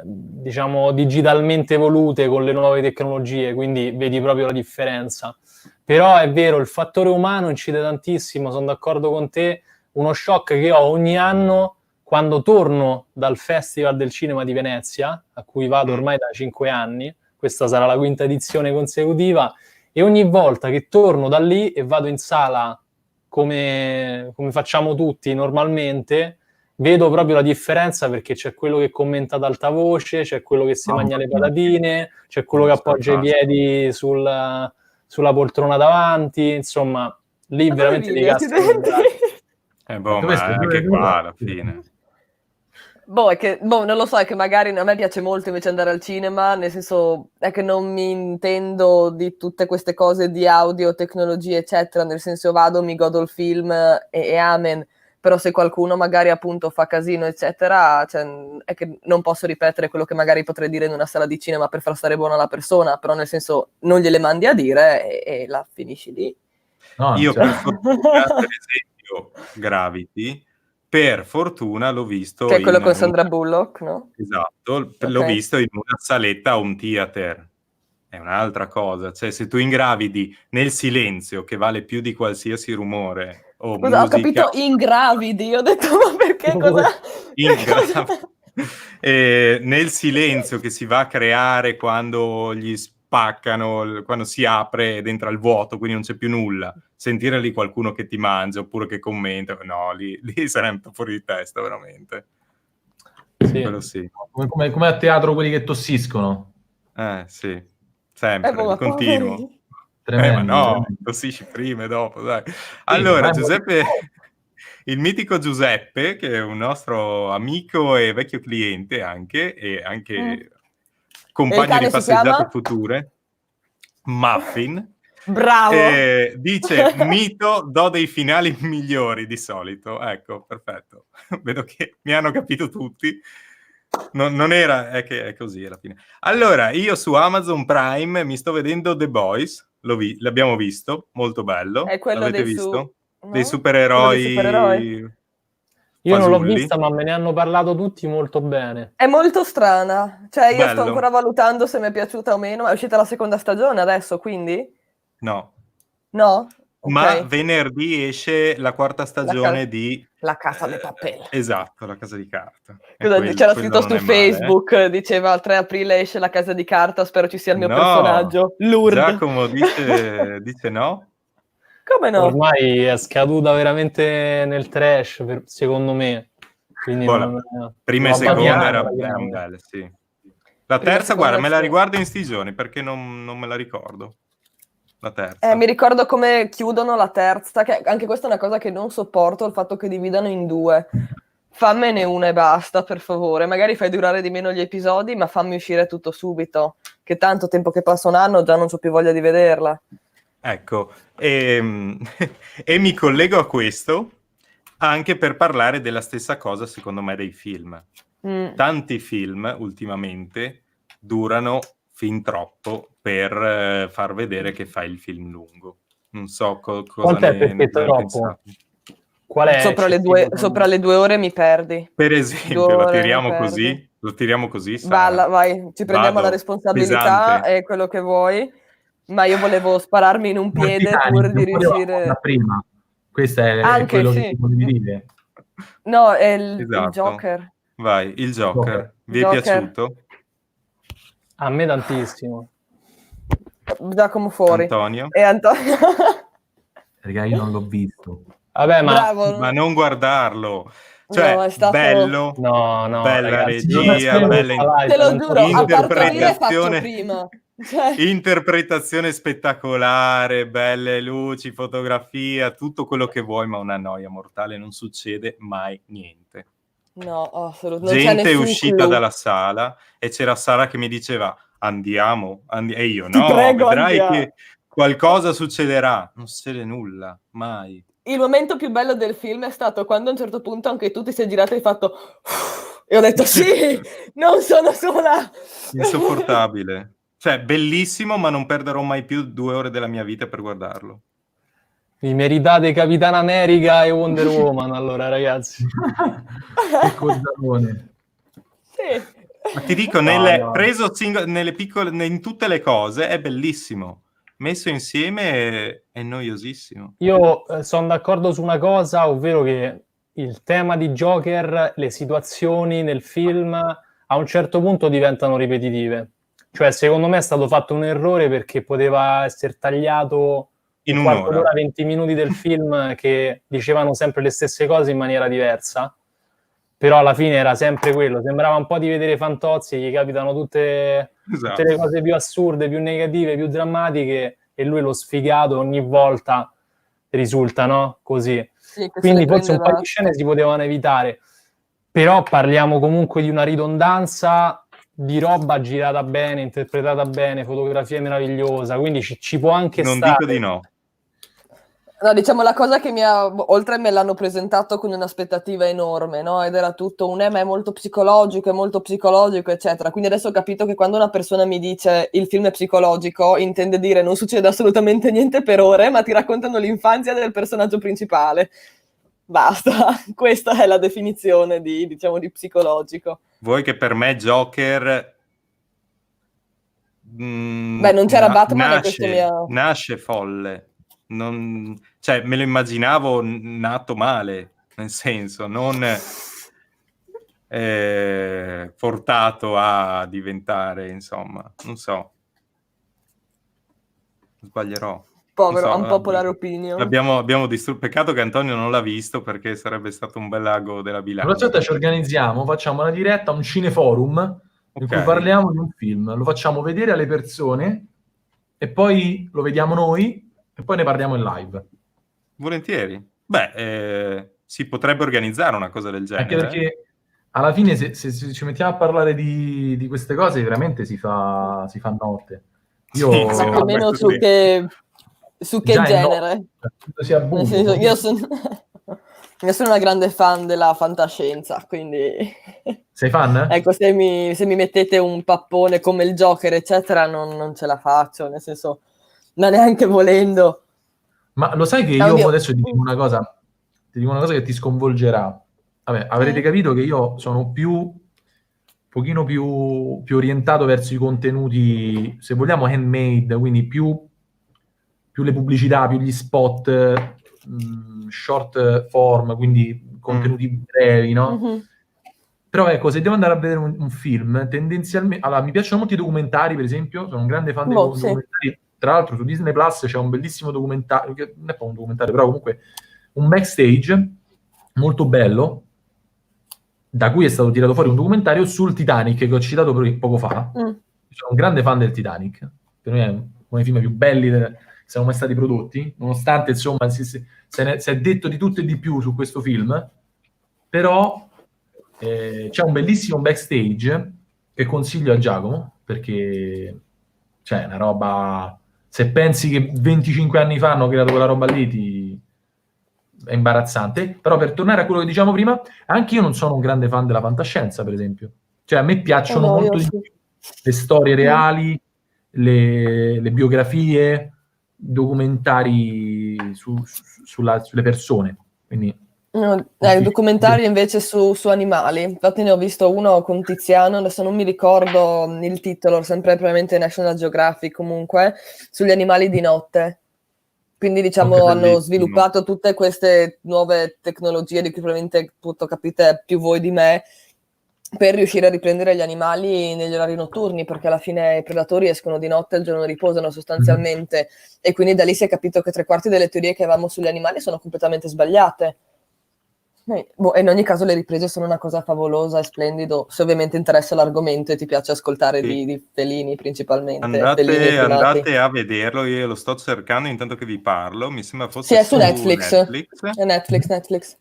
diciamo digitalmente evolute con le nuove tecnologie, quindi vedi proprio la differenza. Però è vero, il fattore umano incide tantissimo, sono d'accordo con te. Uno shock che ho ogni anno quando torno dal Festival del Cinema di Venezia, a cui vado ormai da 5 anni, questa sarà la 5ª edizione consecutiva, e ogni volta che torno da lì e vado in sala come facciamo tutti normalmente, vedo proprio la differenza, perché c'è quello che commenta ad alta voce, c'è quello che si mangia le patatine, c'è quello che appoggia i piedi sulla poltrona davanti, insomma, lì veramente dei casti.
Ma anche qua alla fine.
Non lo so, è che magari a me piace molto invece andare al cinema, nel senso è che non mi intendo di tutte queste cose di audio, tecnologie, eccetera, nel senso vado, mi godo il film e amen, però se qualcuno magari appunto fa casino, eccetera, cioè, è che non posso ripetere quello che magari potrei dire in una sala di cinema per far stare buona la persona, però nel senso non gliele mandi a dire e la finisci lì.
No, io per fortuna, per esempio, Gravity, per fortuna l'ho visto
che è quello con Sandra Bullock, no?
Esatto, l'ho visto in una saletta home theater. È un'altra cosa, cioè se tu ingravidi nel silenzio, che vale più di qualsiasi rumore o
scusa,
musica...
ho capito ingravidi, ho detto ma perché cosa...
nel silenzio che si va a creare quando gli spaccano, quando si apre ed entra il vuoto, quindi non c'è più nulla, sentire lì qualcuno che ti mangia oppure che commenta, no, lì sarei un po' fuori di testa veramente. Quello sì.
Come a teatro quelli che tossiscono.
Sì, sempre, di continuo. Ma no, tossisci prima e dopo, dai. Allora, Giuseppe, il mitico Giuseppe, che è un nostro amico e vecchio cliente anche, e anche compagno di passeggiate future, Muffin.
Bravo!
Dice, mito, do dei finali migliori di solito. Ecco, perfetto. Vedo che mi hanno capito tutti. Non era, è che è così alla fine. Allora, io su Amazon Prime mi sto vedendo The Boys, l'abbiamo visto, molto bello.
È quello
l'avete visto?
no?
Dei supereroi.
Io non l'ho vista, ma me ne hanno parlato tutti molto bene.
È molto strana, cioè io sto ancora valutando se mi è piaciuta o meno. È uscita la 2ª stagione adesso, quindi?
No?
Okay.
Ma venerdì esce la 4ª stagione di
La Casa de Papel.
Esatto, La Casa di Carta.
C'era scritto su Facebook, diceva il 3 aprile esce La Casa di Carta, spero ci sia il mio personaggio, Lourdes.
Giacomo dice no?
Come no?
Ormai è scaduta veramente nel trash, secondo me. Quindi
prima e seconda erano belle, sì. La terza, guarda, me la riguardo in sti giorni perché non me la ricordo. La terza.
Mi ricordo come chiudono la terza, che anche questa è una cosa che non sopporto, il fatto che dividano in due. Fammene una e basta, per favore. Magari fai durare di meno gli episodi, ma fammi uscire tutto subito. Che tanto tempo che passa un anno, già non c'ho più voglia di vederla.
Ecco, e mi collego a questo anche per parlare della stessa cosa, secondo me, dei film. Tanti film, ultimamente, durano fin troppo per far vedere che fai il film lungo. Non so cosa ne pensate.
Qual è
sopra le 2 ore mi perdi.
Per esempio, lo tiriamo così.
Vai, ci prendiamo la responsabilità pesante. E quello che vuoi, ma io volevo spararmi in un piede pur di riuscire...
Prima. Questo è quello che ti volevi dire.
No, è il Joker.
Vai, il Joker. Vi è piaciuto?
A me tantissimo.
Giacomo fuori.
Antonio?
E Antonio...
Raga, io non l'ho visto.
Vabbè,
ma non guardarlo. Cioè, no, è stato... bello, bella
ragazzi,
regia, bella
te lo giuro, a partorire faccio prima.
Interpretazione spettacolare, belle luci, fotografia, tutto quello che vuoi, ma una noia mortale, non succede mai niente.
No, assolutamente.
Gente è uscita dalla sala e c'era Sara che mi diceva andiamo. E io no, prego, vedrai che qualcosa succederà. Non succede nulla, mai.
Il momento più bello del film è stato quando a un certo punto anche tu ti sei girato e hai fatto e ho detto sì, non sono sola.
Insopportabile. Cioè, bellissimo, ma non perderò mai più 2 ore della mia vita per guardarlo.
Vi meritate Capitan America e Wonder Woman, allora, ragazzi.
Che cozzalone.
Sì.
Ma ti dico, preso nelle piccole, in tutte le cose, è bellissimo. Messo insieme è noiosissimo.
Io sono d'accordo su una cosa, ovvero che il tema di Joker, le situazioni nel film, a un certo punto diventano ripetitive. Cioè, secondo me è stato fatto un errore perché poteva essere tagliato in un quarto d'ora, 20 minuti del film che dicevano sempre le stesse cose in maniera diversa, però alla fine era sempre quello, sembrava un po' di vedere Fantozzi, gli capitano tutte le cose più assurde, più negative, più drammatiche, e lui lo sfigato ogni volta risulta, no? Così. Sì, quindi forse un po' di scene si potevano evitare, però parliamo comunque di una ridondanza di roba girata bene, interpretata bene, fotografia meravigliosa, quindi ci può anche stare.
Non dico di no.
No, diciamo la cosa che oltre me l'hanno presentato con un'aspettativa enorme, no? Ed era tutto un ma è molto psicologico, eccetera. Quindi adesso ho capito che quando una persona mi dice il film è psicologico, intende dire non succede assolutamente niente per ore, ma ti raccontano l'infanzia del personaggio principale. Basta, questa è la definizione di psicologico.
Vuoi che per me Joker...
Beh, non c'era Batman e questo
nasce folle. Cioè, me lo immaginavo nato male, nel senso, non portato a diventare, insomma, non so. Sbaglierò.
Povero, unpopular opinion.
Abbiamo distrutto. Peccato che Antonio non l'ha visto, perché sarebbe stato un bel ago della bilancia.
La prossima volta ci organizziamo, facciamo una diretta, un cineforum, in cui parliamo di un film, lo facciamo vedere alle persone e poi lo vediamo noi e poi ne parliamo in live.
Volentieri. Beh, si potrebbe organizzare una cosa del genere.
Anche perché alla fine se ci mettiamo a parlare di queste cose veramente si fa notte. Io
almeno su che genere.
Nel senso,
io sono una grande fan della fantascienza, quindi
sei fan?
Ecco, se mi mettete un pappone come il Joker eccetera non ce la faccio, nel senso, ma neanche volendo.
Ma lo sai che io adesso ti dico una cosa che ti sconvolgerà. Vabbè, avrete capito che io sono un pochino più orientato verso i contenuti, se vogliamo, handmade, quindi più le pubblicità, più gli spot, short form, quindi contenuti brevi, no? Mm-hmm. Però ecco, se devo andare a vedere un film, tendenzialmente... Allora, mi piacciono molti documentari, per esempio, sono un grande fan dei documentari. Tra l'altro su Disney Plus c'è un bellissimo documentario, che non è un documentario, però comunque un backstage molto bello, da cui è stato tirato fuori un documentario sul Titanic che ho citato poco fa. Sono un grande fan del Titanic, per me è uno dei film più belli che siano mai stati prodotti, nonostante insomma si è detto di tutto e di più su questo film, però c'è un bellissimo backstage che consiglio a Giacomo, perché c'è una roba, se pensi che 25 anni fa hanno creato quella roba lì è imbarazzante. Però per tornare a quello che diciamo prima, anche io non sono un grande fan della fantascienza, per esempio. Cioè a me piacciono molto di più le storie reali, le biografie, documentari sulle persone. Quindi
documentari invece su animali. Infatti ne ho visto uno con Tiziano, adesso non mi ricordo il titolo, sempre probabilmente National Geographic comunque, sugli animali di notte. Quindi diciamo hanno sviluppato tutte queste nuove tecnologie di cui probabilmente appunto capite più voi di me, per riuscire a riprendere gli animali negli orari notturni, perché alla fine i predatori escono di notte e il giorno riposano sostanzialmente, e quindi da lì si è capito che 3/4 delle teorie che avevamo sugli animali sono completamente sbagliate. In ogni caso le riprese sono una cosa favolosa e splendido, se ovviamente interessa l'argomento e ti piace ascoltare di felini principalmente.
Andate a vederlo, io lo sto cercando intanto che vi parlo, mi sembra fosse
è su Netflix. È Netflix.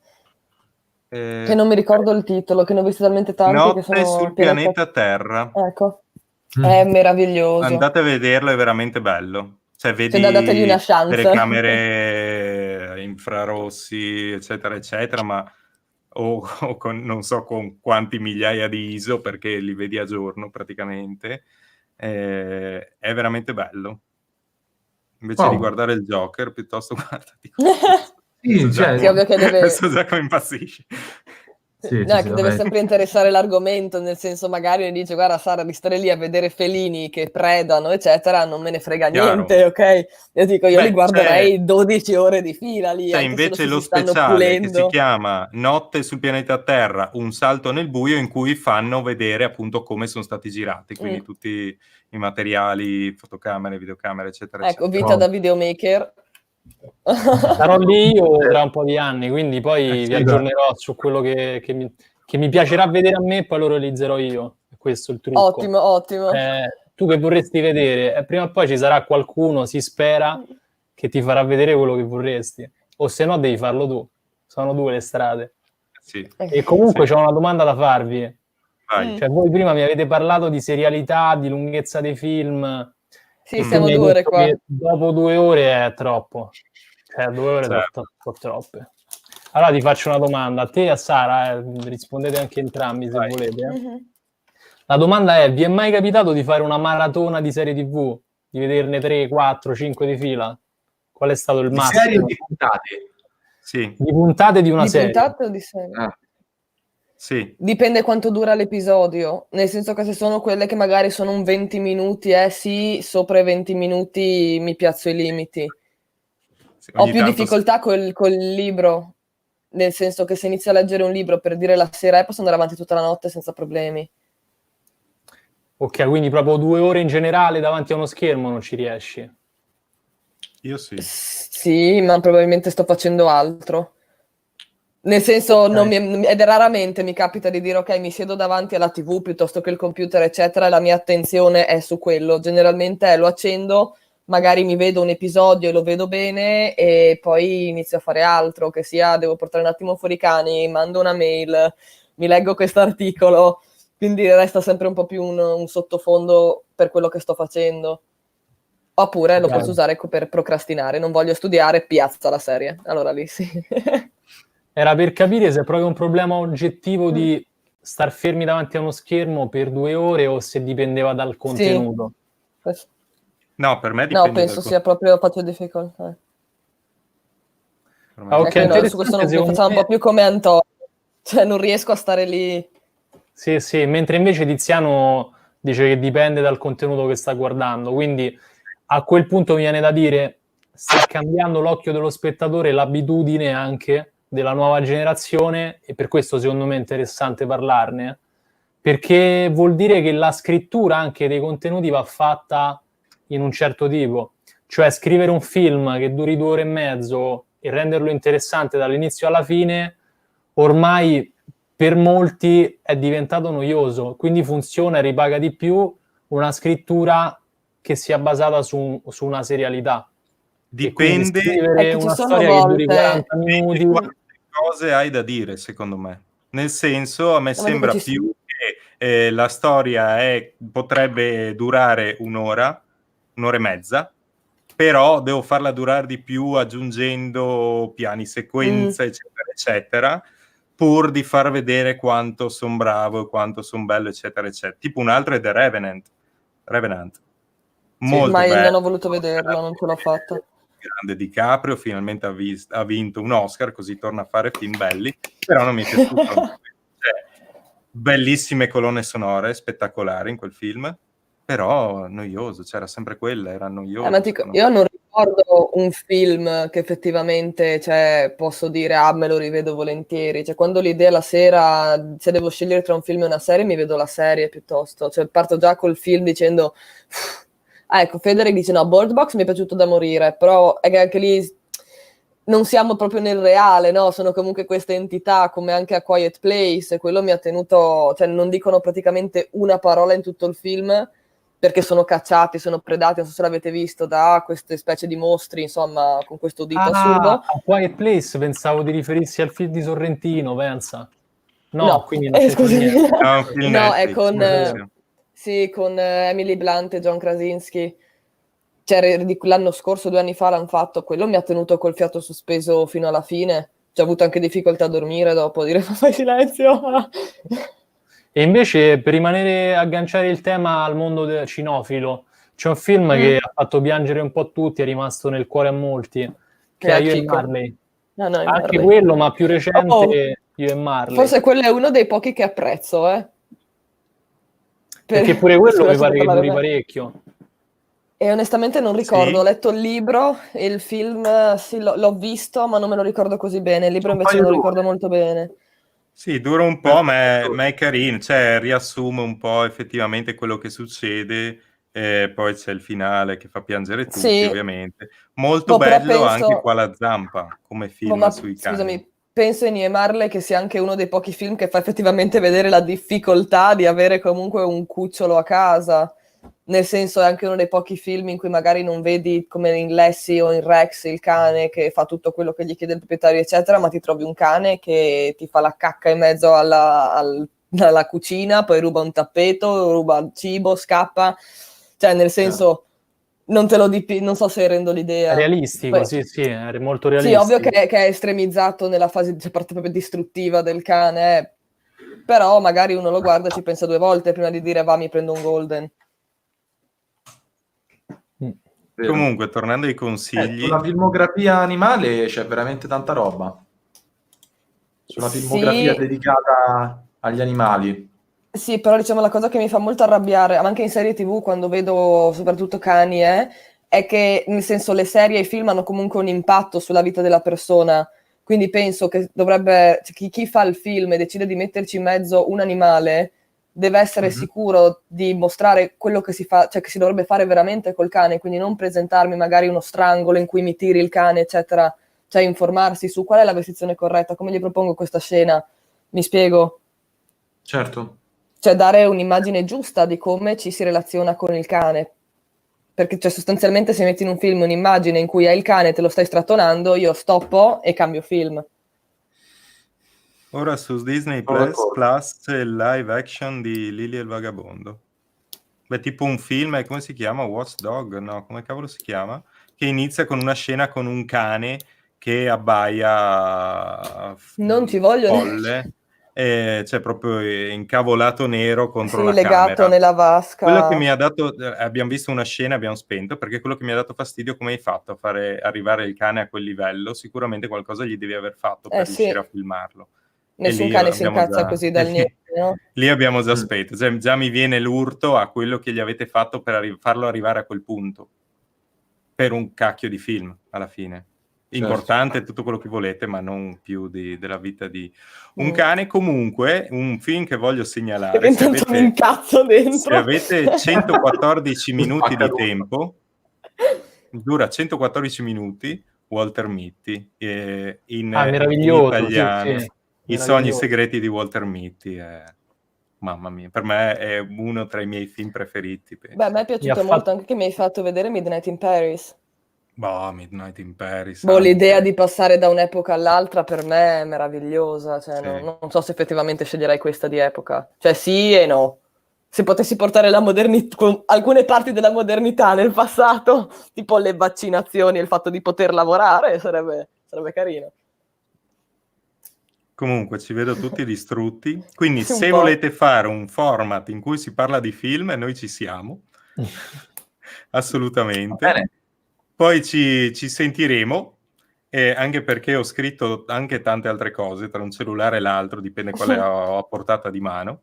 Che non mi ricordo il titolo, che ne ho visti talmente tanti
Notte
che sono
sul pianeta Terra.
Ecco, è meraviglioso.
Andate a vederlo, è veramente bello. Cioè, vedi
dategli una chance.
telecamere infrarossi, eccetera, eccetera, ma o con, non so con quanti migliaia di ISO, perché li vedi a giorno praticamente. È veramente bello. Invece di guardare il Joker, piuttosto guardati questo Giacomo impazzisce.
Deve sempre interessare l'argomento, nel senso magari mi dice guarda Sara, di stare lì a vedere felini che predano eccetera non me ne frega niente, ok? Io dico li guarderei 12 ore di fila lì.
C'è invece lo speciale che si chiama Notte sul pianeta Terra, un salto nel buio, in cui fanno vedere appunto come sono stati girati, quindi tutti i materiali, fotocamere, videocamere, eccetera,
ecco, vita da videomaker.
Sarò lì io tra un po' di anni, quindi poi vi aggiornerò su quello che mi piacerà vedere a me, poi lo realizzerò io. Questo è il trucco.
Ottimo.
Tu che vorresti vedere, prima o poi ci sarà qualcuno, si spera, che ti farà vedere quello che vorresti, o se no devi farlo tu. Sono due le strade. E comunque c'ho una domanda da farvi. Cioè, voi prima mi avete parlato di serialità, di lunghezza dei film.
Sì, siamo 2 ore qua.
Dopo 2 ore è troppo. 2 ore sono troppe. Allora ti faccio una domanda, a te e a Sara, rispondete anche entrambi se volete. La domanda è, vi è mai capitato di fare una maratona di serie TV? Di vederne 3, 4, 5 di fila? Qual è stato il massimo?
Di serie o di puntate?
Sì.
Di puntate di una serie?
Di puntate o di serie?
Sì.
Dipende quanto dura l'episodio, nel senso che se sono quelle che magari sono un 20 minuti, sì, sopra i 20 minuti mi piazzo i limiti. Ho più difficoltà col libro, nel senso che se inizio a leggere un libro per dire la sera posso andare avanti tutta la notte senza problemi.
Ok, quindi proprio 2 ore in generale davanti a uno schermo non ci riesci?
Io sì.
Sì, ma probabilmente sto facendo altro. Nel senso, ed raramente mi capita di dire ok, mi siedo davanti alla TV piuttosto che il computer, eccetera, e la mia attenzione è su quello. Generalmente lo accendo, magari mi vedo un episodio e lo vedo bene e poi inizio a fare altro, che sia devo portare un attimo fuori i cani, mando una mail, mi leggo questo articolo, quindi resta sempre un po' più un sottofondo per quello che sto facendo. Oppure lo posso usare per procrastinare, non voglio studiare, piazza la serie. Allora lì sì.
Era per capire se è proprio un problema oggettivo di star fermi davanti a uno schermo per 2 ore o se dipendeva dal contenuto.
Sì.
No, per me dipende.
No, penso sia proprio faccio difficoltà.
Ok,
su questo non facciamo un po' più come Antonio, cioè non riesco a stare lì.
Sì, mentre invece Tiziano dice che dipende dal contenuto che sta guardando, quindi a quel punto mi viene da dire sta cambiando l'occhio dello spettatore, l'abitudine anche della nuova generazione, e per questo secondo me è interessante parlarne, perché vuol dire che la scrittura anche dei contenuti va fatta in un certo tipo, cioè scrivere un film che duri 2 ore e mezzo e renderlo interessante dall'inizio alla fine ormai per molti è diventato noioso, quindi funziona e ripaga di più una scrittura che sia basata su una serialità.
Dipende,
scrivere una storia che duri 40 minuti.
Quante cose hai da dire, secondo me. Nel senso, a me sembra più che la storia potrebbe durare un'ora e mezza, però devo farla durare di più aggiungendo piani sequenza, eccetera, eccetera, pur di far vedere quanto son bravo e quanto son bello, eccetera, eccetera. Tipo un altro è The Revenant. Molto
ma io
bello.
non ho voluto vederlo, non ce l'ho fatta.
Grande DiCaprio, finalmente ha vinto un Oscar, così torna a fare film belli, però non mi è piaciuto. Bellissime colonne sonore, spettacolari in quel film, però noioso, c'era sempre quella, era noioso.
Ma io non ricordo un film che effettivamente, cioè, posso dire, me lo rivedo volentieri. Cioè, quando l'idea la sera, se devo scegliere tra un film e una serie, mi vedo la serie piuttosto. Cioè, parto già col film dicendo... ecco, Federico dice, no, Bird Box mi è piaciuto da morire, però è che anche lì non siamo proprio nel reale, no? Sono comunque queste entità, come anche a Quiet Place, e quello mi ha tenuto... Cioè, non dicono praticamente una parola in tutto il film, perché sono cacciati, sono predati, non so se l'avete visto, da queste specie di mostri, insomma, con questo dito assurdo.
A Quiet Place pensavo di riferirsi al film di Sorrentino, pensa. No, quindi non c'è
niente. No, è con... Sì, con Emily Blunt e John Krasinski. Cioè, l'anno scorso, 2 anni fa l'hanno fatto, quello mi ha tenuto col fiato sospeso fino alla fine. Ho avuto anche difficoltà a dormire dopo, dire fai silenzio.
E invece, per rimanere agganciare il tema al mondo cinofilo, c'è un film che ha fatto piangere un po' tutti, è rimasto nel cuore a molti, che è Io e Marley. Anche Marley. Quello, ma più recente, Io e Marley.
Forse quello è uno dei pochi che apprezzo,
Perché pure quello mi pare che duri parecchio.
E onestamente non ricordo, ho letto il libro e il film sì, l'ho visto, ma non me lo ricordo così bene. Il libro invece me lo ricordo molto bene.
Sì, dura un po', ma è carino, cioè riassume un po' effettivamente quello che succede, poi c'è il finale che fa piangere tutti, ovviamente. Molto bello anche qua la zampa, come film sui cani.
Scusami, penso in Io e Marley che sia anche uno dei pochi film che fa effettivamente vedere la difficoltà di avere comunque un cucciolo a casa. Nel senso è anche uno dei pochi film in cui magari non vedi come in Lassie o in Rex il cane che fa tutto quello che gli chiede il proprietario eccetera, ma ti trovi un cane che ti fa la cacca in mezzo alla cucina, poi ruba un tappeto, ruba il cibo, scappa, cioè nel senso non te lo non so se rendo l'idea.
È realistico, poi, sì, è molto realistico.
Sì, ovvio che è estremizzato nella fase parte proprio distruttiva del cane, però magari uno lo guarda e ci pensa 2 volte prima di dire va mi prendo un golden.
Comunque, tornando ai consigli...
sulla filmografia animale c'è veramente tanta roba. Sulla filmografia dedicata agli animali.
Sì, però diciamo la cosa che mi fa molto arrabbiare, anche in serie TV, quando vedo soprattutto cani, è che, nel senso, le serie e i film hanno comunque un impatto sulla vita della persona. Quindi penso che dovrebbe... Chi fa il film e decide di metterci in mezzo un animale... deve essere sicuro di mostrare quello che si fa, cioè che si dovrebbe fare veramente col cane, quindi non presentarmi magari uno strangolo in cui mi tiri il cane, eccetera, cioè informarsi su qual è la vestizione corretta, come gli propongo questa scena, mi spiego?
Certo.
Cioè dare un'immagine giusta di come ci si relaziona con il cane, perché cioè, sostanzialmente se metti in un film un'immagine in cui hai il cane e te lo stai strattonando, io stoppo e cambio film.
Ora su Disney Plus c'è il live action di Lily e il Vagabondo. Beh, tipo un film, come si chiama? Watchdog? No, come cavolo si chiama? Che inizia con una scena con un cane che abbaia
non ci voglio
folle, cioè proprio incavolato nero contro la
legato
camera.
Nella vasca.
Quello che mi ha dato, abbiamo visto una scena, abbiamo spento, perché quello che mi ha dato fastidio, come hai fatto a fare arrivare il cane a quel livello, sicuramente qualcosa gli devi aver fatto per riuscire a filmarlo.
Nessun cane si incazza così dal niente, no?
Lì abbiamo già spento, cioè, già mi viene l'urto a quello che gli avete fatto per farlo arrivare a quel punto, per un cacchio di film, alla fine. Importante tutto quello che volete, ma non più della vita di un cane. Comunque, un film che voglio segnalare, se avete 114 minuti di tempo, dura 114 minuti, Walter Mitty, in
meraviglioso,
italiano.
sì.
I sogni segreti di Walter Mitty. Mamma mia, per me è uno tra i miei film preferiti. Penso.
Beh, a me è piaciuto molto anche che mi hai fatto vedere Midnight in Paris.
Boh, Midnight in Paris.
L'idea di passare da un'epoca all'altra per me è meravigliosa. Cioè, sì. non so se effettivamente sceglierei questa di epoca. Cioè, sì e no. Se potessi portare la modernità, alcune parti della modernità nel passato, tipo le vaccinazioni e il fatto di poter lavorare, sarebbe carino.
Comunque ci vedo tutti distrutti, quindi se volete fare un format in cui si parla di film, noi ci siamo, assolutamente. Poi ci sentiremo, anche perché ho scritto anche tante altre cose, tra un cellulare e l'altro, dipende quale ho a portata di mano,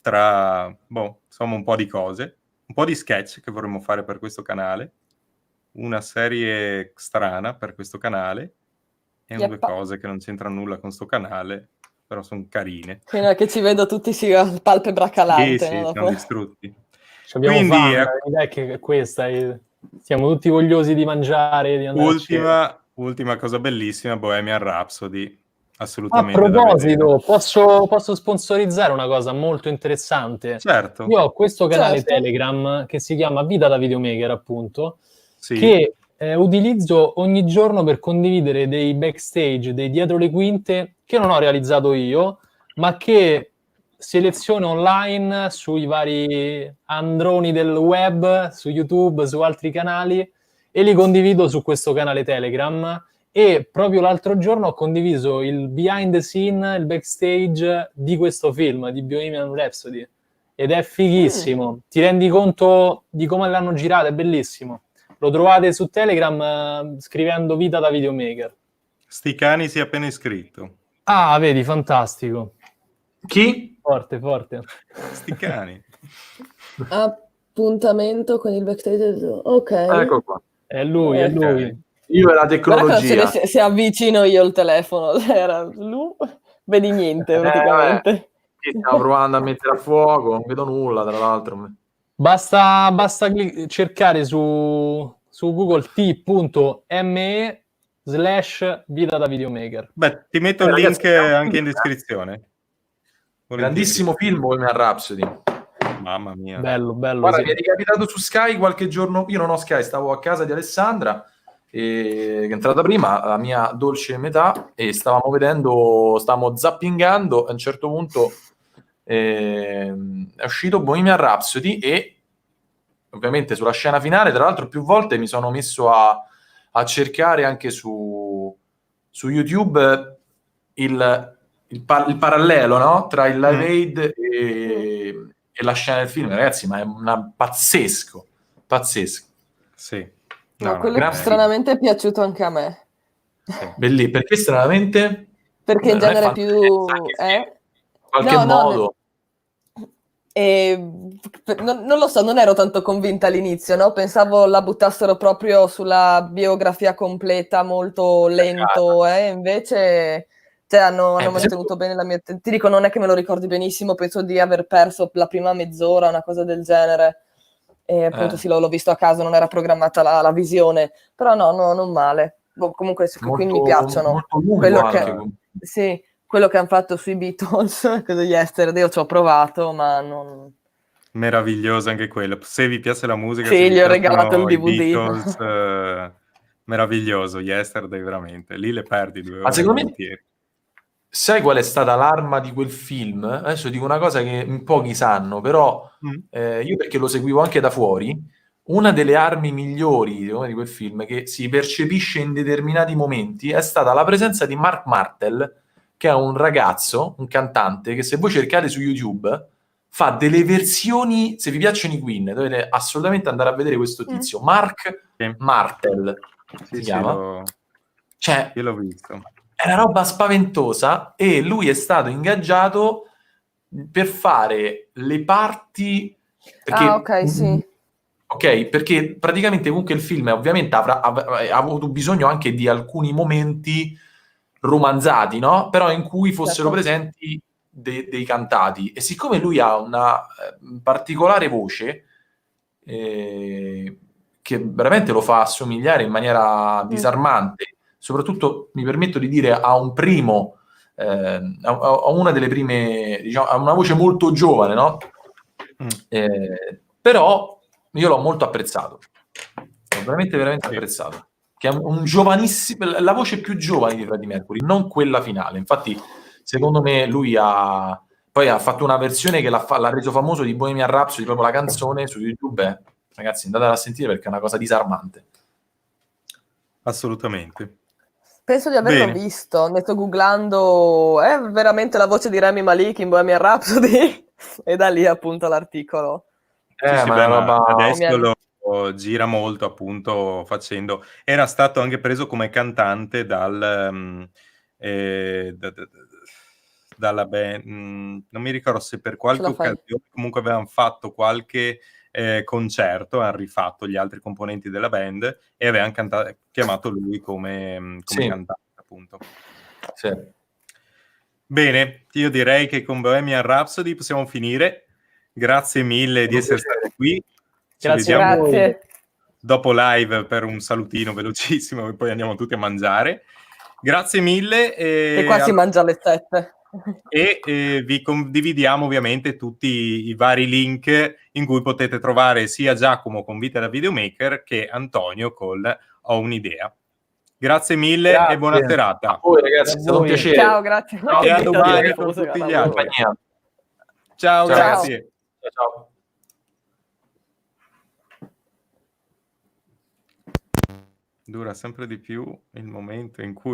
tra, insomma un po' di cose, un po' di sketch che vorremmo fare per questo canale, una serie strana per questo canale, e due cose che non c'entrano nulla con sto canale, però sono carine.
Che ci vedo tutti palpebra calante.
Sì, siamo distrutti.
Abbiamo fame, l'idea è che questa siamo tutti vogliosi di mangiare, di andare
ultima cosa bellissima, Bohemian Rhapsody, assolutamente.
A proposito, posso sponsorizzare una cosa molto interessante?
Certo.
Io ho questo canale Telegram che si chiama Vita da Videomaker, appunto, che utilizzo ogni giorno per condividere dei backstage, dei dietro le quinte che non ho realizzato io, ma che seleziono online sui vari androni del web, su YouTube, su altri canali, e li condivido su questo canale Telegram. E proprio l'altro giorno ho condiviso il behind the scene, il backstage di questo film, di Bohemian Rhapsody, ed è fighissimo. Ti rendi conto di come l'hanno girato, è bellissimo. Lo trovate su Telegram scrivendo Vita da Videomaker.
Sti cani si è appena iscritto.
Ah, vedi, fantastico.
Chi?
Forte.
Sti cani.
Appuntamento con il backstage. Ok.
Ecco qua.
È lui.
Io e la tecnologia.
Se avvicino io il telefono, vedi niente praticamente.
Stiamo provando a mettere a fuoco, non vedo nulla tra l'altro.
Basta cercare su Google t.me/Vita da Videomaker.
Beh, ti metto il link anche in descrizione.
Grandissimo film Bohemian Rhapsody.
Mamma mia.
Bello.
Guarda, mi è ricapitato su Sky qualche giorno. Io non ho Sky, stavo a casa di Alessandra, che è entrata prima, la mia dolce metà, e stavamo zappingando. A un certo punto è uscito Bohemian Rhapsody, e ovviamente sulla scena finale, tra l'altro più volte mi sono messo a cercare anche su YouTube il parallelo, no? Tra il Live Aid e la scena del film, ragazzi, ma è pazzesco.
Sì.
Quello stranamente è piaciuto anche a me.
Sì.
Bellissimo. Perché stranamente?
Perché in genere più
in qualche modo.
Non lo so, non ero tanto convinta all'inizio, no? Pensavo la buttassero proprio sulla biografia completa, molto lento, invece hanno mantenuto bene la mia... Ti dico, non è che me lo ricordi benissimo, penso di aver perso la prima mezz'ora, una cosa del genere. E appunto sì, l'ho visto a caso, non era programmata la visione, però no, non male. Comunque qui mi piacciono. Quello che hanno fatto sui Beatles, quello di Yesterday, io ci ho provato, ma non...
Meraviglioso anche quello. Se vi piace la musica,
sì, gli ho regalato il DVD.
Beatles, meraviglioso, Yesterday, veramente. Lì le perdi 2 ore.
Ma secondo me, sai qual è stata l'arma di quel film? Adesso dico una cosa che in pochi sanno, però io, perché lo seguivo anche da fuori, una delle armi migliori di quel film, che si percepisce in determinati momenti, è stata la presenza di Mark Martel, che è un ragazzo, un cantante, che se voi cercate su YouTube fa delle versioni, se vi piacciono i Queen, dovete assolutamente andare a vedere questo tizio, Mark Martel si chiama. Cioè,
io l'ho visto.
È una roba spaventosa, e lui è stato ingaggiato per fare le parti... Perché, ok, perché praticamente comunque il film ovviamente ha avuto bisogno anche di alcuni momenti romanzati, no? Però in cui fossero presenti dei cantati, e siccome lui ha una particolare voce che veramente lo fa assomigliare in maniera disarmante, soprattutto mi permetto di dire a un primo ha una delle prime, diciamo, ha una voce molto giovane, no? Però io l'ho molto apprezzato, l'ho veramente apprezzato, che è un giovanissimo, la voce più giovane di Freddie Mercury, non quella finale. Infatti secondo me lui poi ha fatto una versione che l'ha reso famoso di Bohemian Rhapsody, proprio la canzone su YouTube. Ragazzi, andatela a sentire perché è una cosa disarmante.
Assolutamente.
Penso di averlo visto, ne sto googlando, è veramente la voce di Rami Malek in Bohemian Rhapsody? E da lì appunto l'articolo.
Ma adesso lo gira molto, appunto, facendo... Era stato anche preso come cantante dalla band, non mi ricordo se per qualche occasione, comunque avevano fatto qualche concerto, hanno rifatto gli altri componenti della band e avevano chiamato lui come cantante, appunto.
Sì.
Bene, io direi che con Bohemian Rhapsody possiamo finire. Grazie mille di essere stati qui. Ci vediamo dopo live per un salutino velocissimo e poi andiamo tutti a mangiare. Grazie mille.
E qua si mangia alle 7.
E vi condividiamo ovviamente tutti i vari link in cui potete trovare sia Giacomo con Vita da Videomaker che Antonio con Ho un'idea. Grazie mille e buona serata.
A voi ragazzi, è stato un piacere.
Ciao, grazie.
E a domani con tutti gli altri. Ciao, grazie.
Ciao.
Dura sempre di più il momento in cui